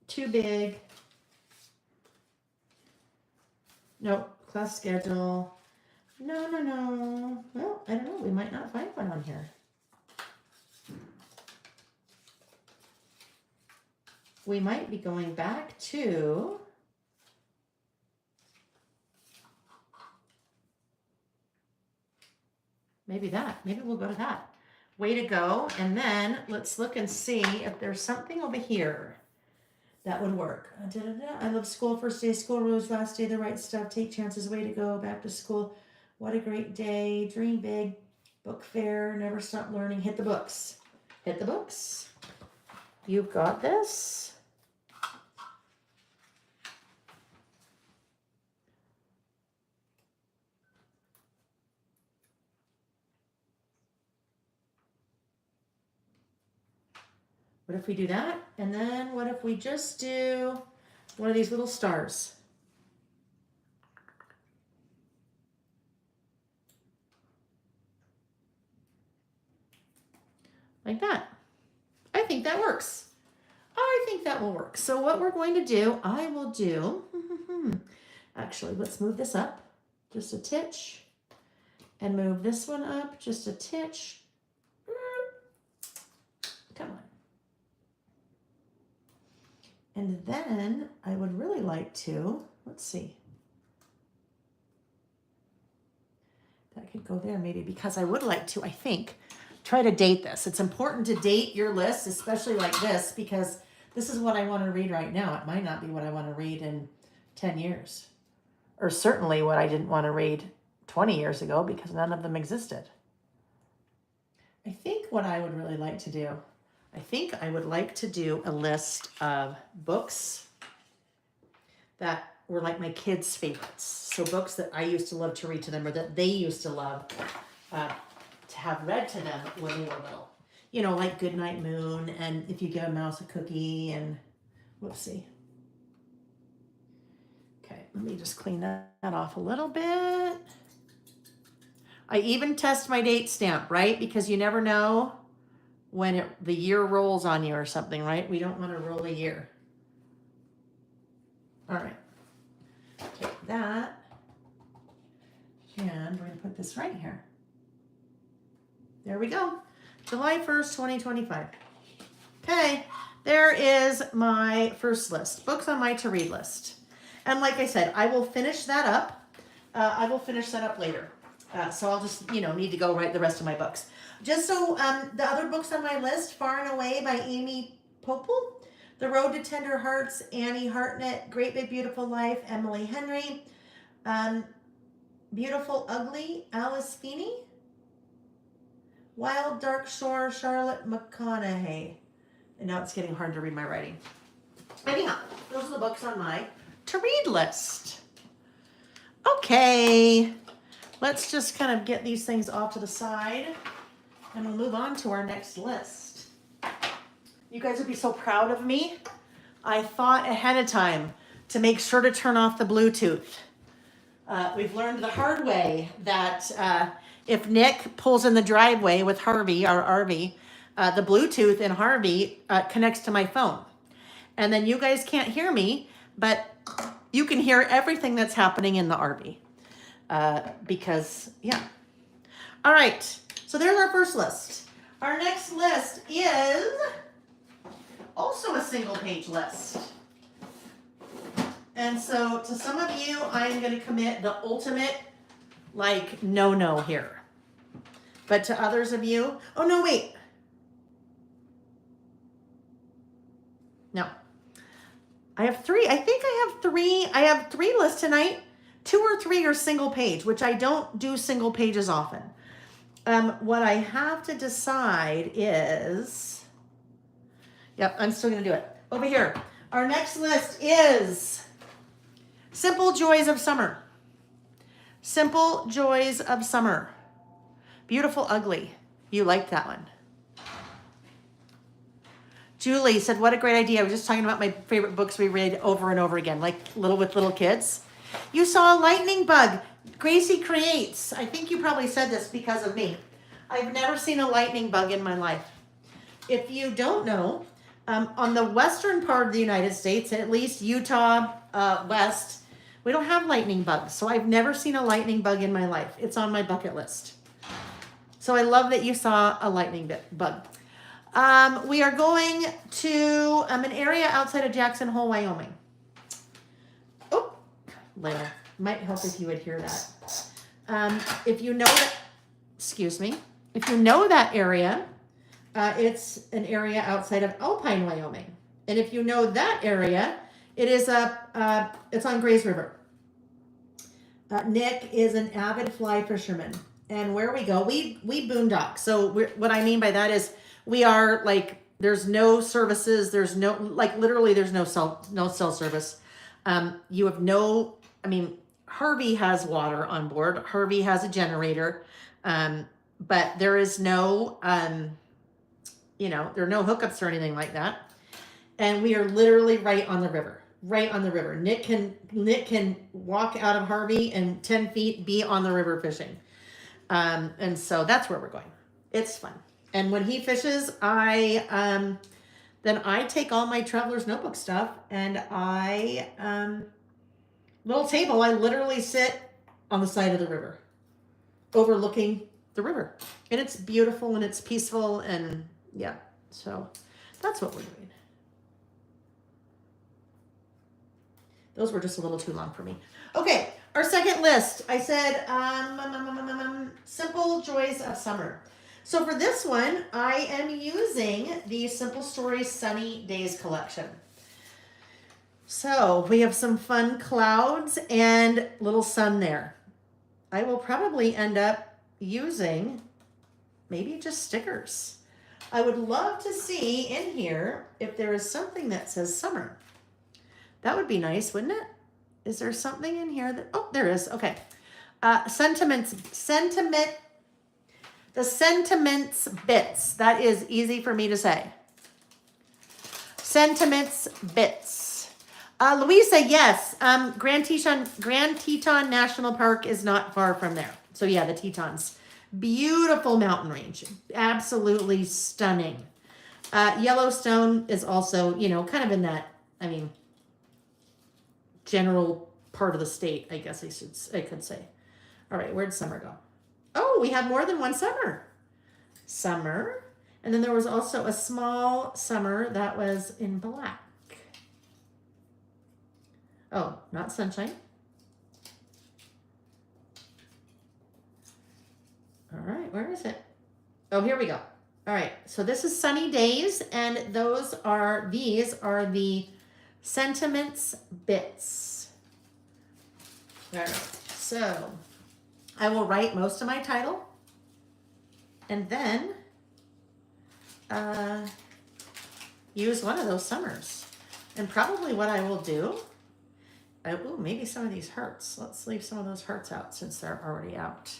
too big. Nope, class schedule. No, no, no. Well, I don't know, we might not find one on here. We might be going back to maybe that. Maybe we'll go to that. Way to go. And then let's look and see if there's something over here that would work. I love school. First day of school, rules, last day, the right stuff, take chances, way to go, back to school. What a great day. Dream big. Book fair, never stop learning. Hit the books. Hit the books. You've got this. What if we do that? And then what if we just do one of these little stars? Like that. I think that works. I think that will work. So what we're going to do, I will do, actually, let's move this up just a titch and move this one up just a titch. Come on. And then I would really like to, let's see. That could go there maybe because I would like to, I think, try to date this. It's important to date your list, especially like this, because this is what I want to read right now. It might not be what I want to read in 10 years. Or certainly what I didn't want to read 20 years ago because none of them existed. I think what I would really like to do, I think I would like to do a list of books that were like my kids' favorites. So books that I used to love to read to them or that they used to love to have read to them when they were little. You know, like Goodnight Moon and If You Give a Mouse a Cookie and whoopsie. Okay, let me just clean that off a little bit. I even test my date stamp, right? Because you never know when the year rolls on you or something, right? We don't want to roll a year. All right. Take that. And we're going to put this right here. There we go. July 1st, 2025. Okay. There is my first list. Books on my to-read list. And like I said, I will finish that up. I will finish that up later. So I'll just, need to go write the rest of my books. Just so the other books on my list, Far and Away by Amy Popel, The Road to Tender Hearts, Annie Hartnett, Great Big Beautiful Life, Emily Henry, Beautiful Ugly, Alice Feeney, Wild Dark Shore, Charlotte McConaughey. And now it's getting hard to read my writing. Anyhow, those are the books on my to-read list. Okay, let's just kind of get these things off to the side. And we'll move on to our next list. You guys would be so proud of me. I thought ahead of time to make sure to turn off the Bluetooth. We've learned the hard way that if Nick pulls in the driveway with Harvey, our RV, the Bluetooth in Harvey connects to my phone. And then you guys can't hear me, but you can hear everything that's happening in the RV. Because, yeah. All right. So there's our first list. Our next list is also a single page list. And so to some of you, I'm going to commit the ultimate, no here. But to others of you, oh no, wait. No. I have three. I think I have three. I have three lists tonight. 2 or 3 are single page, which I don't do single pages often. What I have to decide is, yep, I'm still going to do it. Over here, our next list is Simple Joys of Summer. Simple Joys of Summer Beautiful Ugly. You liked that one. Julie said, what a great idea. I was just talking about my favorite books we read over and over again, like with little kids. You saw a lightning bug. Gracie Creates. I think you probably said this because of me. I've never seen a lightning bug in my life. If you don't know, on the western part of the United States, at least Utah west, we don't have lightning bugs. So I've never seen a lightning bug in my life. It's on my bucket list. So I love that you saw a lightning bug. We are going to an area outside of Jackson Hole, Wyoming. Oh, Layla, might help if you would hear that. If you know that, excuse me, if you know that area, it's an area outside of Alpine, Wyoming. And if you know that area, it is it's on Grays River. Nick is an avid fly fisherman. And where we go, we boondock. So what I mean by that is we are like, there's no services. There's no, like literally there's no cell service. You have no, I mean, Harvey has water on board. Harvey has a generator. But there is no, there are no hookups or anything like that. And we are literally right on the river. Nick can walk out of Harvey and 10 feet be on the river fishing. And so that's where we're going. It's fun. And when he fishes, then I take all my Traveler's Notebook stuff and little table, I literally sit on the side of the river, overlooking the river. And it's beautiful and it's peaceful and yeah. So that's what we're doing. Those were just a little too long for me. Okay, our second list. I said Simple Joys of Summer. So for this one, I am using the Simple Stories Sunny Days collection. So we have some fun clouds and little sun there. I will probably end up using maybe just stickers. I would love to see in here if there is something that says summer. That would be nice, wouldn't it? Is there something in here that, oh, there is. Okay. The sentiments bits. That is easy for me to say. Sentiments bits. Louisa, yes. Grand Teton National Park is not far from there. So yeah, the Tetons. Beautiful mountain range. Absolutely stunning. Yellowstone is also, kind of in that, general part of the state, I guess I could say. All right, where'd summer go? Oh, we have more than one summer. Summer. And then there was also a small summer that was in black. Oh, not sunshine. All right, where is it? Oh, here we go. All right, so this is Sunny Days, and these are the sentiments bits. All right, so I will write most of my title and then use one of those summers. And probably what I will do, maybe some of these hearts. Let's leave some of those hearts out since they're already out.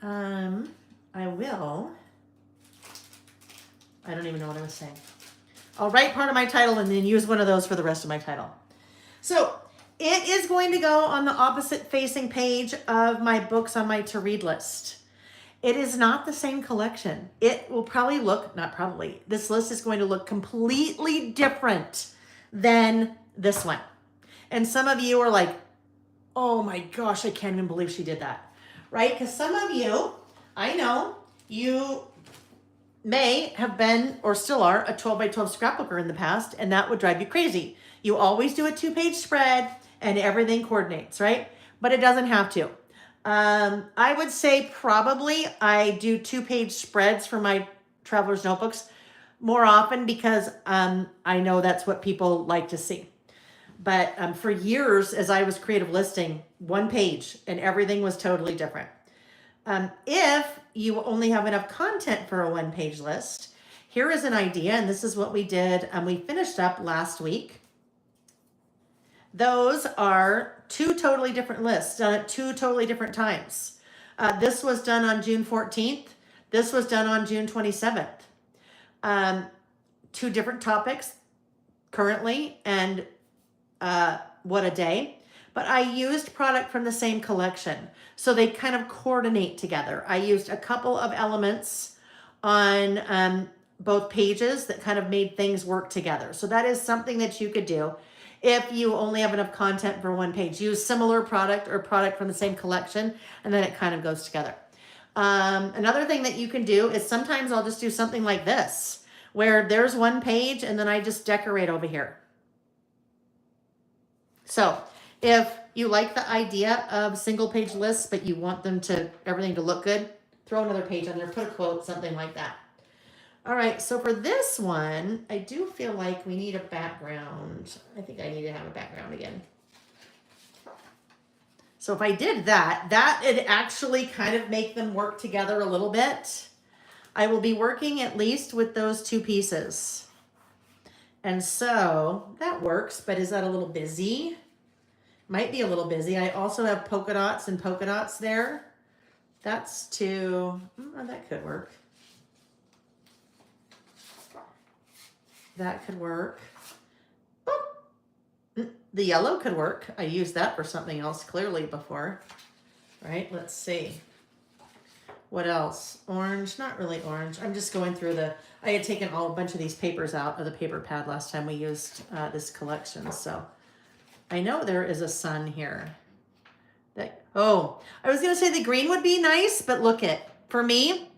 I don't even know what I was saying. I'll write part of my title and then use one of those for the rest of my title. So it is going to go on the opposite facing page of my books on my to read list. It is not the same collection. It will probably look, not probably, this list is going to look completely different than this one. And some of you are like, oh my gosh, I can't even believe she did that, right? Because some of you, I know, you may have been or still are a 12 by 12 scrapbooker in the past, and that would drive you crazy. You always do a 2-page spread and everything coordinates, right? But it doesn't have to. I would say probably I do 2-page spreads for my traveler's notebooks more often because I know that's what people like to see. But for years, as I was creative listing, 1 page and everything was totally different. If you only have enough content for a 1-page list, here is an idea, and this is what we did. We finished up last week. Those are 2 totally different lists done at 2 totally different times. This was done on June 14th. This was done on June 27th. 2 different topics currently, and what a day. But I used product from the same collection, so they kind of coordinate together. I used a couple of elements on both pages that kind of made things work together. So that is something that you could do if you only have enough content for one page. Use similar product or product from the same collection, and then it kind of goes together. Another thing that you can do is sometimes I'll just do something like this, where there's one page and then I just decorate over here. So if you like the idea of single page lists, but you want them to, everything to look good, throw another page on there, put a quote, something like that. All right, so for this one, I do feel like we need a background. I think I need to have a background again. So if I did that, it'd actually kind of make them work together a little bit. I will be working at least with those 2 pieces. And so that works, but is that a little busy? Might be a little busy. I also have polka dots and polka dots there. That's 2, that could work. That could work. The yellow could work. I used that for something else clearly before, right? Let's see. What else? Orange, not really orange. I'm just going through I had taken a bunch of these papers out of the paper pad last time we used this collection. So I know there is a sun here. I was going to say the green would be nice, but look for me,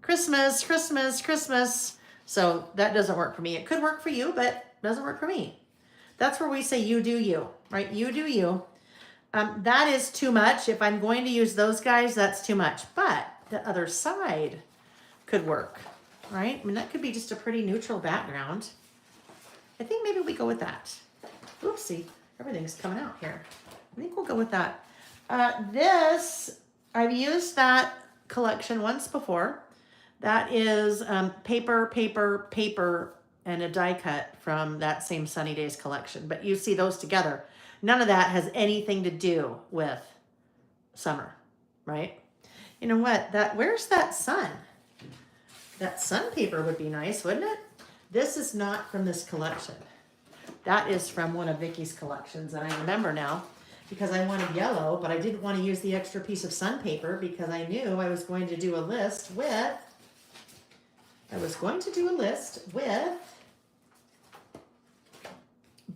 Christmas, Christmas, Christmas. So that doesn't work for me. It could work for you, but doesn't work for me. That's where we say you do you, right? You do you. That is too much. If I'm going to use those guys, that's too much. But the other side could work, right? I mean, that could be just a pretty neutral background. I think maybe we go with that. Oopsie, everything's coming out here. I think we'll go with that. I've used that collection once before. That is paper, paper, paper, and a die cut from that same Sunny Days collection. But you see those together. None of that has anything to do with summer, right? You know what? Where's that sun? That sun paper would be nice, wouldn't it? This is not from this collection. That is from one of Vicky's collections, and I remember now because I wanted yellow, but I didn't want to use the extra piece of sun paper because I knew I was going to do a list with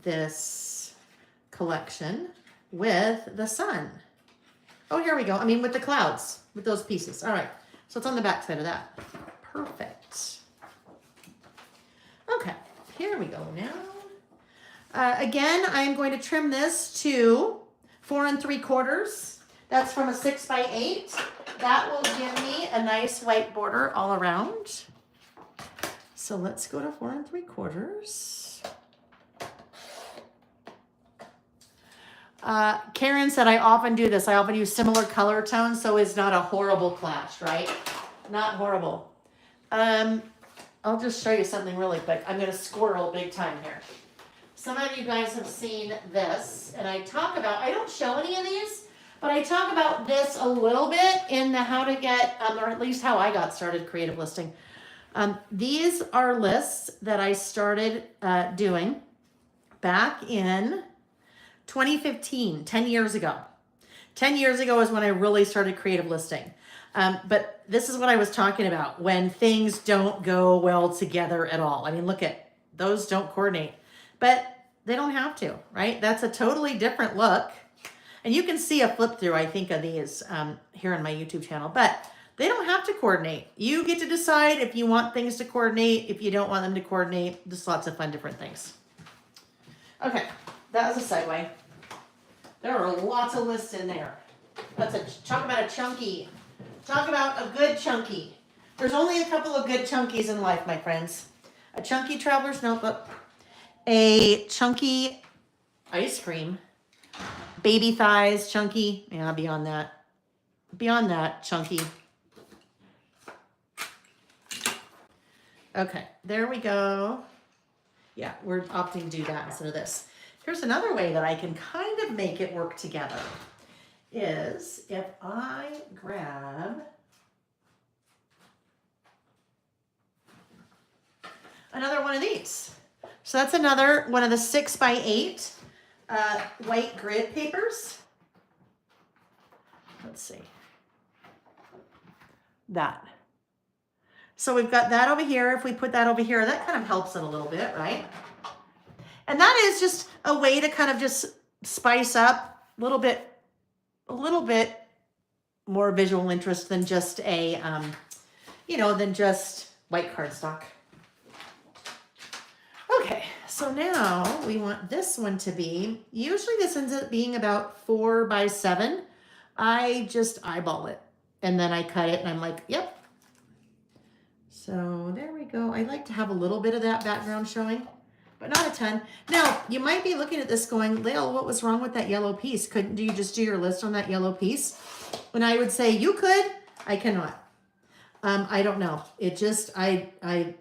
this collection with the sun. Oh, here we go. I mean, with the clouds, with those pieces. All right. So it's on the back side of that. Perfect. Okay. Here we go now. Again, I'm going to trim this to 4 3/4. That's from a 6x8. That will give me a nice white border all around. So let's go to 4 3/4. Karen said I often do this. I often use similar color tones, so it's not a horrible clash, right? Not horrible. I'll just show you something really quick. I'm going to squirrel big time here. Some of you guys have seen this, and I don't show any of these, but I talk about this a little bit in the how to get, or at least how I got started creative listing. These are lists that I started doing back in 2015, 10 years ago. 10 years ago is when I really started creative listing. But this is what I was talking about, when things don't go well together at all. I mean, look at those, don't coordinate. But they don't have to, right? That's a totally different look. And you can see a flip through, I think, of these here on my YouTube channel. But they don't have to coordinate. You get to decide if you want things to coordinate, if you don't want them to coordinate. Just lots of fun different things. Okay, that was a segue. There are lots of lists in there. Talk about a chunky. Talk about a good chunky. There's only a couple of good chunkies in life, my friends. A chunky traveler's notebook, a chunky ice cream, baby thighs, chunky. Yeah, beyond that, chunky. Okay, there we go. Yeah, we're opting to do that instead of this. Here's another way that I can kind of make it work together is if I grab another one of these. So that's another one of the 6x8 white grid papers. Let's see. That. So we've got that over here. If we put that over here, that kind of helps it a little bit, right? And that is just a way to kind of just spice up a little bit more visual interest than just a, than just white cardstock. Okay, so now we want this one to be, usually this ends up being about 4x7. I just eyeball it and then I cut it and I'm like, yep. So there we go. I like to have a little bit of that background showing, but not a ton. Now, you might be looking at this going, Lael, what was wrong with that yellow piece? Couldn't you just do your list on that yellow piece? And I would say, you could. I cannot. I don't know. It just, I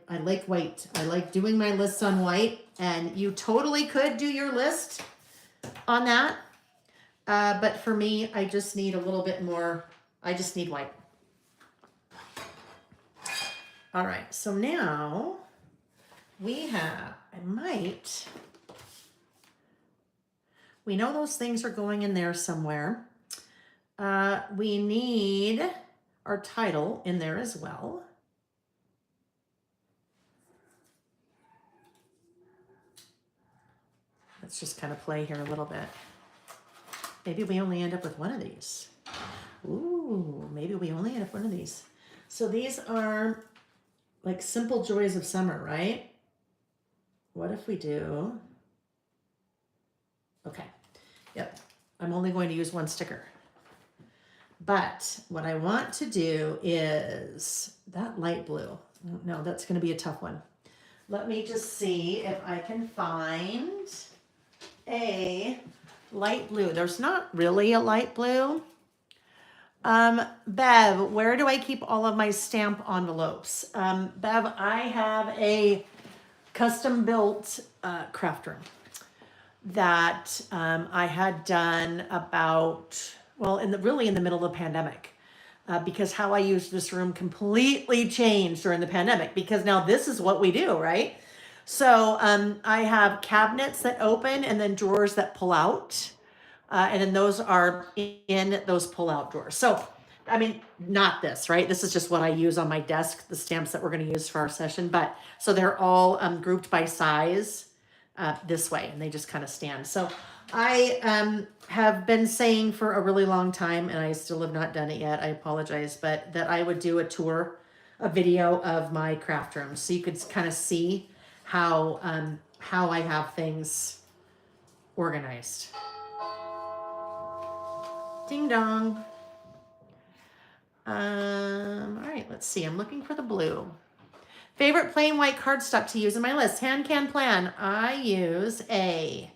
like white. I like doing my lists on white, and you totally could do your list on that. But for me, I just need a little bit more. I just need white. All right. So now we have, we know those things are going in there somewhere. We need our title in there as well. Let's just kind of play here a little bit. Maybe we only end up with one of these. Ooh, maybe we only end up with one of these. So these are like simple joys of summer, right? What if we do? Okay, yep. I'm only going to use one sticker. But what I want to do is that light blue. No, that's going to be a tough one. Let me just see if I can find a light blue. There's not really a light blue. Bev, where do I keep all of my stamp envelopes? Bev, I have a custom built craft room that I had done about, well, really in the middle of the pandemic, because how I used this room completely changed during the pandemic, because now this is what we do, right? So I have cabinets that open and then drawers that pull out. And then those are in those pull-out drawers. So, I mean, not this, right? This is just what I use on my desk, the stamps that we're going to use for our session. But so they're all grouped by size this way, and they just kind of stand. So I have been saying for a really long time, and I still have not done it yet, I apologize, but that I would do a video of my craft room. So you could kind of see how I have things organized. Ding dong. All right, let's see. I'm looking for the blue. Favorite plain white cardstock to use in my list. Hand Can Plan. I use a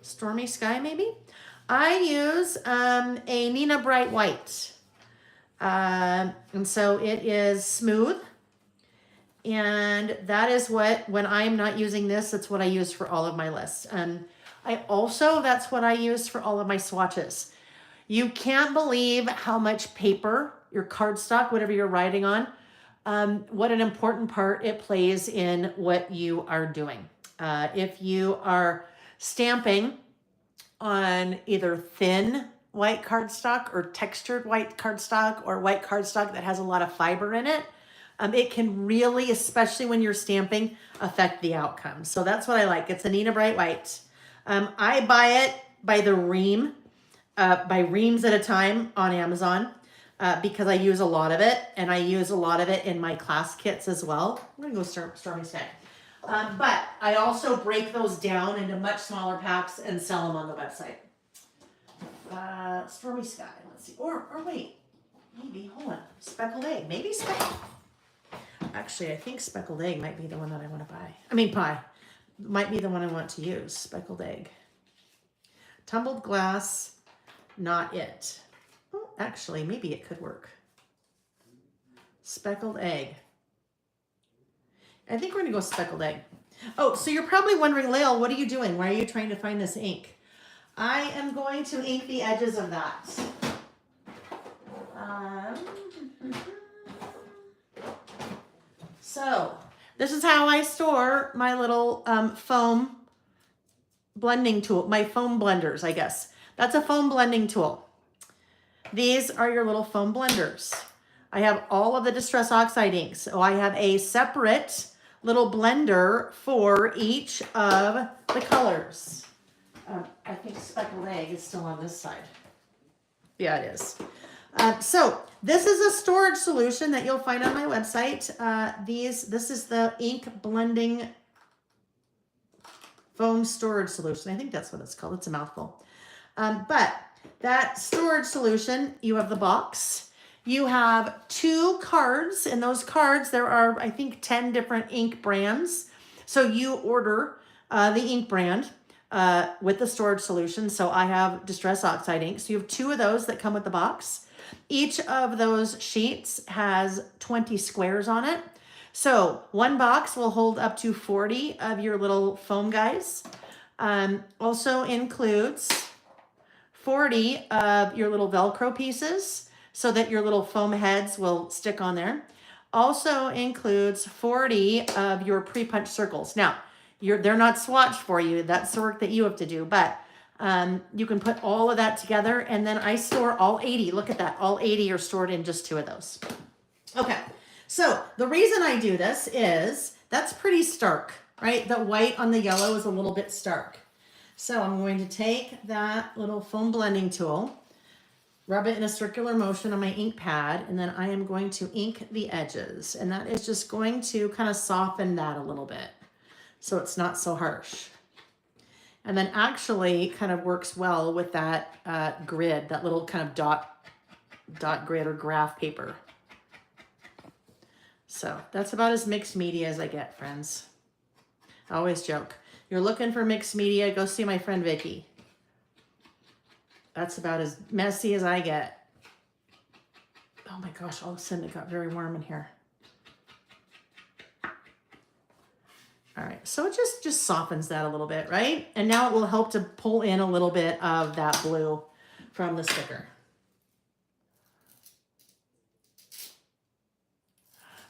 Stormy Sky, maybe. I use a Nina Bright White. And so it is smooth. And that is what, when I'm not using this, that's what I use for all of my lists. That's what I use for all of my swatches. You can't believe how much paper, your cardstock, whatever you're writing on, what an important part it plays in what you are doing. If you are stamping on either thin white cardstock or textured white cardstock or white cardstock that has a lot of fiber in it, it can really, especially when you're stamping, affect the outcome. So that's what I like. It's a Nina Bright White. I buy it by the ream, by reams at a time on Amazon, because I use a lot of it, and I use a lot of it in my class kits as well. I'm gonna go Stormy Sky. But I also break those down into much smaller packs and sell them on the website. Stormy Sky, let's see, or wait, maybe, hold on, Speckled Egg, maybe Actually, I think Speckled Egg might be the one that I want to buy. Might be the one I want to use, Speckled Egg. Tumbled Glass, not it. Oh, actually, maybe it could work. Speckled Egg. I think we're going to go Speckled Egg. Oh, so you're probably wondering, Lael, what are you doing? Why are you trying to find this ink? I am going to ink the edges of that. So this is how I store my little foam blending tool, my foam blenders, I guess. That's a foam blending tool. These are your little foam blenders. I have all of the Distress Oxide inks. So I have a separate little blender for each of the colors. I think Speckled Egg is still on this side. Yeah, it is. So this is a storage solution that you'll find on my website. This is the ink blending foam storage solution. I think that's what it's called. It's a mouthful. But that storage solution, you have the box. You have 2 cards. In those cards, there are, I think, 10 different ink brands. So you order the ink brand with the storage solution. So I have Distress Oxide ink. So you have 2 of those that come with the box. Each of those sheets has 20 squares on it. So one box will hold up to 40 of your little foam guys. Also includes 40 of your little Velcro pieces so that your little foam heads will stick on there. Also includes 40 of your pre-punched circles. Now, they're not swatched for you. That's the work that you have to do, but you can put all of that together, and then I store all 80. Look at that. All 80 are stored in just 2 of those. Okay, so the reason I do this is that's pretty stark, right? The white on the yellow is a little bit stark. So I'm going to take that little foam blending tool, rub it in a circular motion on my ink pad, and then I am going to ink the edges. And that is just going to kind of soften that a little bit so it's not so harsh. And then actually kind of works well with that grid, that little kind of dot grid or graph paper. So that's about as mixed media as I get, friends. I always joke. You're looking for mixed media, go see my friend Vicky. That's about as messy as I get. Oh my gosh, all of a sudden it got very warm in here. All right, so it just softens that a little bit, right? And now it will help to pull in a little bit of that blue from the sticker.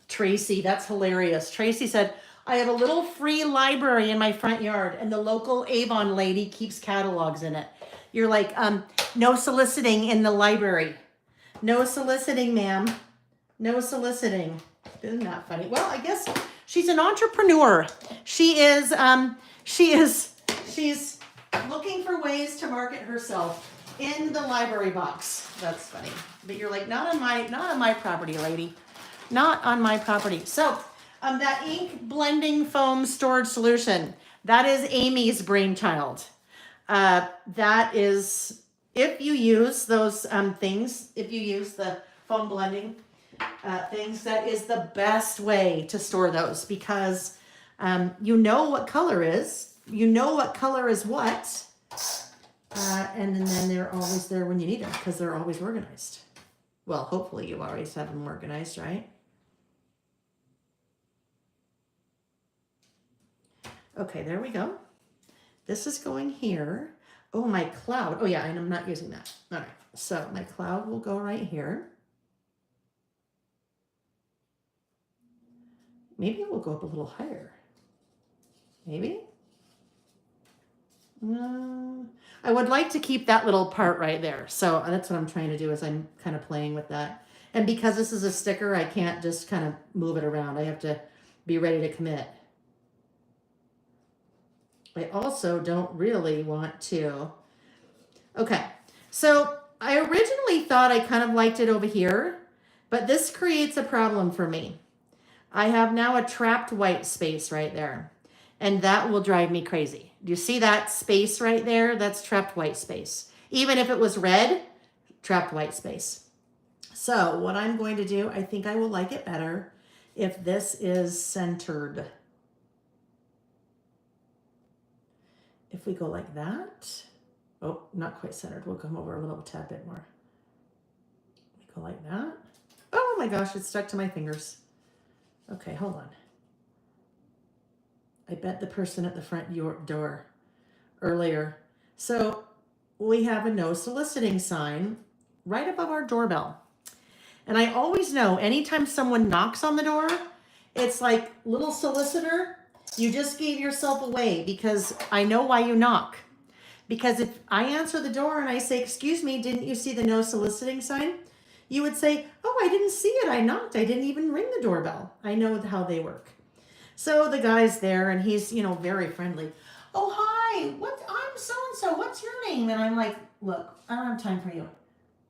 Tracy, that's hilarious. Tracy said, I have a little free library in my front yard and the local Avon lady keeps catalogs in it. You're like, no soliciting in the library. No soliciting, ma'am. No soliciting. Isn't that funny? Well, I guess she's an entrepreneur. She's looking for ways to market herself in the library box. That's funny. But you're like, not on my property, lady. Not on my property. So that ink blending foam storage solution, that is Amy's brainchild. That is, if you use those things, if you use the foam blending things, that is the best way to store those because you know what color is, you know what color is what, and then they're always there when you need them because they're always organized. Well, hopefully you always have them organized, right? Okay, there we go. This is going here. Oh, my cloud. Oh, yeah, and I'm not using that. All right, so my cloud will go right here. Maybe it will go up a little higher. Maybe? No. I would like to keep that little part right there. So that's what I'm trying to do is I'm kind of playing with that. And because this is a sticker, I can't just kind of move it around. I have to be ready to commit. I also don't really want to. Okay, so I originally thought I kind of liked it over here, but this creates a problem for me. I have now a trapped white space right there, and that will drive me crazy. Do you see that space right there? That's trapped white space. Even if it was red, trapped white space. So what I'm going to do, I think I will like it better if this is centered. If we go like that, oh, not quite centered. We'll come over a little tad bit more. We go like that. Oh my gosh, it's stuck to my fingers. Okay, hold on. I bet the person at the front door earlier. So we have a no soliciting sign right above our doorbell. And I always know anytime someone knocks on the door, it's like, little solicitor, you just gave yourself away because I know why you knock. Because if I answer the door and I say, excuse me, didn't you see the no soliciting sign? You would say, oh, I didn't see it. I knocked. I didn't even ring the doorbell. I know how they work. So the guy's there and he's, very friendly. Oh, hi, I'm so-and-so. What's your name? And I'm like, look, I don't have time for you.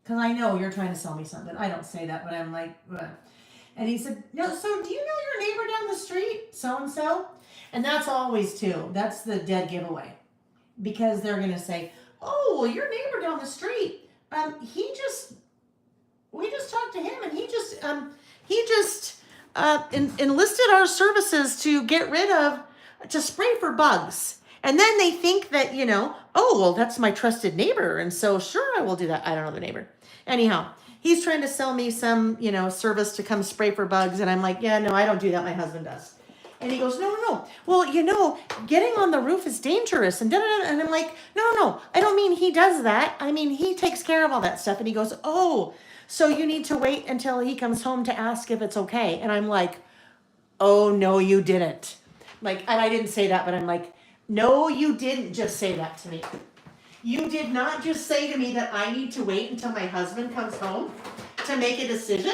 Because I know you're trying to sell me something. I don't say that, but I'm like, ugh. And he said, no, so do you know your neighbor down the street? So-and-so? And that's always too. That's the dead giveaway. Because they're going to say, oh, well, your neighbor down the street, we just talked to him and he just enlisted our services to spray for bugs. And then they think that, oh, well, that's my trusted neighbor. And so sure, I will do that. I don't know the neighbor. Anyhow, he's trying to sell me some, service to come spray for bugs. And I'm like, yeah, no, I don't do that. My husband does. And he goes, no. Well, getting on the roof is dangerous. And da-da-da. And I'm like, no. I don't mean he does that. I mean, he takes care of all that stuff. And he goes, oh, so you need to wait until he comes home to ask if it's okay. And I'm like, oh, no, you didn't. And I didn't say that, but I'm like, no, you didn't just say that to me. You did not just say to me that I need to wait until my husband comes home to make a decision.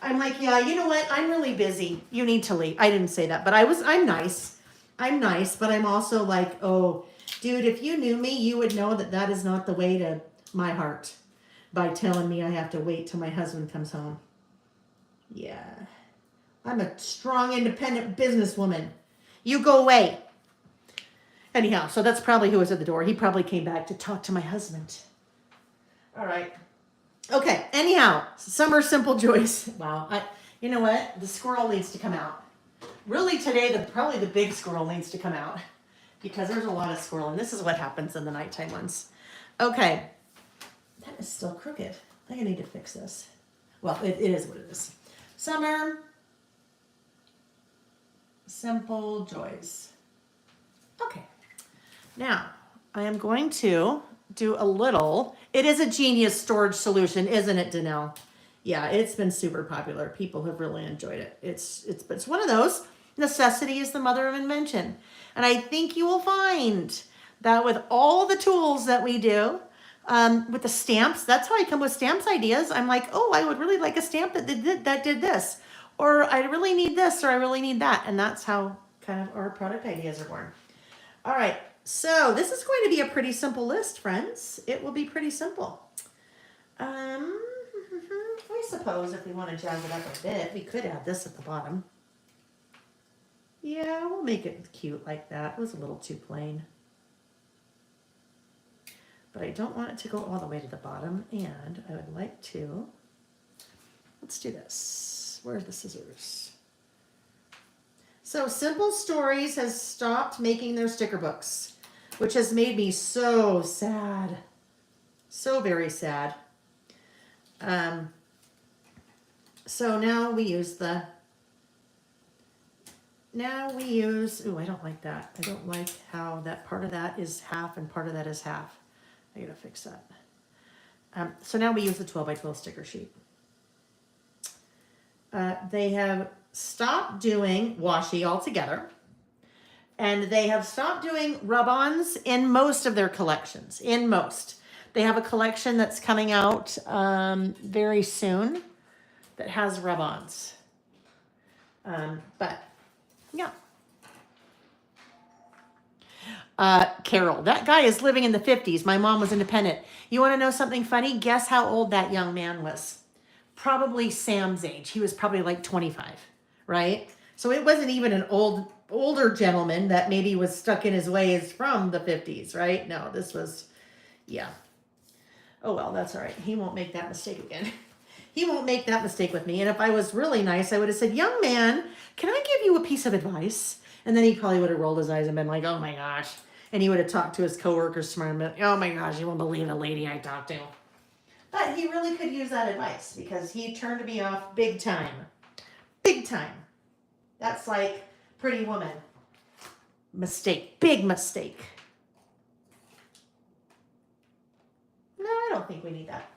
I'm like, yeah, you know what? I'm really busy. You need to leave. I didn't say that, but I'm nice. I'm nice, but I'm also like, oh, dude, if you knew me, you would know that is not the way to my heart by telling me I have to wait till my husband comes home. Yeah. I'm a strong, independent businesswoman. You go away. Anyhow, so that's probably who was at the door. He probably came back to talk to my husband. All right. Okay, anyhow, summer simple joys. Wow, you know what? The squirrel needs to come out. Really today, probably the big squirrel needs to come out because there's a lot of squirrel, and this is what happens in the nighttime ones. Okay, that is still crooked. I need to fix this. Well, it is what it is. Summer simple joys. Okay, now I am going to do a little. It is a genius storage solution, isn't it, Danelle? Yeah, it's been super popular. People have really enjoyed it. It's one of those. Necessity is the mother of invention. And I think you will find that with all the tools that we do, with the stamps, that's how I come with stamps ideas. I'm like, oh, I would really like a stamp that did this. Or I really need this, or I really need that. And that's how kind of our product ideas are born. All right. So this is going to be a pretty simple list, friends. It will be pretty simple. I suppose if we want to jazz it up a bit, we could add this at the bottom. Yeah, we'll make it cute like that. It was a little too plain. But I don't want it to go all the way to the bottom, and I would like to, let's do this. Where's the scissors? So Simple Stories has stopped making their sticker books, which has made me so sad. So very sad. So now we use ooh, I don't like that. I don't like how that part of that is half and part of that is half. I gotta fix that. So now we use the 12 by 12 sticker sheet. They have stopped doing washi altogether, and they have stopped doing rub-ons in most of their collections. In most, they have a collection that's coming out very soon that has rub-ons. But yeah. Carol, that guy is living in the 50s. My mom was independent. You want to know something funny? Guess how old that young man was? Probably Sam's age. He was probably like 25, right? So it wasn't even an older gentleman that maybe was stuck in his ways from the 50s, right? No, this was, yeah. Oh, well, that's all right. He won't make that mistake again. He won't make that mistake with me. And if I was really nice, I would have said, young man, can I give you a piece of advice? And then he probably would have rolled his eyes and been like, oh my gosh. And he would have talked to his coworkers smart and been, oh my gosh, you won't believe the lady I talked to. But he really could use that advice because he turned me off big time. Big time. That's like Pretty Woman. Mistake. Big mistake. don't think we need that.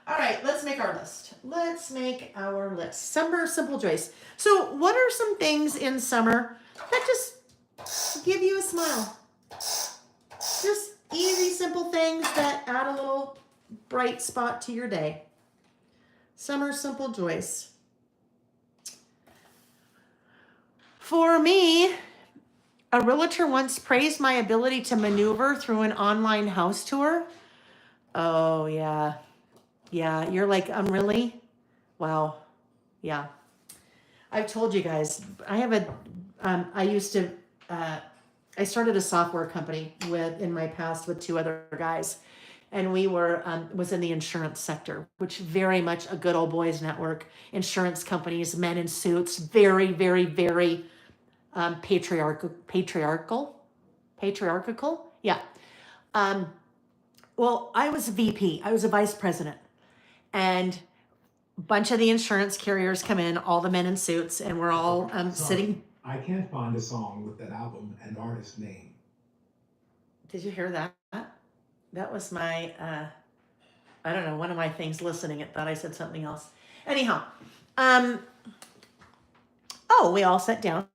All right, let's make our list. Let's make our list. Summer simple joys. So what are some things in summer that just give you a smile? Just easy, simple things that add a little bright spot to your day. Summer simple joys. For me, a realtor once praised my ability to maneuver through an online house tour. Oh, yeah. Yeah, you're like, really? Wow. Yeah. I've told you guys, I started a software company in my past with two other guys. And we was in the insurance sector, which very much a good old boys network, insurance companies, men in suits, very, very, very patriarchal. Yeah. Well, I was a VP. I was a vice president. And a bunch of the insurance carriers come in, all the men in suits, and we're all sitting. I can't find a song with that album and artist name. Did you hear that? That was my, I don't know, one of my things listening. It thought I said something else. Anyhow, we all sat down.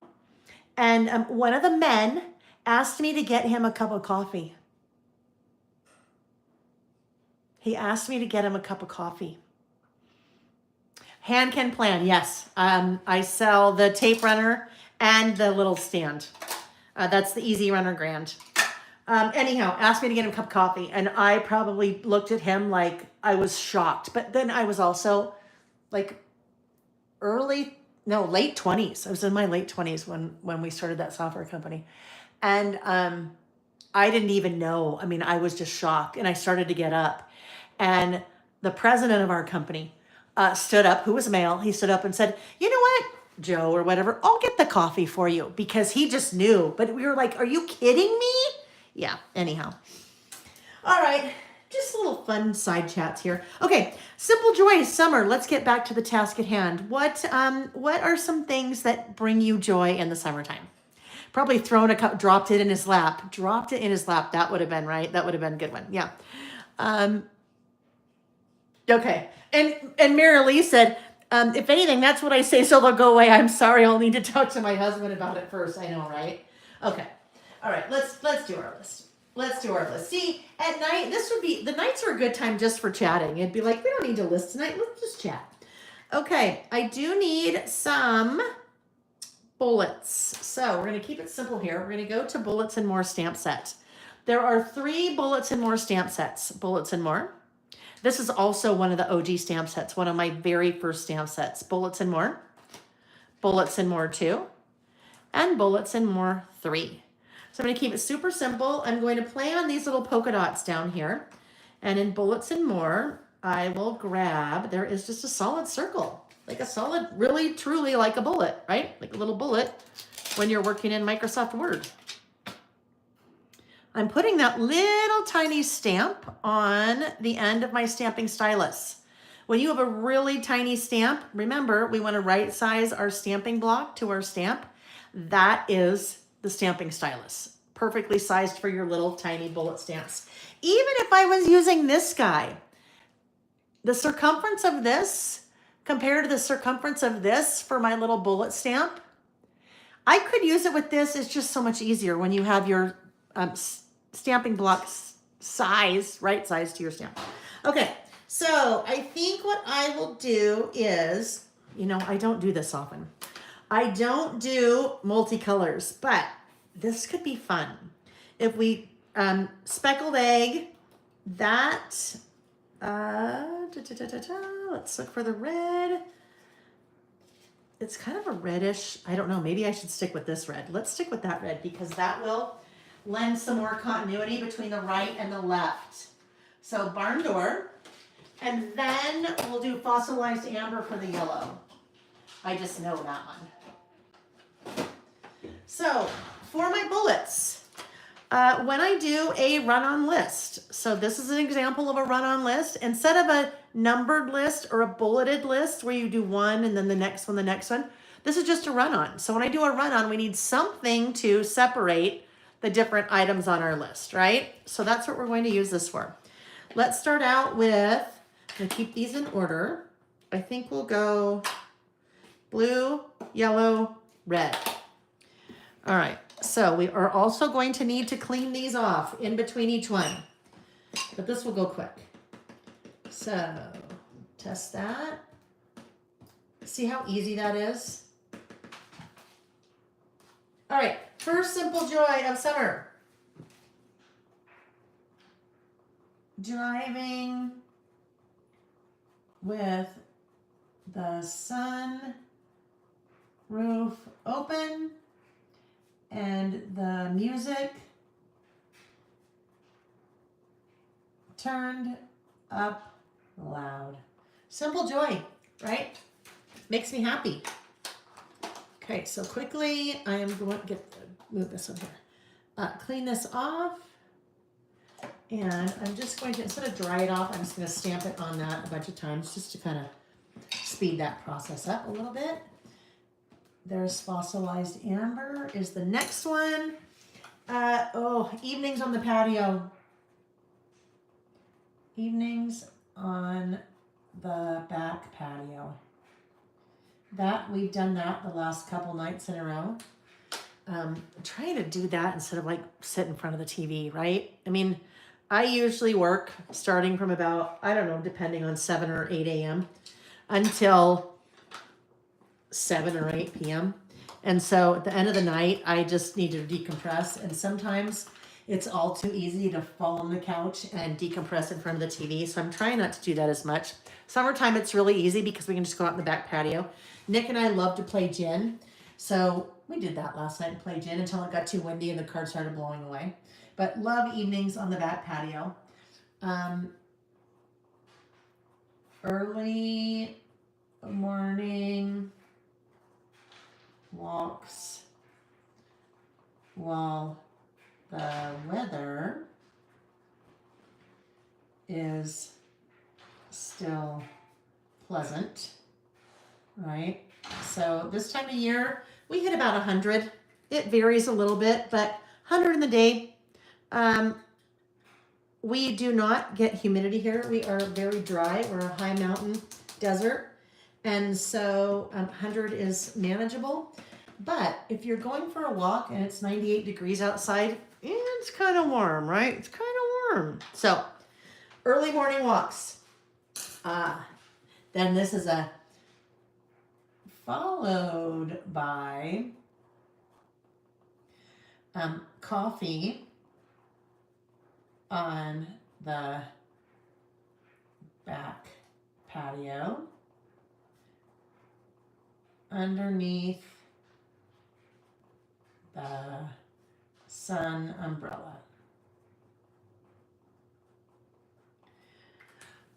And one of the men asked me to get him a cup of coffee. He asked me to get him a cup of coffee. Hand can plan, yes. I sell the tape runner and the little stand. That's the Easy Runner Grand. Anyhow, asked me to get him a cup of coffee. And I probably looked at him like I was shocked. But then I was also like late 20s. I was in my late 20s when we started that software company. And I didn't even know. I mean, I was just shocked. And I started to get up. And the president of our company stood up, who was male. He stood up and said, you know what, Joe or whatever, I'll get the coffee for you, because he just knew. But we were like, are you kidding me? Yeah, anyhow. All right, just little fun side chats here. Okay, simple joys, summer. Let's get back to the task at hand. What are some things that bring you joy in the summertime? Probably thrown a cup, dropped it in his lap. That would have been right. That would have been a good one. Yeah. Okay. And Mary Lee said, if anything, that's what I say, so they'll go away. I'm sorry, I'll need to talk to my husband about it first. I know, right? Okay. All right, let's do our list. Let's do our list. See, at night, the nights are a good time just for chatting. It'd be like, we don't need to list tonight. Let's just chat. Okay, I do need some bullets. So we're going to keep it simple here. We're going to go to Bullets and More stamp set. There are 3 Bullets and More stamp sets. Bullets and More. This is also one of the OG stamp sets, one of my very first stamp sets. Bullets and More, Bullets and More 2, and Bullets and More 3. So I'm going to keep it super simple. I'm going to play on these little polka dots down here. And in Bullets and More, I will grab, there is just a solid circle, like a solid, really, truly like a bullet, right? Like a little bullet when you're working in Microsoft Word. I'm putting that little tiny stamp on the end of my stamping stylus. When you have a really tiny stamp, remember, we want to right size our stamping block to our stamp. That is the stamping stylus, perfectly sized for your little tiny bullet stamps. Even if I was using this guy, the circumference of this compared to the circumference of this for my little bullet stamp, I could use it with this. It's just so much easier when you have your stamping block size, right size to your stamp. Okay, so I think what I will do is, I don't do this often. I don't do multicolors, but this could be fun. If we speckled egg, that, let's look for the red. It's kind of a reddish, I don't know, maybe I should stick with this red. Let's stick with that red because that will lend some more continuity between the right and the left. So barn door, and then we'll do fossilized amber for the yellow. I just know that one. So for my bullets, when I do a run-on list, so this is an example of a run-on list. Instead of a numbered list or a bulleted list where you do one and then the next one, this is just a run-on. So when I do a run-on, we need something to separate the different items on our list, right? So that's what we're going to use this for. let's start out with, I'm gonna keep these in order. I think we'll go blue, yellow, red. All right, so we are also going to need to clean these off in between each one, but this will go quick. So test that. See how easy that is? All right, first simple joy of summer. Driving with the sun roof open and the music turned up loud. Simple joy, right? Makes me happy. Okay, so quickly I am going to move this over here. Clean this off. And I'm just going to, instead of dry it off, I'm just going to stamp it on that a bunch of times just to kind of speed that process up a little bit. There's fossilized amber is the next one. Evenings on the patio. Evenings on the back patio. That, we've done that the last couple nights in a row. Trying to do that instead of like sit in front of the TV, right? I mean, I usually work starting from about, I don't know, depending on 7 or 8 a.m. until 7 or 8 p.m. And so at the end of the night, I just need to decompress. And sometimes it's all too easy to fall on the couch and decompress in front of the TV. So I'm trying not to do that as much. Summertime, it's really easy because we can just go out in the back patio. Nick and I love to play gin. So we did that last night and played gin until it got too windy and the cards started blowing away. But love evenings on the back patio. Early morning walks while the weather is still pleasant, right? So this time of year, we hit about 100. It varies a little bit, but 100 in the day. We do not get humidity here. We are very dry. We're a high mountain desert. And so 100 is manageable. But if you're going for a walk and it's 98 degrees outside, it's kind of warm, right? It's kind of warm. So early morning walks. Then this is a followed by coffee on the back patio underneath the sun umbrella.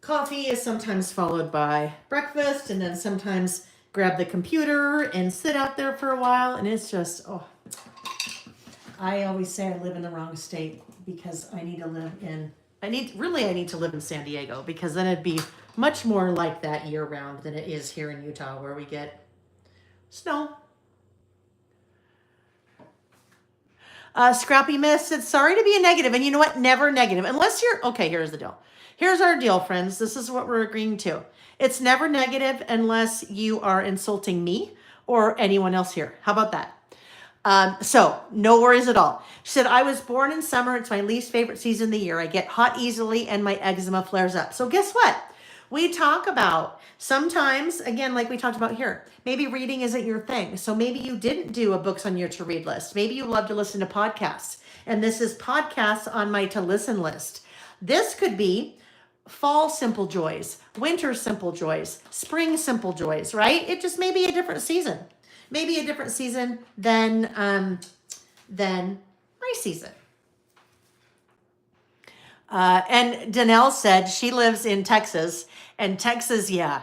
Coffee is sometimes followed by breakfast, and then sometimes grab the computer and sit out there for a while, and it's just, I always say I live in the wrong state because I need to live in, I need to live in San Diego, because then it'd be much more like that year round than it is here in Utah where we get snow. Scrappy Miss said, sorry to be a negative. And you know what? Never negative. Unless you're, okay, here's the deal. Here's our deal, friends. This is what we're agreeing to. It's never negative unless you are insulting me or anyone else here. How about that? So no worries at all. She said, I was born in summer. It's my least favorite season of the year. I get hot easily and my eczema flares up. So guess what? We talk about sometimes, again, like we talked about here, maybe reading isn't your thing. So maybe you didn't do a books on your to read list. Maybe you love to listen to podcasts. And this is podcasts on my to listen list. This could be fall simple joys, winter simple joys, spring simple joys, right? It just may be a different season. Maybe a different season than my season. And Danelle said she lives in Texas, and Texas, yeah,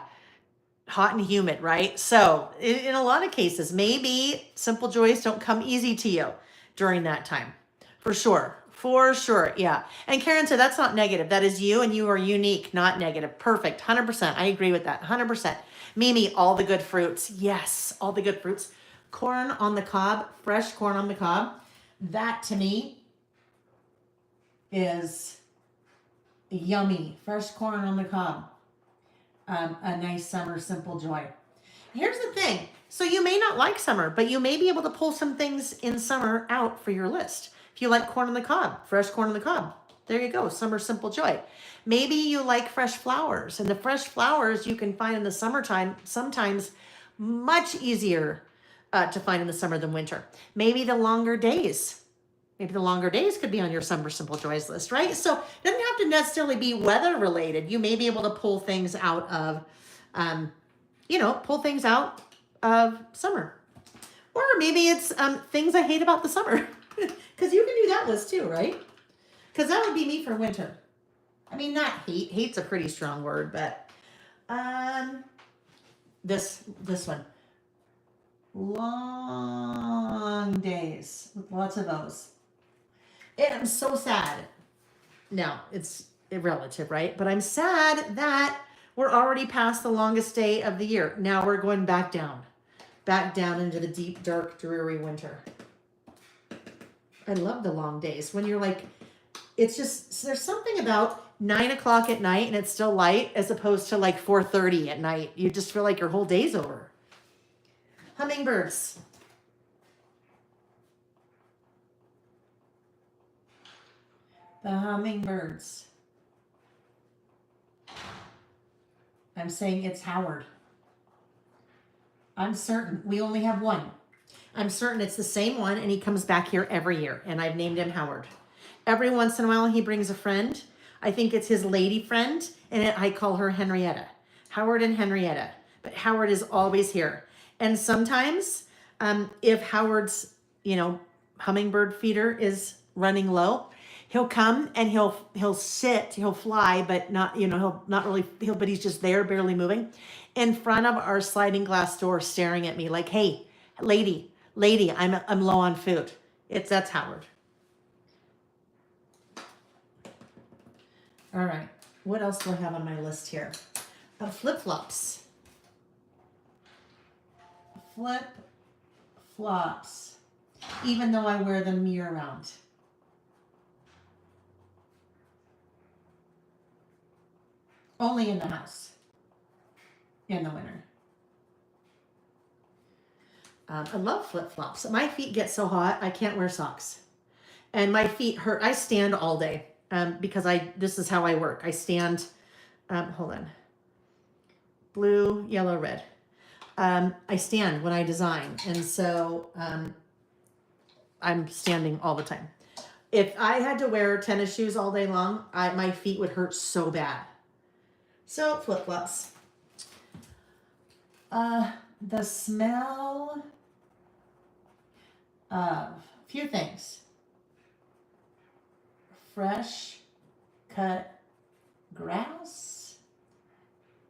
hot and humid, right? So in a lot of cases, maybe simple joys don't come easy to you during that time. For sure. For sure. Yeah. And Karen said, that's not negative. That is you, and you are unique, not negative. Perfect. 100%. I agree with that. 100%. Mimi, all the good fruits. Yes. All the good fruits. Corn on the cob, fresh corn on the cob. That to me is Yummy. Fresh corn on the cob. A nice summer simple joy. Here's the thing. So you may not like summer, but you may be able to pull some things in summer out for your list. If you like corn on the cob, fresh corn on the cob, there you go, summer simple joy. Maybe you like fresh flowers, and the fresh flowers you can find in the summertime, sometimes much easier to find in the summer than winter. Maybe the longer days. Maybe the longer days could be on your summer simple joys list, right? So it doesn't have to necessarily be weather related. You may be able to pull things out of, pull things out of summer. Or maybe it's things I hate about the summer. Because you can do that list too, right? Because that would be me for winter. I mean, not hate. Hate's a pretty strong word, but this one. Long days with lots of those. And I'm so sad. Now, it's irrelative, right? But I'm sad that we're already past the longest day of the year. Now we're going back down into the deep, dark, dreary winter. I love the long days when you're like, it's just, there's something about 9 o'clock at night and it's still light as opposed to like 4:30 at night. You just feel like your whole day's over. Hummingbirds. The hummingbirds. I'm saying it's Howard. I'm certain we only have one. I'm certain it's the same one and he comes back here every year and I've named him Howard. Every once in a while he brings a friend. I think it's his lady friend and I call her Henrietta. Howard and Henrietta. But Howard is always here. And sometimes if Howard's, hummingbird feeder is running low, he'll come and he'll fly, but not, but he's just there, barely moving in front of our sliding glass door staring at me like, hey, lady, I'm low on food. That's Howard. All right. What else do I have on my list here? Flip-flops. Flip-flops. Even though I wear them year-round. Only in the house. In the winter. I love flip-flops. My feet get so hot, I can't wear socks. And my feet hurt. I stand all day because this is how I work. I stand, hold on. Blue, yellow, red. I stand when I design. And so I'm standing all the time. If I had to wear tennis shoes all day long, my feet would hurt so bad. So flip-flops. The smell of a few things. Fresh cut grass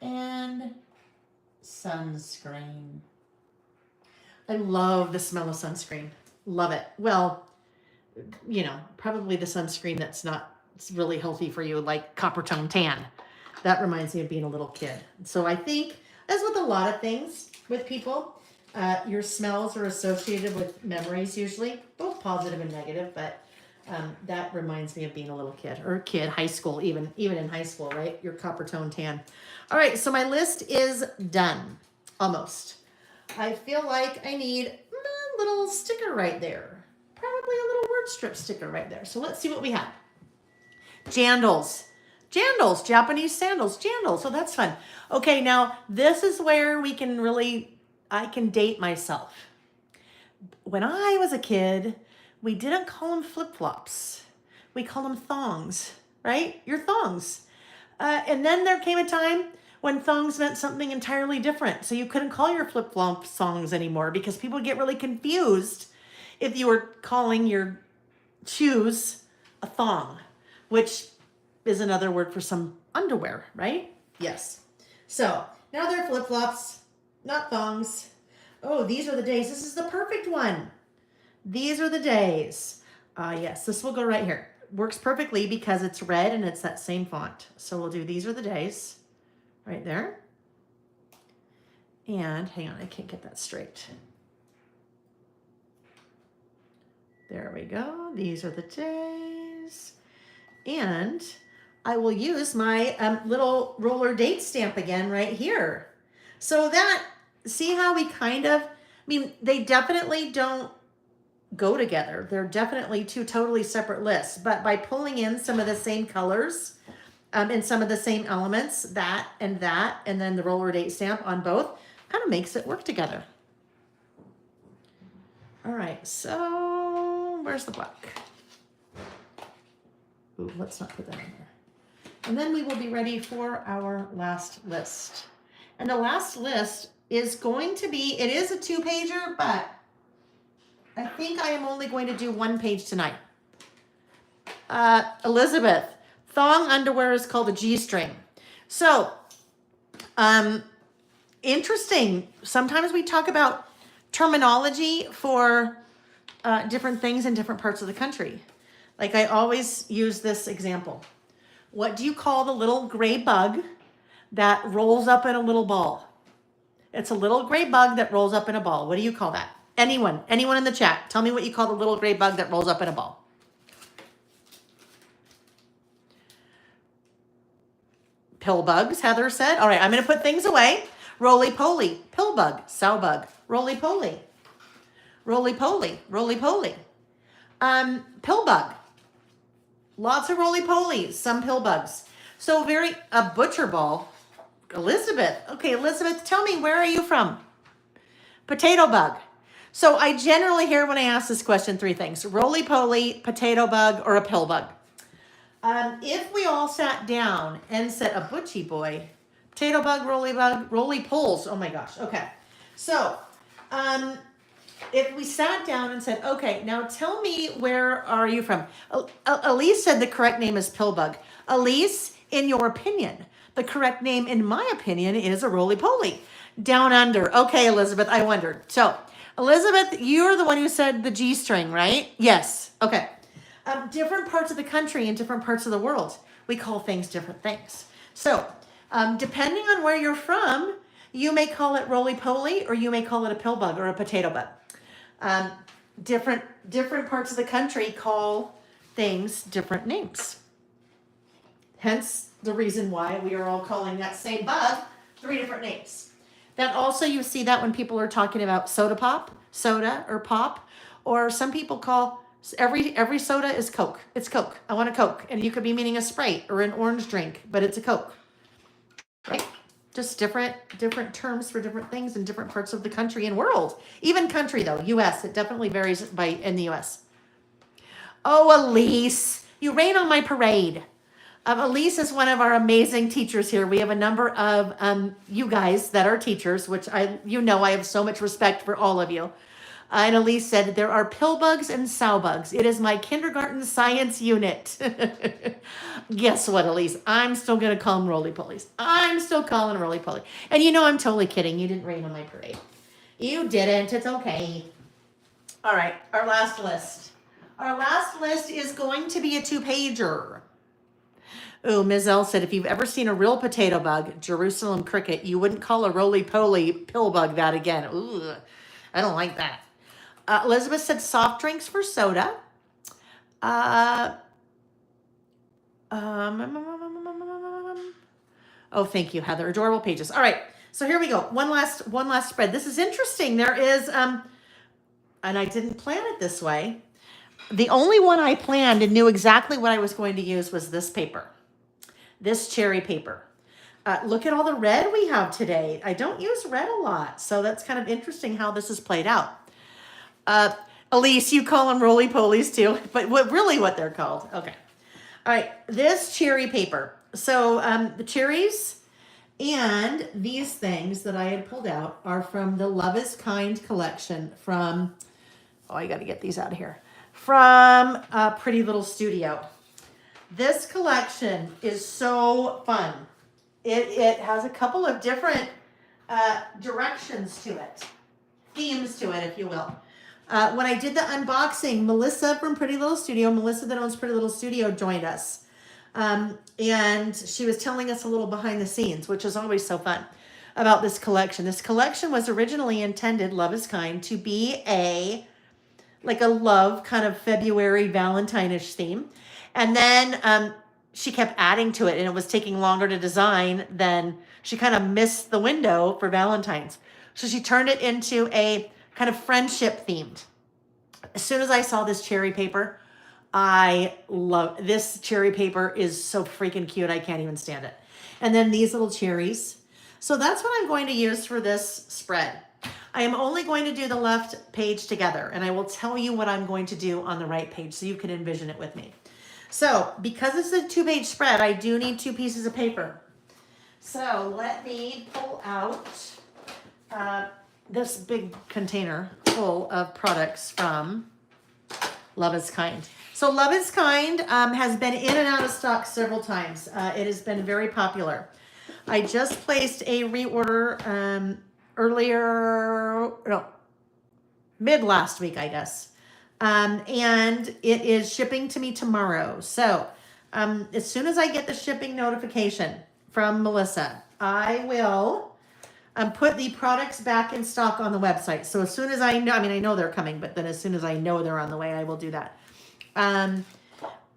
and sunscreen. I love the smell of sunscreen. Love it. Well, probably the sunscreen that's not really healthy for you, like copper tone tan. That reminds me of being a little kid. So I think, as with a lot of things with people, your smells are associated with memories usually, both positive and negative, but that reminds me of being a little kid, high school, even in high school, right? Your copper tone tan. All right, so my list is done, almost. I feel like I need a little sticker right there, probably a little word strip sticker right there. So let's see what we have. Jandals, Japanese sandals, jandals. So that's fun. Okay, now this is where I can date myself. When I was a kid, we didn't call them flip-flops. We call them thongs, right? Your thongs. And then there came a time when thongs meant something entirely different. So you couldn't call your flip-flop thongs anymore because people get really confused if you were calling your shoes a thong, which is another word for some underwear, right? Yes. So now they're flip-flops, not thongs. Oh, these are the days. This is the perfect one. These are the days. Yes, this will go right here. Works perfectly because it's red and it's that same font. So we'll do these are the days right there. And hang on, I can't get that straight. There we go. These are the days. And I will use my little roller date stamp again right here. So that, see how we kind of, I mean, they definitely don't go together. They're definitely two totally separate lists, but by pulling in some of the same colors and some of the same elements, that, and then the roller date stamp on both, kind of makes it work together. All right, so where's the black? Ooh, let's not put that in there. And then we will be ready for our last list. And the last list is going to be, it is a 2-pager, but I think I am only going to do 1 page tonight. Elizabeth, thong underwear is called a G-string. So, interesting. Sometimes we talk about terminology for different things in different parts of the country. Like I always use this example. What do you call the little gray bug that rolls up in a little ball? It's a little gray bug that rolls up in a ball. What do you call that? Anyone in the chat, tell me what you call the little gray bug that rolls up in a ball. Pill bugs, Heather said. All right, I'm going to put things away. Roly-poly, pill bug, sow bug, roly-poly, roly-poly, roly-poly. Pill bug. Lots of roly-polies, some pill bugs. So a butcher ball. Elizabeth. Okay, Elizabeth, tell me, where are you from? Potato bug. So I generally hear when I ask this question 3 things: roly-poly, potato bug, or a pill bug. If we all sat down and said a butchie boy, potato bug, roly-poles. Oh my gosh. Okay. So, if we sat down and said, okay, now tell me, where are you from? Elise said the correct name is pill bug. Elise, in your opinion, the correct name, in my opinion, is a roly-poly. Down under. Okay, Elizabeth, I wondered. So, Elizabeth, you're the one who said the G-string, right? Yes. Okay. Different parts of the country and different parts of the world, we call things different things. So, depending on where you're from, you may call it roly-poly, or you may call it a pill bug or a potato bug. Different parts of the country call things different names. Hence the reason why we are all calling that same bug 3 different names. That also, you see that when people are talking about soda pop, soda or pop, or some people call every soda is Coke. It's Coke. I want a Coke. And you could be meaning a Sprite or an orange drink, but it's a Coke. Right? Just different terms for different things in different parts of the country and world. Even country though, US, it definitely varies in the US. Oh, Elise, you rain on my parade. Elise is one of our amazing teachers here. We have a number of you guys that are teachers, which I have so much respect for all of you. And Elise said, there are pill bugs and sow bugs. It is my kindergarten science unit. Guess what, Elise? I'm still going to call them roly-polies. I'm still calling them roly-poly. And I'm totally kidding. You didn't rain on my parade. You didn't. It's okay. All right, our last list. Our last list is going to be a 2-pager. Oh, Ms. L said, if you've ever seen a real potato bug, Jerusalem cricket, you wouldn't call a roly-poly pill bug that again. Ooh, I don't like that. Elizabeth said soft drinks for soda. Oh, thank you, Heather. Adorable pages. All right, so here we go. One last spread. This is interesting. There is, and I didn't plan it this way. The only one I planned and knew exactly what I was going to use was this paper, this cherry paper. Look at all the red we have today. I don't use red a lot, so that's kind of interesting how this is played out. Elise, you call them roly-polies too, but what they're called. Okay. All right, this cherry paper. So the cherries and these things that I had pulled out are from the Love is Kind collection from, I got to get these out of here, from Pretty Little Studio. This collection is so fun. It has a couple of different directions to it, themes to it, if you will. When I did the unboxing, Melissa from Pretty Little Studio, Melissa that owns Pretty Little Studio, joined us. And she was telling us a little behind the scenes, which is always so fun, about this collection. This collection was originally intended, Love is Kind, to be a love kind of February Valentine-ish theme. And then she kept adding to it and it was taking longer to design, then she kind of missed the window for Valentine's. So she turned it into a kind of friendship themed. As soon as I saw this cherry paper, I love this cherry paper is so freaking cute. I can't even stand it. And then these little cherries. So that's what I'm going to use for this spread. I am only going to do the left page together, and I will tell you what I'm going to do on the right page so you can envision it with me. So because it's a 2-page spread, I do need 2 pieces of paper. So let me pull out this big container full of products from Love is Kind. So Love is Kind has been in and out of stock several times. It has been very popular. I just placed a reorder mid last week, I guess. And it is shipping to me tomorrow. So as soon as I get the shipping notification from Melissa, I will put the products back in stock on the website. So as soon as I know, I know they're coming, but then as soon as I know they're on the way, I will do that.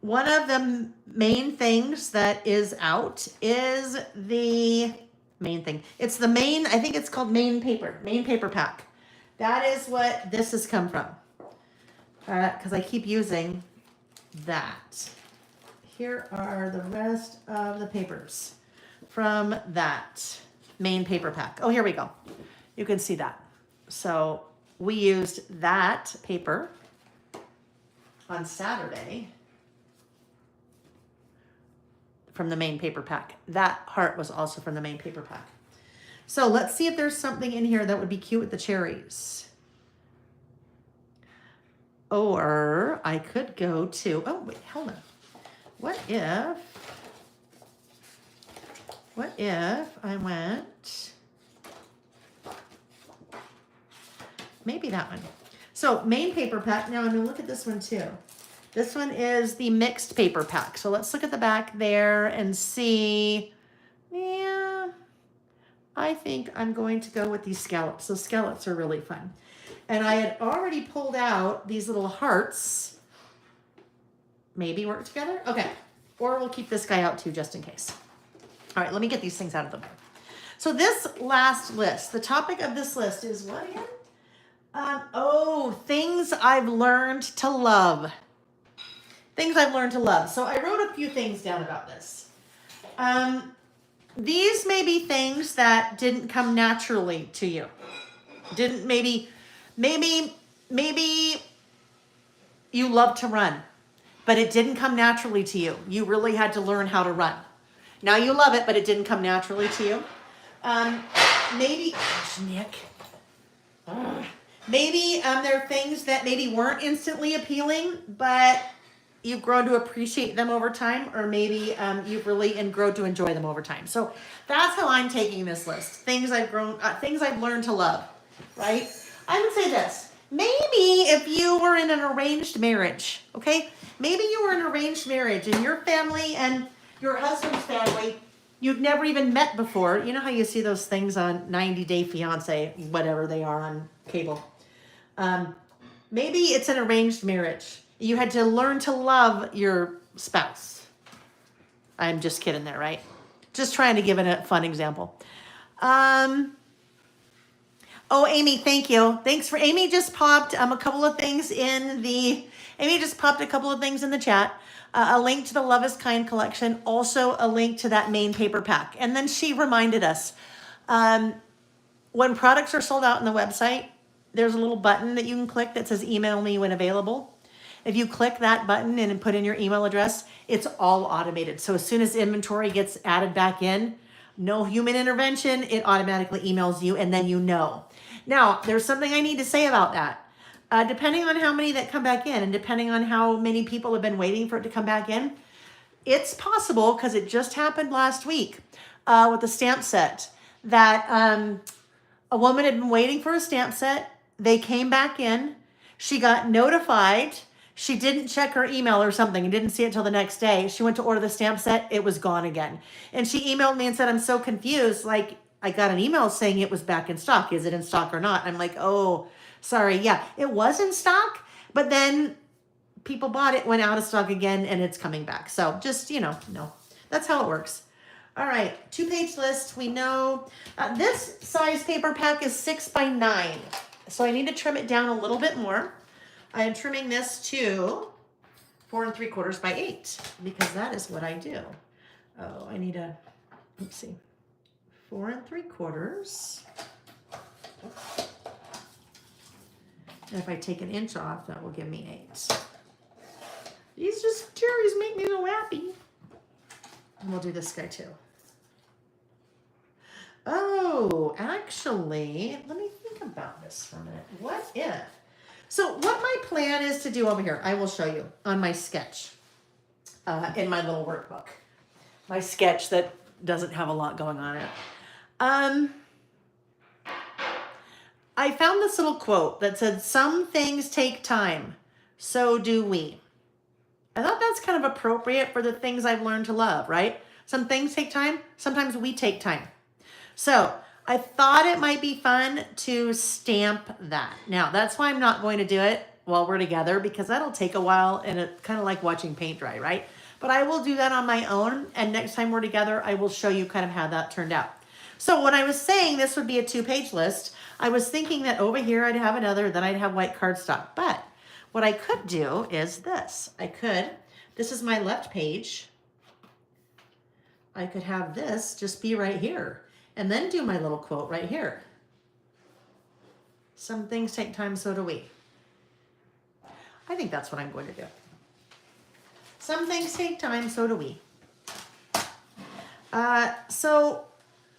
One of the main things that is out is the main thing. It's the main, I think it's called main paper pack. That is what this has come from. Because I keep using that. Here are the rest of the papers from that main paper pack. Oh, here we go. You can see that. So we used that paper on Saturday from the main paper pack. That heart was also from the main paper pack. So let's see if there's something in here that would be cute with the cherries. Or I could go to, oh wait, hold on. What if I went, maybe that one. So main paper pack, now I'm gonna look at this one too. This one is the mixed paper pack. So let's look at the back there and see. Yeah, I think I'm going to go with these scallops. So scallops are really fun. And I had already pulled out these little hearts. Maybe work together? Okay. Or we'll keep this guy out too, just in case. All right, let me get these things out of the way. So this last list, the topic of this list is what again? Things I've learned to love. Things I've learned to love. So I wrote a few things down about this. These may be things that didn't come naturally to you. Maybe you love to run, but it didn't come naturally to you. You really had to learn how to run. Now you love it, but it didn't come naturally to you. Maybe, gosh, Nick. Maybe there are things that maybe weren't instantly appealing, but you've grown to appreciate them over time, or maybe you've really grown to enjoy them over time. So that's how I'm taking this list. Things I've learned to love, right? I would say this. Maybe if you were in an arranged marriage, okay? Maybe you were in an arranged marriage and your family and your husband's family, you've never even met before. You know how you see those things on 90 Day Fiance, whatever they are on cable. Maybe it's an arranged marriage. You had to learn to love your spouse. I'm just kidding there, right? Just trying to give it a fun example. Oh, Amy, thank you. Thanks for, Amy just popped a couple of things in the chat. A link to the Love is Kind collection, also a link to that main paper pack. And then she reminded us, when products are sold out on the website, there's a little button that you can click that says email me when available. If you click that button and put in your email address, it's all automated. So as soon as inventory gets added back in, no human intervention, it automatically emails you and then you know. Now, there's something I need to say about that. Depending on how many that come back in and depending on how many people have been waiting for it to come back in, it's possible, because it just happened last week with the stamp set, that a woman had been waiting for a stamp set. They came back in. She got notified. She didn't check her email or something and didn't see it until the next day. She went to order the stamp set. It was gone again. And she emailed me and said, I'm so confused. Like, I got an email saying it was back in stock. Is it in stock or not? I'm like, oh, sorry. Yeah, it was in stock. But then people bought it, went out of stock again, and it's coming back. So just, no, that's how it works. All right, 2-page list. We know this size paper pack is 6 by 9. So I need to trim it down a little bit more. I am trimming this to 4 3/4 by 8 because that is what I do. Oh, I need a, let's see, 4 3/4. And if I take an inch off, that will give me 8. These cherries make me so happy. And we'll do this guy too. Oh, actually, let me think about this for a minute. What if? So what my plan is to do over here, I will show you on my sketch in my little workbook. My sketch that doesn't have a lot going on it. I found this little quote that said, "Some things take time, so do we." I thought that's kind of appropriate for the things I've learned to love, right? Some things take time, sometimes we take time. So I thought it might be fun to stamp that. Now, that's why I'm not going to do it while we're together because that'll take a while and it's kind of like watching paint dry, right? But I will do that on my own, and next time we're together, I will show you kind of how that turned out. So when I was saying this would be a 2-page list, I was thinking that over here I'd have another, then I'd have white cardstock. But what I could do is this. This is my left page. I could have this just be right here and then do my little quote right here. Some things take time, so do we. I think that's what I'm going to do. Some things take time, so do we. So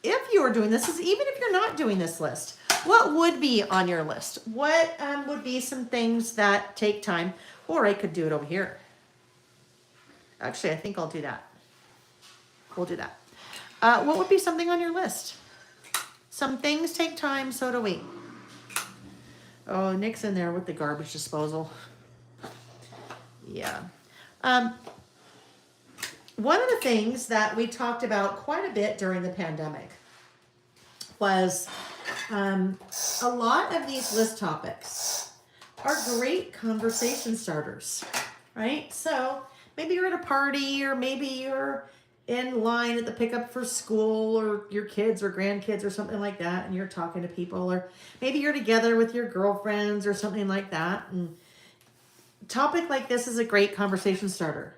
if you were doing this, even if you're not doing this list, what would be on your list? What would be some things that take time? Or I could do it over here. Actually, I think I'll do that. We'll do that. What would be something on your list? Some things take time, so do we. Oh, Nick's in there with the garbage disposal. Yeah. One of the things that we talked about quite a bit during the pandemic was a lot of these list topics are great conversation starters, right? So maybe you're at a party, or maybe you're in line at the pickup for school, or your kids or grandkids or something like that, and you're talking to people, or maybe you're together with your girlfriends or something like that. And a topic like this is a great conversation starter.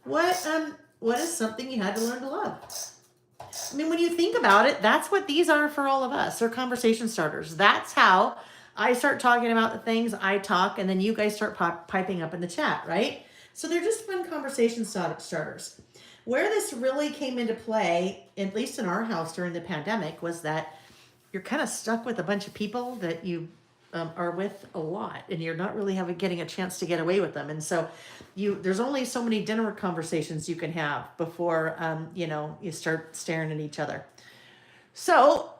What is something you had to learn to love? I mean, when you think about it, that's what these are for all of us. They're conversation starters. That's how I start talking about the things I talk, and then you guys start piping up in the chat, right? So they're just fun conversation starters. Where this really came into play, at least in our house during the pandemic, was that you're kind of stuck with a bunch of people that you are with a lot, and you're not really getting a chance to get away with them. And so there's only so many dinner conversations you can have before, you start staring at each other. So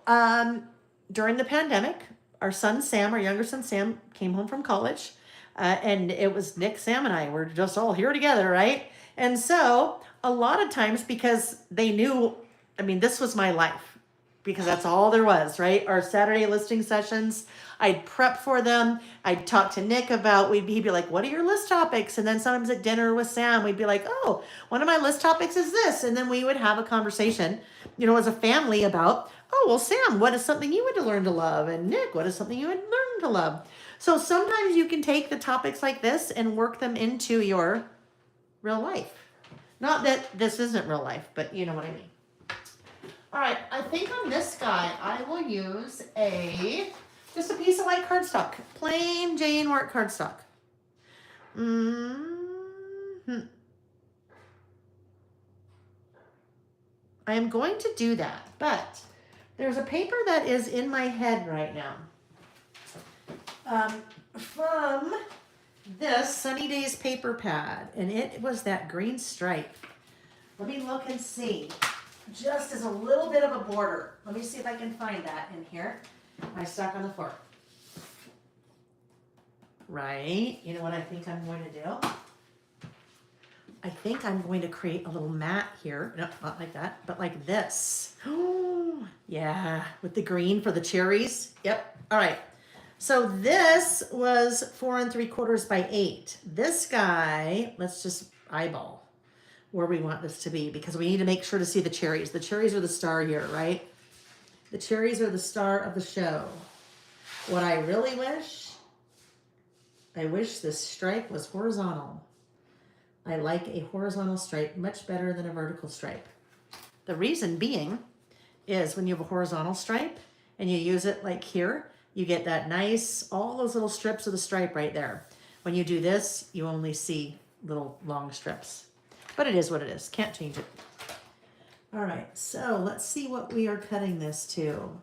during the pandemic, our younger son Sam, came home from college, and it was Nick, Sam, and I were just all here together, right? And so a lot of times, because they knew, this was my life, because that's all there was, right? Our Saturday listing sessions, I'd prep for them. I'd talk to Nick about, he'd be like, what are your list topics? And then sometimes at dinner with Sam, we'd be like, oh, one of my list topics is this. And then we would have a conversation, as a family about, oh, well, Sam, what is something you had to learn to love? And Nick, what is something you had learned to love? So sometimes you can take the topics like this and work them into your real life. Not that this isn't real life, but you know what I mean. All right, I think on this guy, I will use just a piece of white cardstock, plain Jane white cardstock. I am going to do that, but there's a paper that is in my head right now. From this Sunny Days paper pad, and it was that green stripe. Let me look and see. Just as a little bit of a border. Let me see if I can find that in here. I stuck on the floor. Right. You know what I think I'm going to do? I think I'm going to create a little mat here. No, not like that, but like this. Oh, yeah, with the green for the cherries. Yep. All right. So this was 4 3/4 by 8. This guy, let's just eyeball where we want this to be because we need to make sure to see the cherries. The cherries are the star here, right? The cherries are the star of the show. What I really wish, I wish this stripe was horizontal. I like a horizontal stripe much better than a vertical stripe. The reason being is when you have a horizontal stripe and you use it like here, you get that nice, all those little strips of the stripe right there. When you do this, you only see little long strips. But it is what it is. Can't change it. All right, so let's see what we are cutting this to.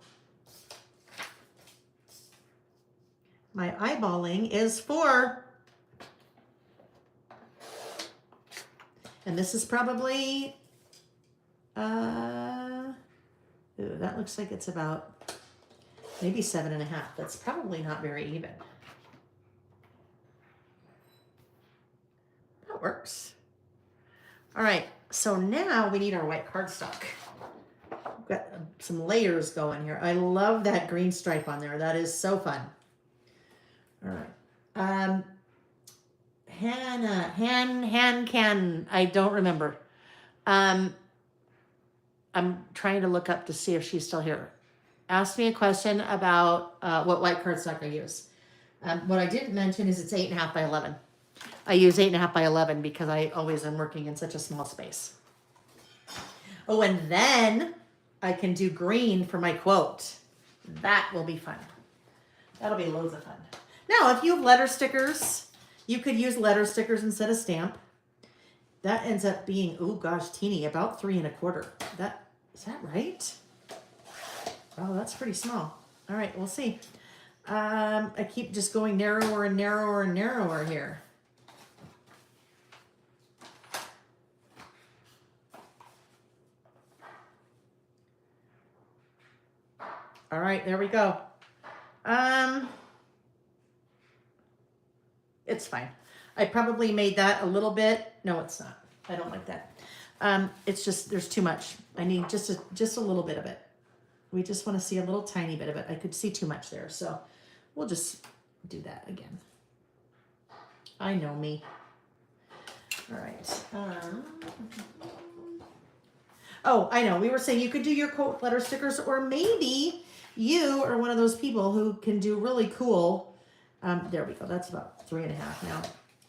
My eyeballing is 4. And this is probably, ooh, that looks like it's about maybe 7.5. That's probably not very even. That works. All right, so now we need our white cardstock. We've got some layers going here. I love that green stripe on there. That is so fun. All right. I don't remember. I'm trying to look up to see if she's still here. Asked me a question about what white cardstock I use. What I didn't mention is it's 8.5 by 11. I use 8.5 by 11 because I always am working in such a small space. Oh, and then I can do green for my quote. That will be fun. That'll be loads of fun. Now, if you have letter stickers, you could use letter stickers instead of stamp. That ends up being, oh gosh, teeny, about 3 1/4. Is that right? Oh, that's pretty small. All right, we'll see. I keep just going narrower and narrower and narrower here. All right, there we go. It's fine. I probably made that a little bit. No, it's not. I don't like that. It's just, there's too much. I need just a little bit of it. We just want to see a little tiny bit of it. I could see too much there. So we'll just do that again. I know me. All right. Oh, I know. We were saying you could do your quote letter stickers, or maybe you are one of those people who can do really cool. There we go. That's about 3.5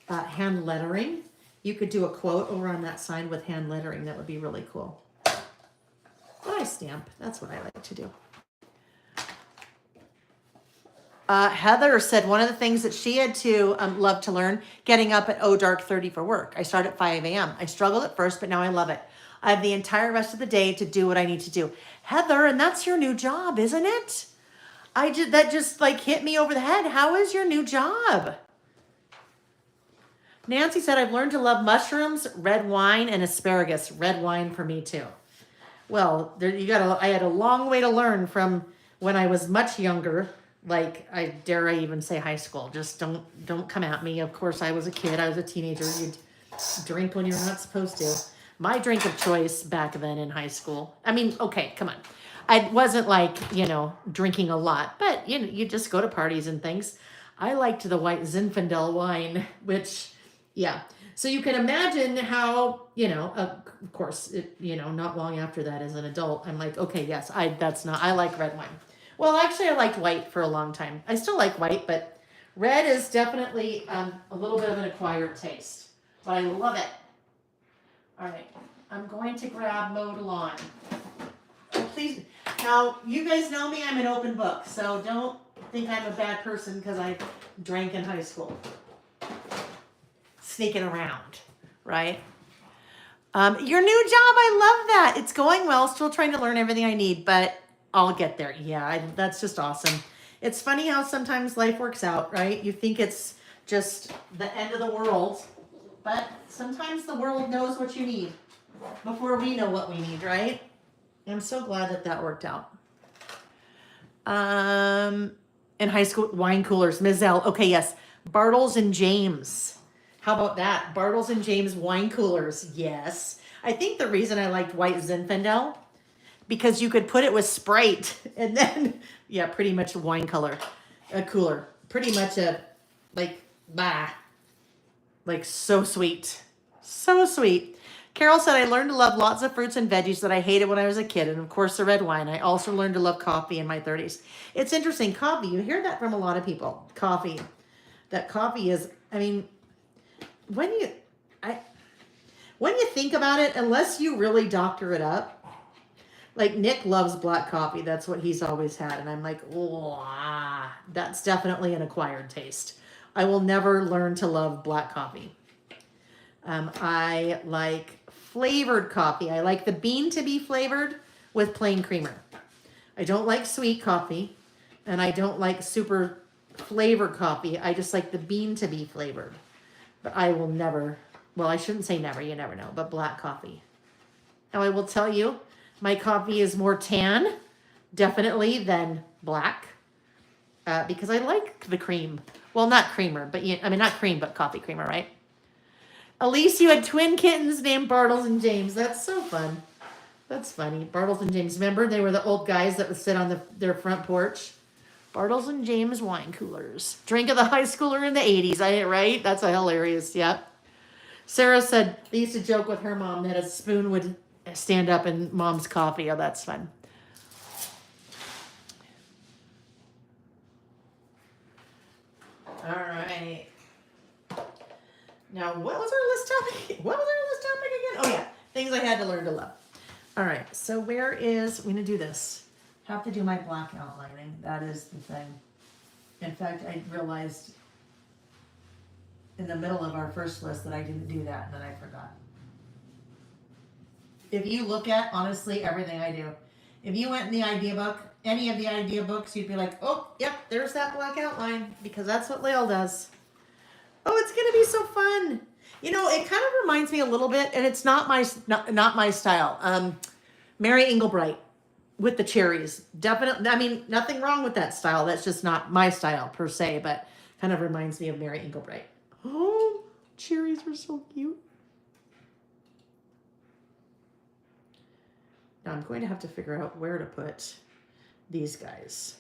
now. Hand lettering. You could do a quote over on that side with hand lettering. That would be really cool. But I stamp. That's what I like to do. Heather said one of the things that she had to love to learn, getting up at dark 30 for work. I start at 5 a.m. I struggled at first, but now I love it. I have the entire rest of the day to do what I need to do. Heather, and that's your new job, isn't it? That just like hit me over the head. How is your new job? Nancy said, I've learned to love mushrooms, red wine, and asparagus. Red wine for me too. Well, I had a long way to learn from when I was much younger. Like, I even say high school. Just don't come at me. Of course, I was a kid. I was a teenager. You'd drink when you're not supposed to. My drink of choice back then in high school. I mean, okay, come on. I wasn't like, drinking a lot, but you just go to parties and things. I liked the white Zinfandel wine, which, yeah. So you can imagine how, of course, not long after that as an adult, I'm like, okay, yes, I like red wine. Well, actually, I liked white for a long time. I still like white, but red is definitely a little bit of an acquired taste. But I love it. All right, I'm going to grab mowed lawn. Please, now, you guys know me, I'm an open book, so don't think I'm a bad person because I drank in high school. Sneaking around, right? Your new job, I love that. It's going well, still trying to learn everything I need, but I'll get there. Yeah, that's just awesome. It's funny how sometimes life works out, right? You think it's just the end of the world, but sometimes the world knows what you need before we know what we need, right? I'm so glad that worked out. In high school, wine coolers, Mizell. Okay, yes. Bartles and James. How about that? Bartles and James wine coolers. Yes. I think the reason I liked white Zinfandel, because you could put it with Sprite and then, yeah, pretty much wine color. a cooler. Pretty much a, like, bah. Like, so sweet. So sweet. Carol said, I learned to love lots of fruits and veggies that I hated when I was a kid. And of course, the red wine. I also learned to love coffee in my 30s. It's interesting. Coffee, you hear that from a lot of people. Coffee. That coffee is, I mean, when you think about it, unless you really doctor it up, like Nick loves black coffee. That's what he's always had. And I'm like, oh, that's definitely an acquired taste. I will never learn to love black coffee. I like flavored coffee. I like the bean to be flavored with plain creamer. I don't like sweet coffee, and I don't like super flavored coffee. I just like the bean to be flavored. But I will never, well, I shouldn't say never, you never know, but black coffee. Now I will tell you, my coffee is more tan, definitely, than black, because I like the cream. Well, not creamer, but not cream, but coffee creamer, right? Elise, you had twin kittens named Bartles and James. That's so fun. That's funny. Bartles and James. Remember, they were the old guys that would sit on their front porch. Bartles and James wine coolers. Drink of the high schooler in the 80s. Right? That's a hilarious. Yep. Sarah said they used to joke with her mom that a spoon would stand up in mom's coffee. Oh, that's fun. All right. Now, what was our list topic? What was our list topic again? Oh, yeah. Things I had to learn to love. All right. So where is... I'm going to do this. Have to do my black outlining. That is the thing. In fact, I realized in the middle of our first list that I didn't do that, and then I forgot. If you look at, honestly, everything I do, if you went in the idea book, any of the idea books, you'd be like, oh, yep, there's that black outline, because that's what Lael does. Oh, it's going to be so fun. You know, it kind of reminds me a little bit, and it's not my style. Mary Englebright with the cherries. Definitely, I mean, nothing wrong with that style. That's just not my style per se, but kind of reminds me of Mary Englebright. Oh, cherries were so cute. Now I'm going to have to figure out where to put these guys.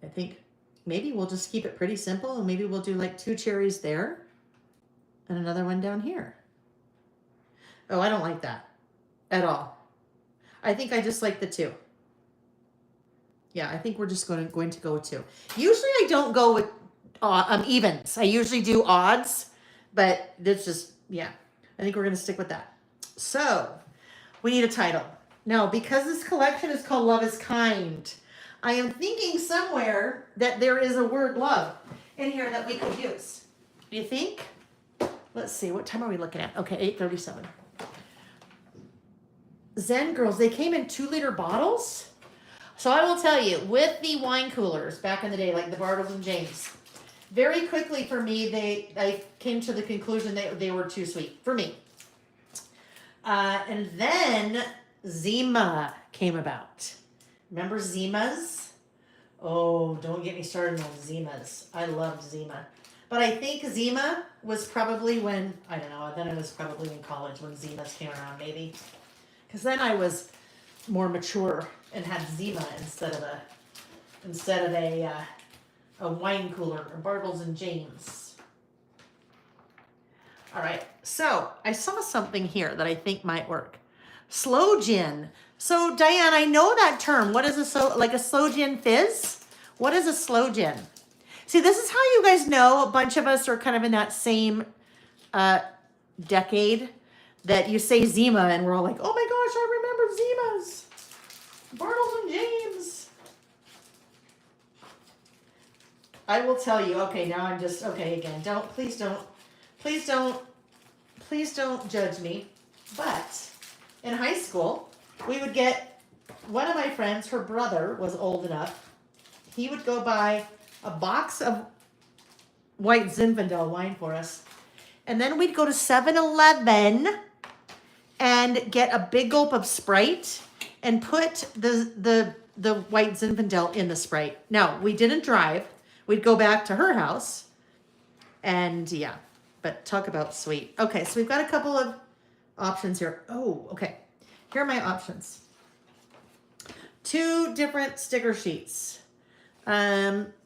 I think maybe we'll just keep it pretty simple, and maybe we'll do like 2 cherries there and another one down here. Oh, I don't like that at all. I think I just like the 2. Yeah, I think we're just going to go with 2. Usually I don't go with evens. I usually do odds, but that's just, yeah. I think we're going to stick with that. So we need a title. Now, because this collection is called Love is Kind, I am thinking somewhere that there is a word love in here that we could use. Do you think? Let's see, what time are we looking at? Okay, 8:37. Zen Girls, they came in 2-liter bottles. So I will tell you, with the wine coolers back in the day, like the Bartles and James, very quickly for me, I came to the conclusion they were too sweet for me. And then Zima came about. Remember Zimas? Oh, don't get me started on Zimas. I loved Zima. But I think Zima was probably when, I don't know, then I was probably in college when Zimas came around, maybe. Because then I was more mature and had Zima instead of a wine cooler or Bartles and James. All right, so I saw something here that I think might work. Slow gin. So Diane, I know that term. What is a slow gin fizz? What is a slow gin? See, this is how you guys know a bunch of us are kind of in that same decade that you say Zima and we're all like, oh my gosh, I remember Zimas. Bartles and James. I will tell you, okay, now I'm just, okay, again, please don't judge me. But in high school, we would get, one of my friends, her brother was old enough, he would go buy a box of white Zinfandel wine for us. And then we'd go to 7-Eleven and get a big gulp of Sprite and put the white Zinfandel in the Sprite. Now, we didn't drive. We'd go back to her house. And yeah, but talk about sweet. Okay, so we've got a couple of options here. Oh, okay. Here are my options. 2 different sticker sheets.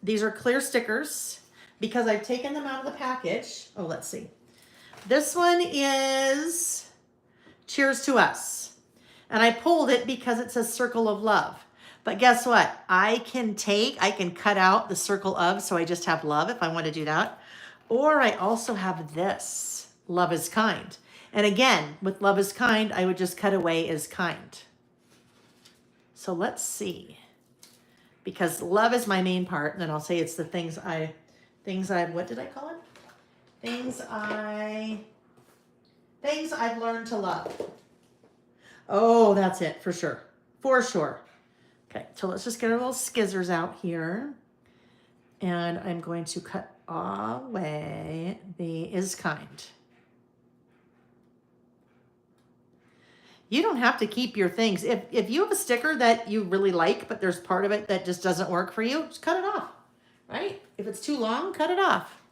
These are clear stickers because I've taken them out of the package. Oh, let's see. This one is Cheers to Us. And I pulled it because it says Circle of Love. But guess what? I can cut out the circle of, so I just have love if I want to do that. Or I also have this, Love is Kind. And again, with Love is Kind, I would just cut away is kind. So let's see. Because love is my main part, and then I'll say it's the things I, what did I call it? Things I've learned to love. Oh, that's it, for sure. For sure. Okay, so let's just get our little skizzers out here. And I'm going to cut away the is kind. You don't have to keep your things. If you have a sticker that you really like, but there's part of it that just doesn't work for you, just cut it off, right? If it's too long, cut it off.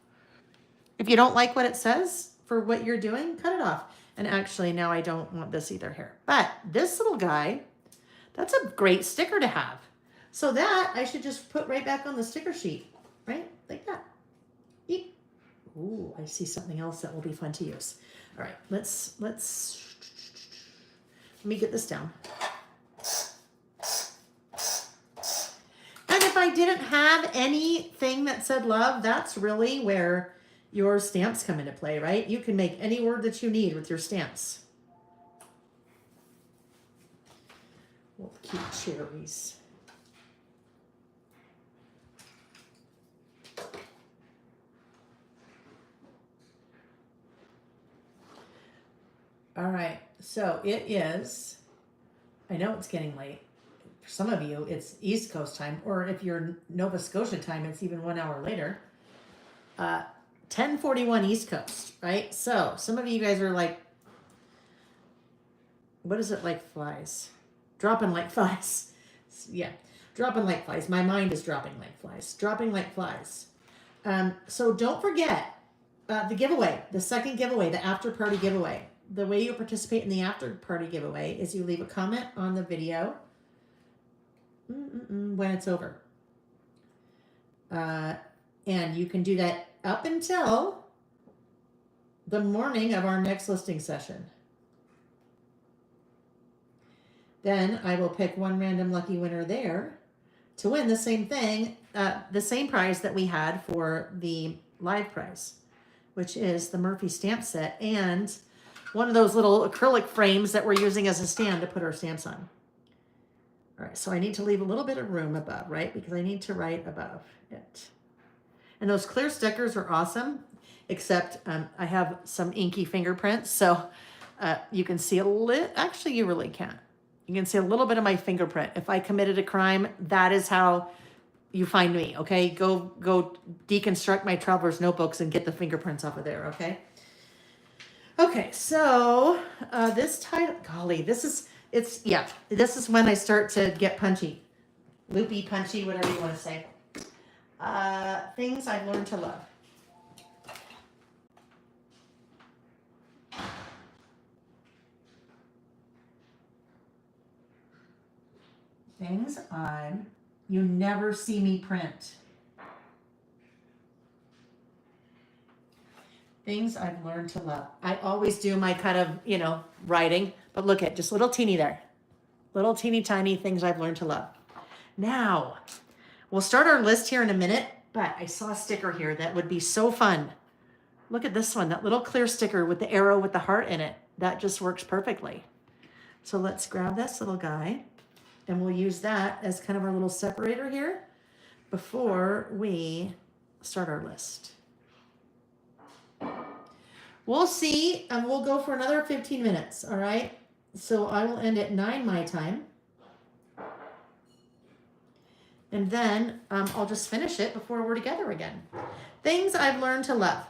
If you don't like what it says for what you're doing, cut it off. And actually, now I don't want this either here. But this little guy, that's a great sticker to have. So that I should just put right back on the sticker sheet, right? Like that. Eep. Ooh, I see something else that will be fun to use. All right, let me get this down. And if I didn't have anything that said love, that's really where your stamps come into play, right? You can make any word that you need with your stamps. We'll keep cherries. All right, so it is, I know it's getting late. For some of you, it's East Coast time, or if you're Nova Scotia time, it's even 1 hour later. 10:41 East Coast, right? So some of you guys are like, what is it, like flies? Dropping like flies. Yeah, dropping like flies. My mind is dropping like flies. Dropping like flies. So don't forget the giveaway, the second giveaway, the after party giveaway. The way you participate in the after party giveaway is you leave a comment on the video when it's over. And you can do that up until the morning of our next listing session. Then I will pick one random lucky winner there to win the same thing, the same prize that we had for the live prize, which is the Murphy stamp set and one of those little acrylic frames that we're using as a stand to put our stamps on. All right, so I need to leave a little bit of room above, right? Because I need to write above it. And those clear stickers are awesome, except I have some inky fingerprints. So you can see a little, actually you really can't. You can see a little bit of my fingerprint. If I committed a crime, that is how you find me, okay? Go deconstruct my traveler's notebooks and get the fingerprints off of there, okay? Okay, so this title, golly, this is when I start to get punchy. Loopy, punchy, whatever you want to say. Things I've learned to love. You never see me print. Things I've learned to love. I always do my kind of, writing, but look at just little teeny there. Little teeny tiny things I've learned to love. Now, we'll start our list here in a minute, but I saw a sticker here that would be so fun. Look at this one, that little clear sticker with the arrow with the heart in it. That just works perfectly. So let's grab this little guy and we'll use that as kind of our little separator here before we start our list. We'll see, and we'll go for another 15 minutes, all right? So I will end at 9 my time. And then I'll just finish it before we're together again. Things I've learned to love.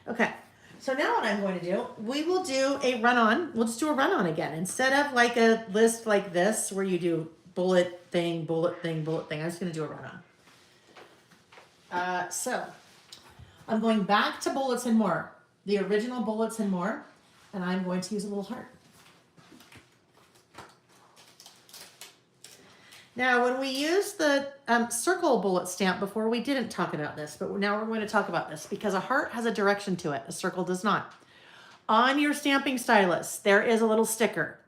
Okay, so now what I'm going to do, we will do a run-on. We'll just do a run-on again. Instead of like a list like this where you do bullet thing, bullet thing, bullet thing, I'm just going to do a run-on. So I'm going back to Bullets and More, the original Bullets and More, and I'm going to use a little heart. Now, when we use the circle bullet stamp before, we didn't talk about this, but now we're going to talk about this because a heart has a direction to it. A circle does not. On your stamping stylus, there is a little sticker.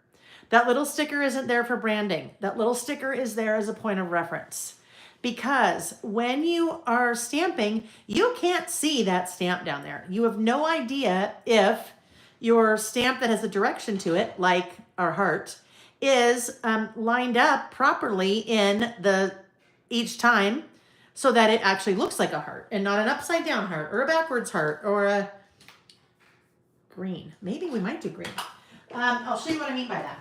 That little sticker isn't there for branding. That little sticker is there as a point of reference. Because when you are stamping, you can't see that stamp down there. You have no idea if your stamp that has a direction to it, like our heart, is lined up properly in the each time so that it actually looks like a heart and not an upside down heart or a backwards heart or a green. Maybe we might do green. I'll show you what I mean by that.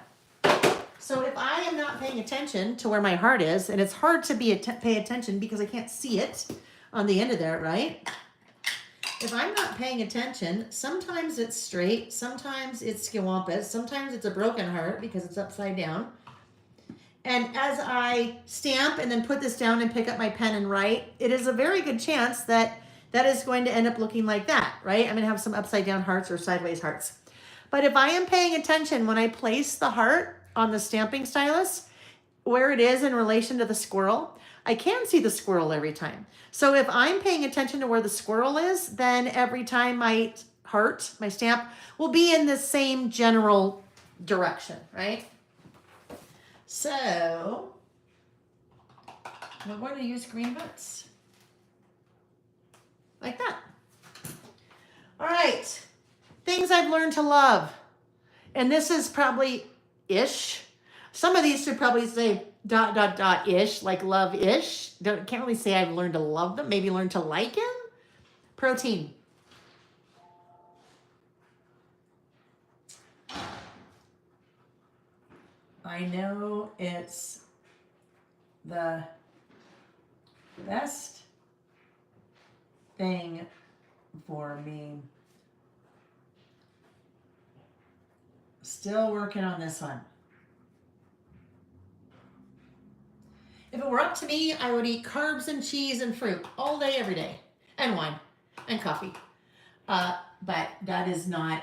So if I am not paying attention to where my heart is, and it's hard to pay attention because I can't see it on the end of there, right? If I'm not paying attention, sometimes it's straight, sometimes it's skiwampus, sometimes it's a broken heart because it's upside down. And as I stamp and then put this down and pick up my pen and write, it is a very good chance that that is going to end up looking like that, right? I'm going to have some upside down hearts or sideways hearts. But if I am paying attention when I place the heart on the stamping stylus, where it is in relation to the squirrel, I can see the squirrel every time. So if I'm paying attention to where the squirrel is, then every time my heart, my stamp, will be in the same general direction, right? So we're going to use green hearts. Like that. All right. Things I've learned to love. And this is probably ish. Some of these should probably say ... ish, like love ish. Can't really say I've learned to love them. Maybe learn to like him. Protein. I know it's the best thing for me. Still working on this one. If it were up to me, I would eat carbs and cheese and fruit all day, every day, and wine and coffee. But that is not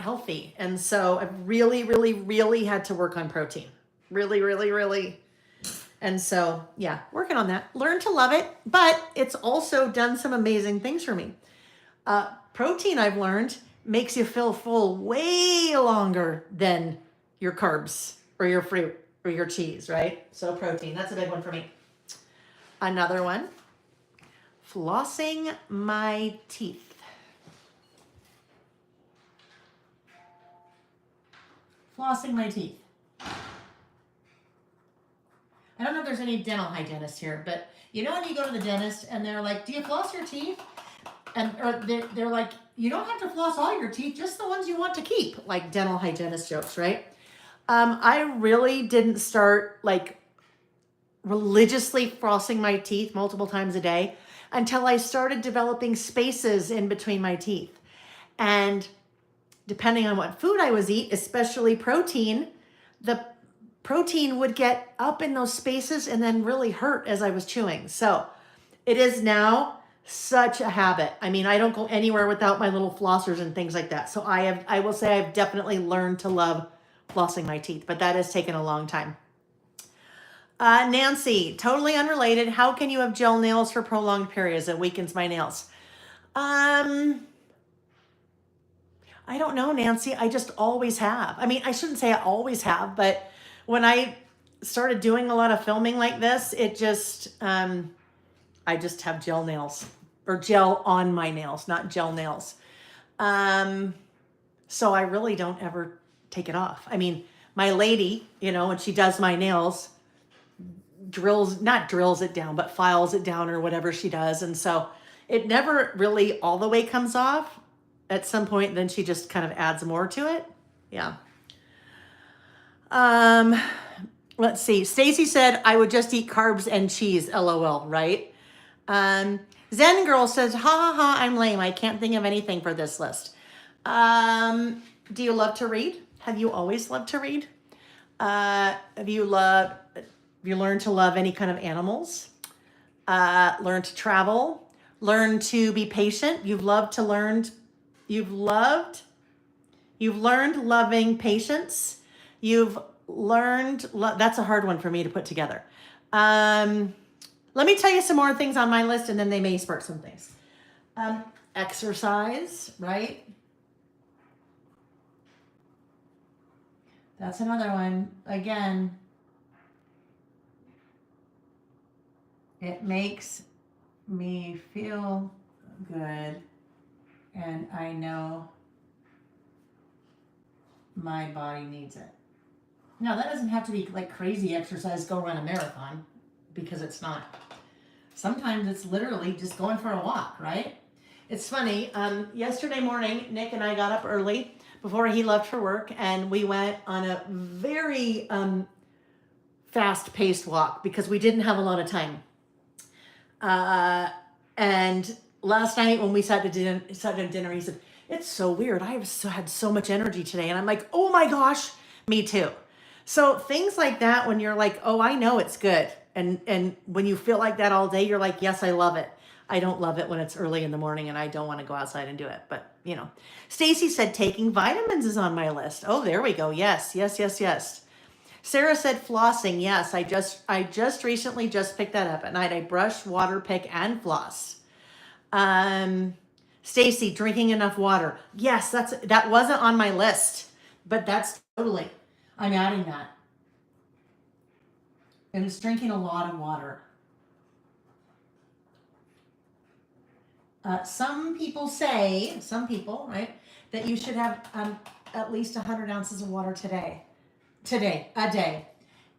healthy. And so I've really had to work on protein. Really. And so, yeah, working on that. Learn to love it, but it's also done some amazing things for me. Protein, I've learned, makes you feel full way longer than your carbs or your fruit or your cheese, right? So protein, that's a big one for me. Another one, flossing my teeth. Flossing my teeth. I don't know if there's any dental hygienists here, but you know when you go to the dentist and they're like, do you floss your teeth? Or they're like, you don't have to floss all your teeth, just the ones you want to keep, like dental hygienist jokes, right? I really didn't start like religiously flossing my teeth multiple times a day until I started developing spaces in between my teeth. And depending on what food I was eating, especially protein, the protein would get up in those spaces and then really hurt as I was chewing. So it is now such a habit. I mean, I don't go anywhere without my little flossers and things like that. So I will say I've definitely learned to love flossing my teeth, but that has taken a long time. Nancy, totally unrelated. How can you have gel nails for prolonged periods? It weakens my nails. I don't know, Nancy. I just always have. I mean, I shouldn't say I always have, but when I started doing a lot of filming like this, it just, I just have gel nails or gel on my nails, not gel nails. So I really don't ever take it off. I mean, my lady, when she does my nails, not drills it down, but files it down or whatever she does. And so it never really all the way comes off. At some point, then she just kind of adds more to it. Yeah. Let's see. Stacy said, I would just eat carbs and cheese, LOL, right? Zen Girl says, ha, I'm lame. I can't think of anything for this list. Do you love to read? Have you always loved to read? Have you learned to love any kind of animals? Learn to travel? Learn to be patient? You've learned loving patience. You've that's a hard one for me to put together. Let me tell you some more things on my list, and then they may spark some things. Exercise, right? That's another one. Again, it makes me feel good, and I know my body needs it. Now, that doesn't have to be like crazy exercise, go run a marathon, because it's not. Sometimes it's literally just going for a walk, right? It's funny. Yesterday morning, Nick and I got up early before he left for work, and we went on a very fast-paced walk because we didn't have a lot of time. And last night when we sat to dinner, he said, "It's so weird. I have had so much energy today." And I'm like, "Oh my gosh, me too." So things like that, when you're like, "Oh, I know it's good." And when you feel like that all day, you're like, "Yes, I love it." I don't love it when it's early in the morning and I don't want to go outside and do it. But, you know, Stacy said taking vitamins is on my list. Oh, there we go. Yes, yes, yes, yes. Sarah said flossing. Yes, I just recently just picked that up at night. I brush, water, pick, and floss. Stacy, drinking enough water. Yes, that wasn't on my list, but that's totally, I'm adding that. And it's drinking a lot of water. Some people, right, that you should have at least 100 ounces of water a day.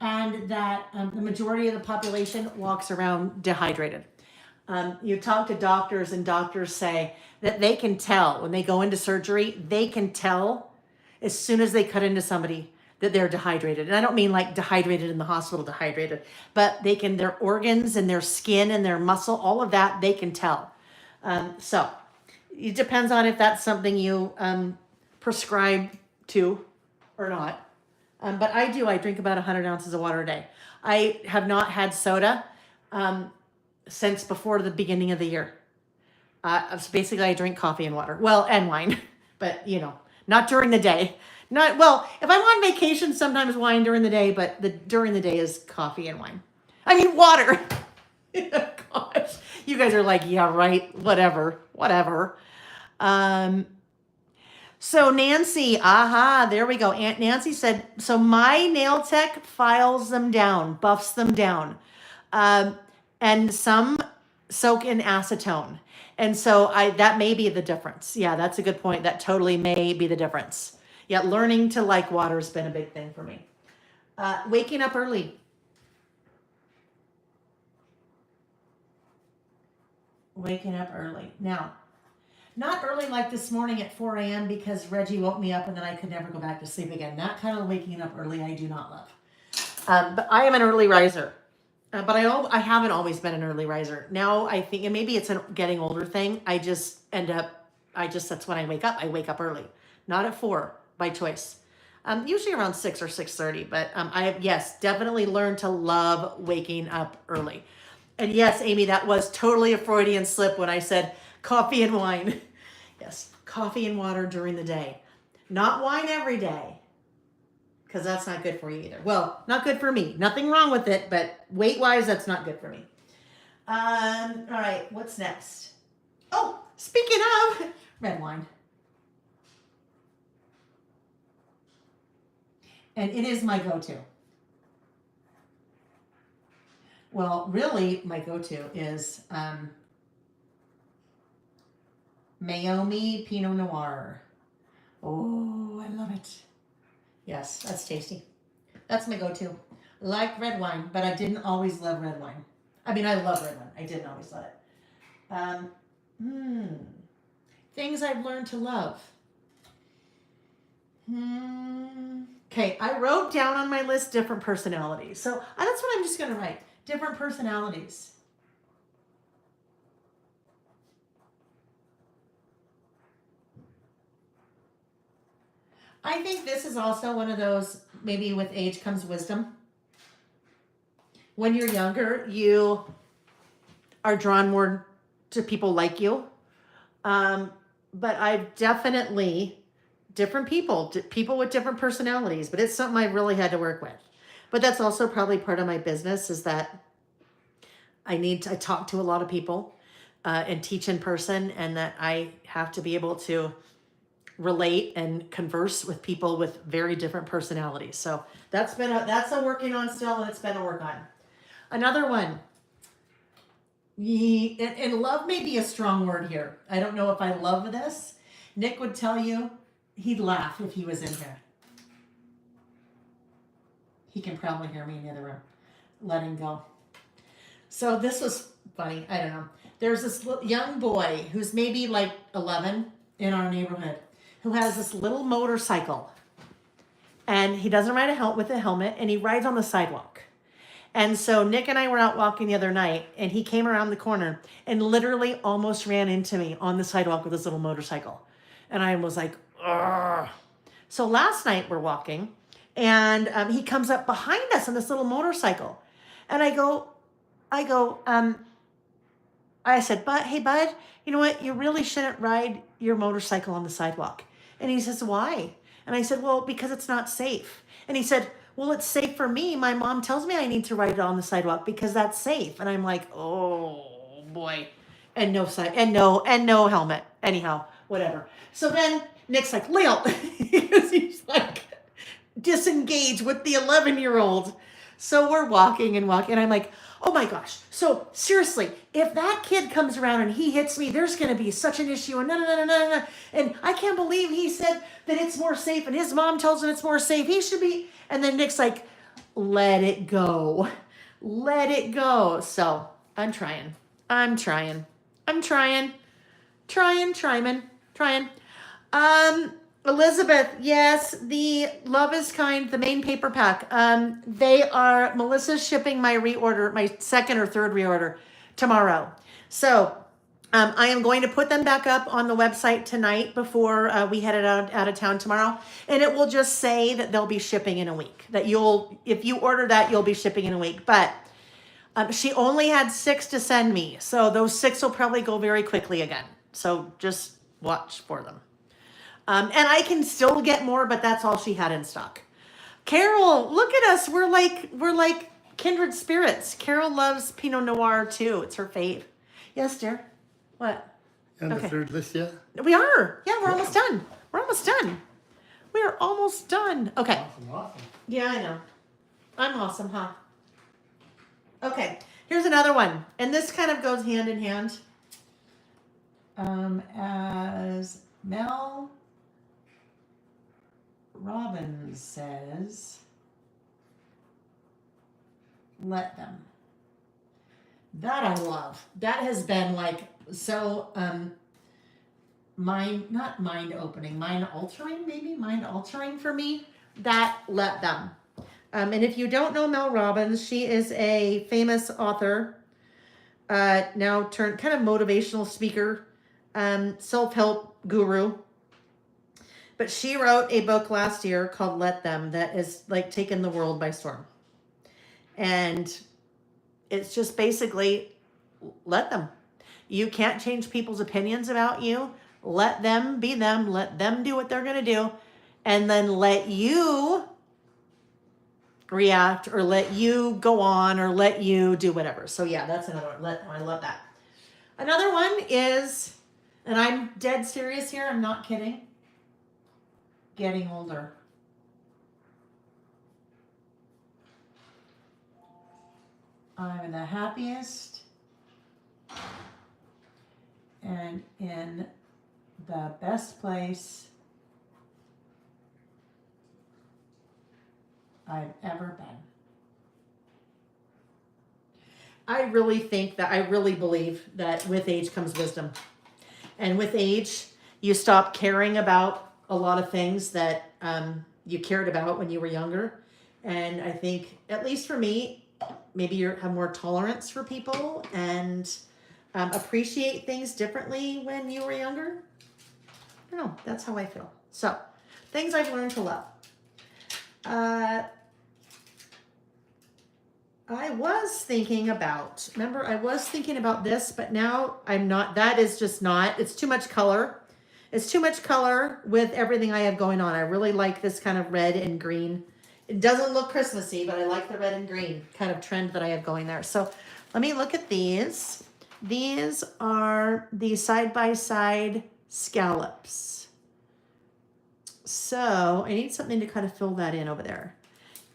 And that the majority of the population walks around dehydrated. You talk to doctors, and doctors say that they can tell when they go into surgery, they can tell as soon as they cut into somebody that they're dehydrated. And I don't mean like dehydrated in the hospital dehydrated, but their organs and their skin and their muscle, all of that, they can tell. So it depends on if that's something you prescribe to or not. But I drink about 100 ounces of water a day. I have not had soda since before the beginning of the year. So basically I drink coffee and water. Well, and wine, but not during the day. If I'm on vacation, sometimes wine during the day, but during the day is coffee and wine. I mean, water. Gosh, you guys are like, yeah, right, whatever. So Nancy, there we go. Aunt Nancy said, so my nail tech files them down, buffs them down. And some soak in acetone. And so that may be the difference. Yeah, that's a good point. That totally may be the difference. Yeah, learning to like water has been a big thing for me. Waking up early. Waking up early. Now, not early like this morning at 4 a.m. because Reggie woke me up and then I could never go back to sleep again. That kind of waking up early I do not love. But I am an early riser. But I haven't always been an early riser. Now I think, and maybe it's a getting older thing, that's when I wake up. I wake up early. Not at 4 by choice. Usually around 6 or 6:30. But I have, yes, definitely learned to love waking up early. And yes, Amy, that was totally a Freudian slip when I said coffee and wine. Yes, coffee and water during the day. Not wine every day, because that's not good for you either. Well, not good for me. Nothing wrong with it, but weight-wise, that's not good for me. All right, what's next? Oh, speaking of red wine. And it is my go-to. Well, really, my go-to is Meiomi Pinot Noir. Oh, I love it. Yes, that's tasty. That's my go-to. Like red wine, but I didn't always love red wine. I mean, I love red wine. I didn't always love it. Things I've learned to love. Okay, I wrote down on my list different personalities. So that's what I'm just going to write. Different personalities. I think this is also one of those, maybe with age comes wisdom. When you're younger, you are drawn more to people like you. But I've definitely different people, people with different personalities, but it's something I really had to work with. But that's also probably part of my business is that I talk to a lot of people and teach in person, and that I have to be able to relate and converse with people with very different personalities. So that's a working on still, and it's been a work on. Another one. And love may be a strong word here. I don't know if I love this. Nick would tell you he'd laugh if he was in here. He can probably hear me in the other room. Letting go. So this was funny. I don't know. There's this young boy who's maybe like 11 in our neighborhood who has this little motorcycle. And he doesn't ride with a helmet, and he rides on the sidewalk. And so Nick and I were out walking the other night, and he came around the corner and literally almost ran into me on the sidewalk with his little motorcycle. And I was like, ugh. So last night we're walking, and he comes up behind us on this little motorcycle. And I said, hey, bud, you know what? You really shouldn't ride your motorcycle on the sidewalk. And he says, why? And I said, well, because it's not safe. And he said, well, it's safe for me. My mom tells me I need to ride it on the sidewalk because that's safe. And I'm like, oh boy. And no helmet. Anyhow, whatever. So then Nick's like, Leo, he's like disengaged with the 11-year-old. So we're walking. And I'm like, oh my gosh. So seriously, if that kid comes around and he hits me, there's going to be such an issue. And no. And I can't believe he said that it's more safe, and his mom tells him it's more safe. He should be. And then Nick's like, let it go. Let it go. So I'm trying. Elizabeth, yes, the Love is Kind, the main paper pack. Melissa's shipping my reorder, my second or third reorder tomorrow. So I am going to put them back up on the website tonight before we head out of town tomorrow. And it will just say that they'll be shipping in a week. That if you order that, you'll be shipping in a week. But she only had 6 to send me. So those 6 will probably go very quickly again. So just watch for them. And I can still get more, but that's all she had in stock. Carol, look at us. We're like kindred spirits. Carol loves Pinot Noir too. It's her fave. Yes, dear. What? On the third list yet? We are. Yeah, we're almost done. We are almost done. Okay. Awesome. Yeah, I know. I'm awesome, huh? Okay. Here's another one. And this kind of goes hand in hand. As Mel Robbins says, let them. That I love. That has been like so mind altering for me. That let them. And if you don't know Mel Robbins, she is a famous author, now turned kind of motivational speaker, self-help guru. But she wrote a book last year called Let Them that is like taken the world by storm. And it's just basically let them. You can't change people's opinions about you. Let them be them. Let them do what they're going to do. And then let you react or let you go on or let you do whatever. So yeah, that's another one. I love that. Another one is, and I'm dead serious here, I'm not kidding, getting older. I'm the happiest and in the best place I've ever been. I really believe that with age comes wisdom. And with age, you stop caring about a lot of things that you cared about when you were younger. And I think, at least for me, maybe you have more tolerance for people and appreciate things differently when you were younger. I don't know. That's how I feel. So, things I've learned to love. I was thinking about this, but now I'm not. That is just not. It's too much color. It's too much color with everything I have going on. I really like this kind of red and green. It doesn't look Christmassy, but I like the red and green kind of trend that I have going there. So let me look at these. These are the side-by-side scallops. So I need something to kind of fill that in over there.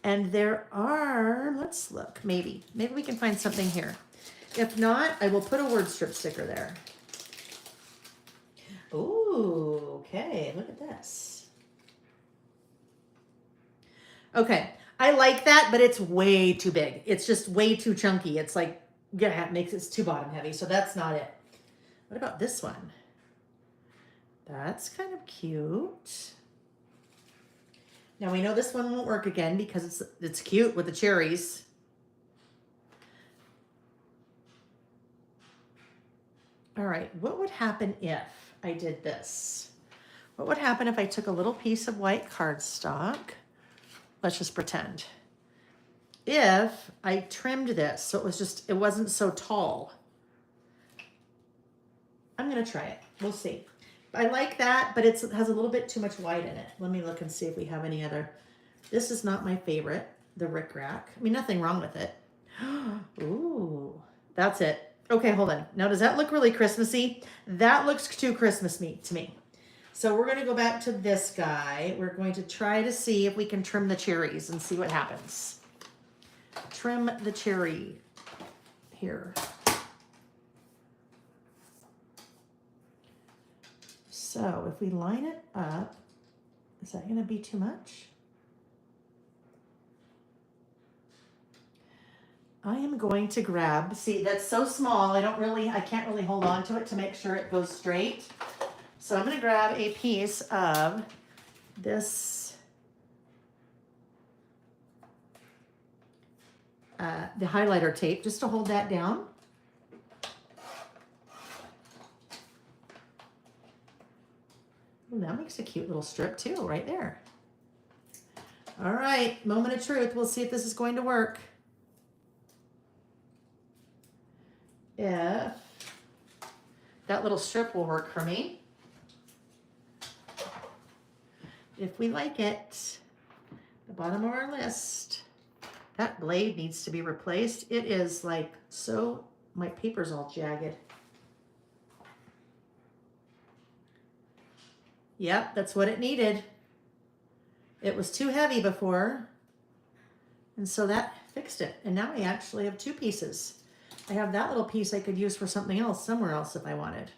And there are, let's look, maybe we can find something here. If not, I will put a word strip sticker there. Ooh, okay, look at this. Okay, I like that, but it's way too big. It's just way too chunky. It's like, yeah, it makes it too bottom heavy, so that's not it. What about this one? That's kind of cute. Now we know this one won't work again because it's cute with the cherries. All right, what would happen if I did this? What would happen if I took a little piece of white cardstock? Let's just pretend. If I trimmed this so it wasn't so tall. I'm gonna try it, we'll see. I like that, but it has a little bit too much white in it. Let me look and see if we have any other. This is not my favorite, the rickrack. I mean, nothing wrong with it. Ooh, that's it. Okay, hold on. Now, does that look really Christmassy? That looks too Christmassy to me. So we're going to go back to this guy. We're going to try to see if we can trim the cherries and see what happens. Trim the cherry here. So if we line it up, is that going to be too much? I am going to grab, see, that's so small, I can't really hold on to it to make sure it goes straight. So I'm going to grab a piece of this, the highlighter tape, just to hold that down. Ooh, that makes a cute little strip too, right there. All right, moment of truth. We'll see if this is going to work. If that little strip will work for me. If we like it, the bottom of our list, that blade needs to be replaced. It is like so, my paper's all jagged. Yep, that's what it needed. It was too heavy before, and so that fixed it. And now I actually have two pieces. I have that little piece I could use for something else somewhere else if I wanted.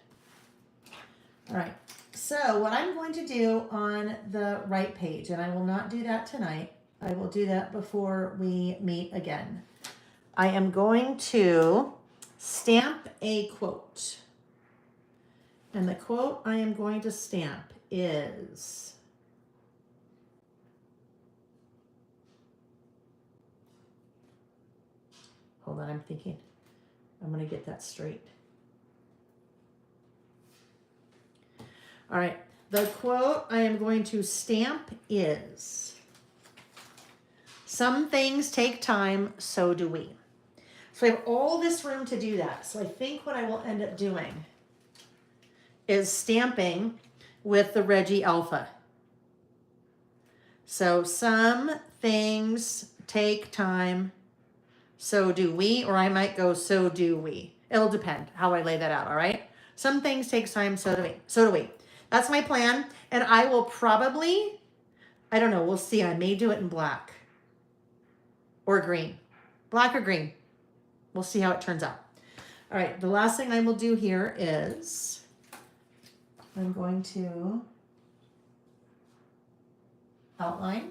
All right, so what I'm going to do on the right page, and I will not do that tonight, I will do that before we meet again. I am going to stamp a quote. And the quote I am going to stamp is, hold on, I'm thinking. I'm going to get that straight. All right, the quote I am going to stamp is, some things take time, so do we. So I have all this room to do that. So I think what I will end up doing is stamping with the Reggie Alpha. So some things take time, so do we, or I might go, so do we. It'll depend how I lay that out, all right? Some things take time, so do we. So do we. That's my plan, and I will probably, I don't know, we'll see. I may do it in black or green. Black or green. We'll see how it turns out. All right, the last thing I will do here is I'm going to outline.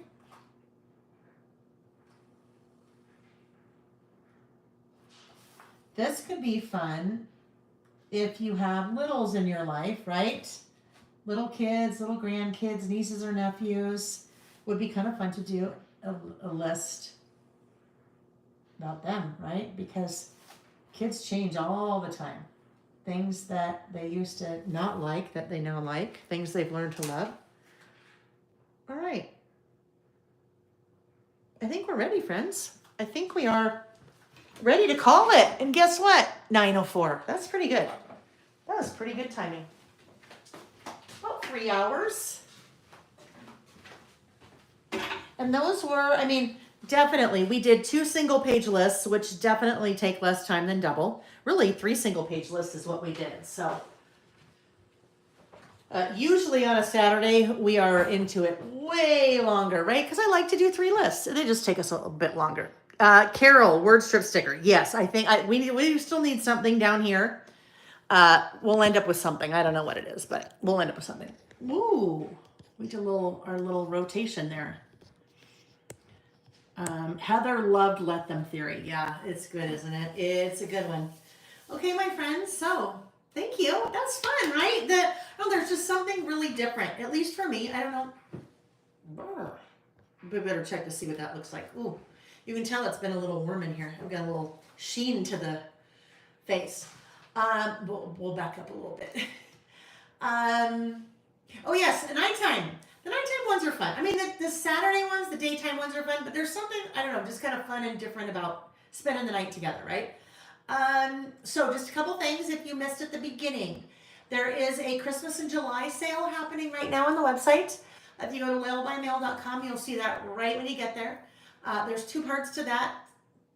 This could be fun if you have littles in your life, right? Little kids, little grandkids, nieces or nephews. Would be kind of fun to do a list about them, right? Because kids change all the time. Things that they used to not like that they now like. Things they've learned to love. All right. I think we're ready, friends. I think we are ready to call it. And guess what? 9:04. That's pretty good. That was pretty good timing. Oh, 3 hours. And those were, I mean, definitely, we did 2 single page lists, which definitely take less time than double. Really, 3 single page lists is what we did. So usually on a Saturday, we are into it way longer, right? Because I like to do 3 lists. They just take us a little bit longer. Carol, word strip sticker. Yes, I think we still need something down here. We'll end up with something. I don't know what it is, but we'll end up with something. Ooh, we did our little rotation there. Heather loved Let Them Theory. Yeah, it's good, isn't it? It's a good one. Okay, my friends, so thank you. That's fun, right? There's just something really different, at least for me. I don't know. We better check to see what that looks like. Ooh, you can tell it's been a little warm in here. I've got a little sheen to the face. We'll back up a little bit. Oh yes, nighttime. The nighttime ones are fun. I mean, the Saturday ones, the daytime ones are fun, but there's something, I don't know, just kind of fun and different about spending the night together, right? So just a couple things if you missed at the beginning. There is a Christmas in July sale happening right now on the website. If you go to lailbymail.com, you'll see that right when you get there. There's 2 parts to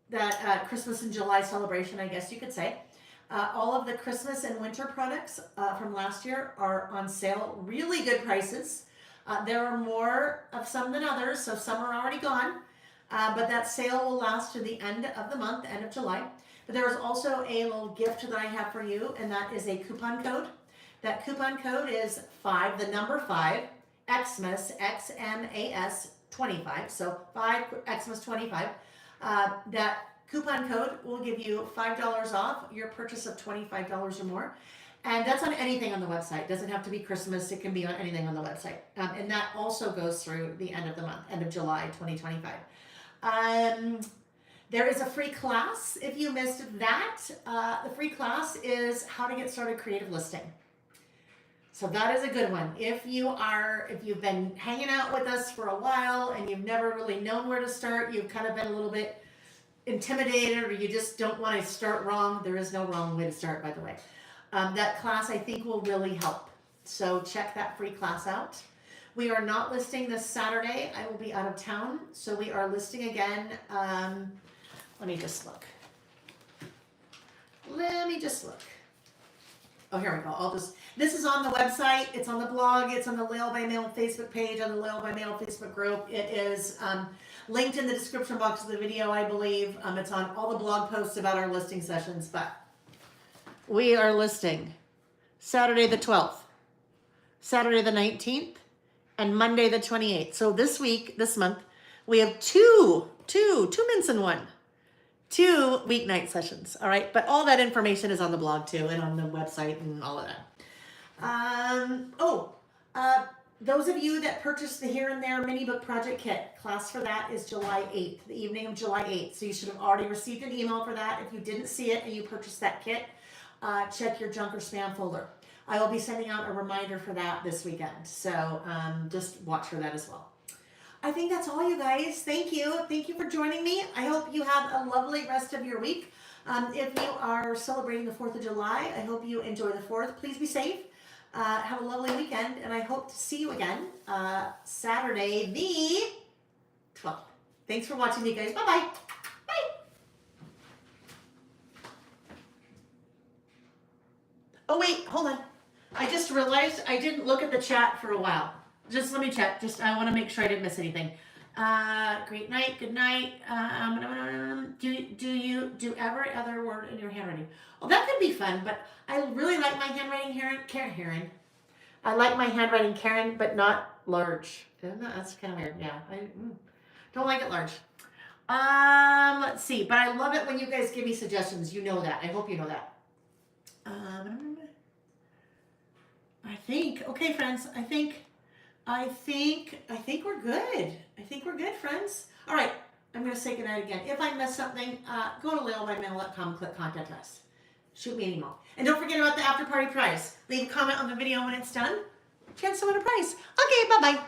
that Christmas in July celebration, I guess you could say. All of the Christmas and winter products from last year are on sale, really good prices. There are more of some than others, so some are already gone, but that sale will last to the end of the month, end of July. But there is also a little gift that I have for you, and that is a coupon code. That coupon code is 5, the number 5, Xmas, XMAS 25, so 5 Xmas 25. That coupon code will give you $5 off your purchase of $25 or more. And that's on anything on the website. It doesn't have to be Christmas. It can be on anything on the website. And that also goes through the end of the month, end of July 2025. There is a free class. If you missed that, the free class is how to get started creative listing. So that is a good one. If you've been hanging out with us for a while and you've never really known where to start, you've kind of been a little bit intimidated, or you just don't want to start wrong, there is no wrong way to start, by the way. That class I think will really help. So check that free class out. We are not listing this Saturday. I will be out of town. So we are listing again. Let me just look. Oh, here we go. This is on the website. It's on the blog. It's on the Lail by Mail Facebook page, on the Lail by Mail Facebook group. It is linked in the description box of the video, I believe. It's on all the blog posts about our listing sessions, but we are listing Saturday the 12th, Saturday the 19th, and Monday the 28th. So this month, we have two mints in one. 2 weeknight sessions, all right? But all that information is on the blog too, and on the website and all of that. Those of you that purchased the Here and There mini book project kit, class for that is July 8th, the evening of July 8th. So you should have already received an email for that. If you didn't see it and you purchased that kit, check your junk or spam folder. I will be sending out a reminder for that this weekend. So just watch for that as well. I think that's all, you guys. Thank you. Thank you for joining me. I hope you have a lovely rest of your week. If you are celebrating the 4th of July, I hope you enjoy the 4th. Please be safe. Have a lovely weekend, and I hope to see you again Saturday the 12th. Thanks for watching, you guys. Bye-bye. Bye. Oh, wait, hold on. I just realized I didn't look at the chat for a while. Just let me check. I want to make sure I didn't miss anything. Great night. Good night. Do you do every other word in your handwriting? Well, that could be fun, but I really like my handwriting, Karen. I like my handwriting, Karen, but not large. That's kind of weird. Yeah, I don't like it large. Let's see. But I love it when you guys give me suggestions. You know that. I hope you know that. I think. Okay, friends. I think we're good. I think we're good, friends. All right. I'm going to say goodnight again. If I missed something, go to lailbymail.com, click contact us. Shoot me an email. And don't forget about the after party prize. Leave a comment on the video when it's done. Chance to win a prize. Okay, bye-bye.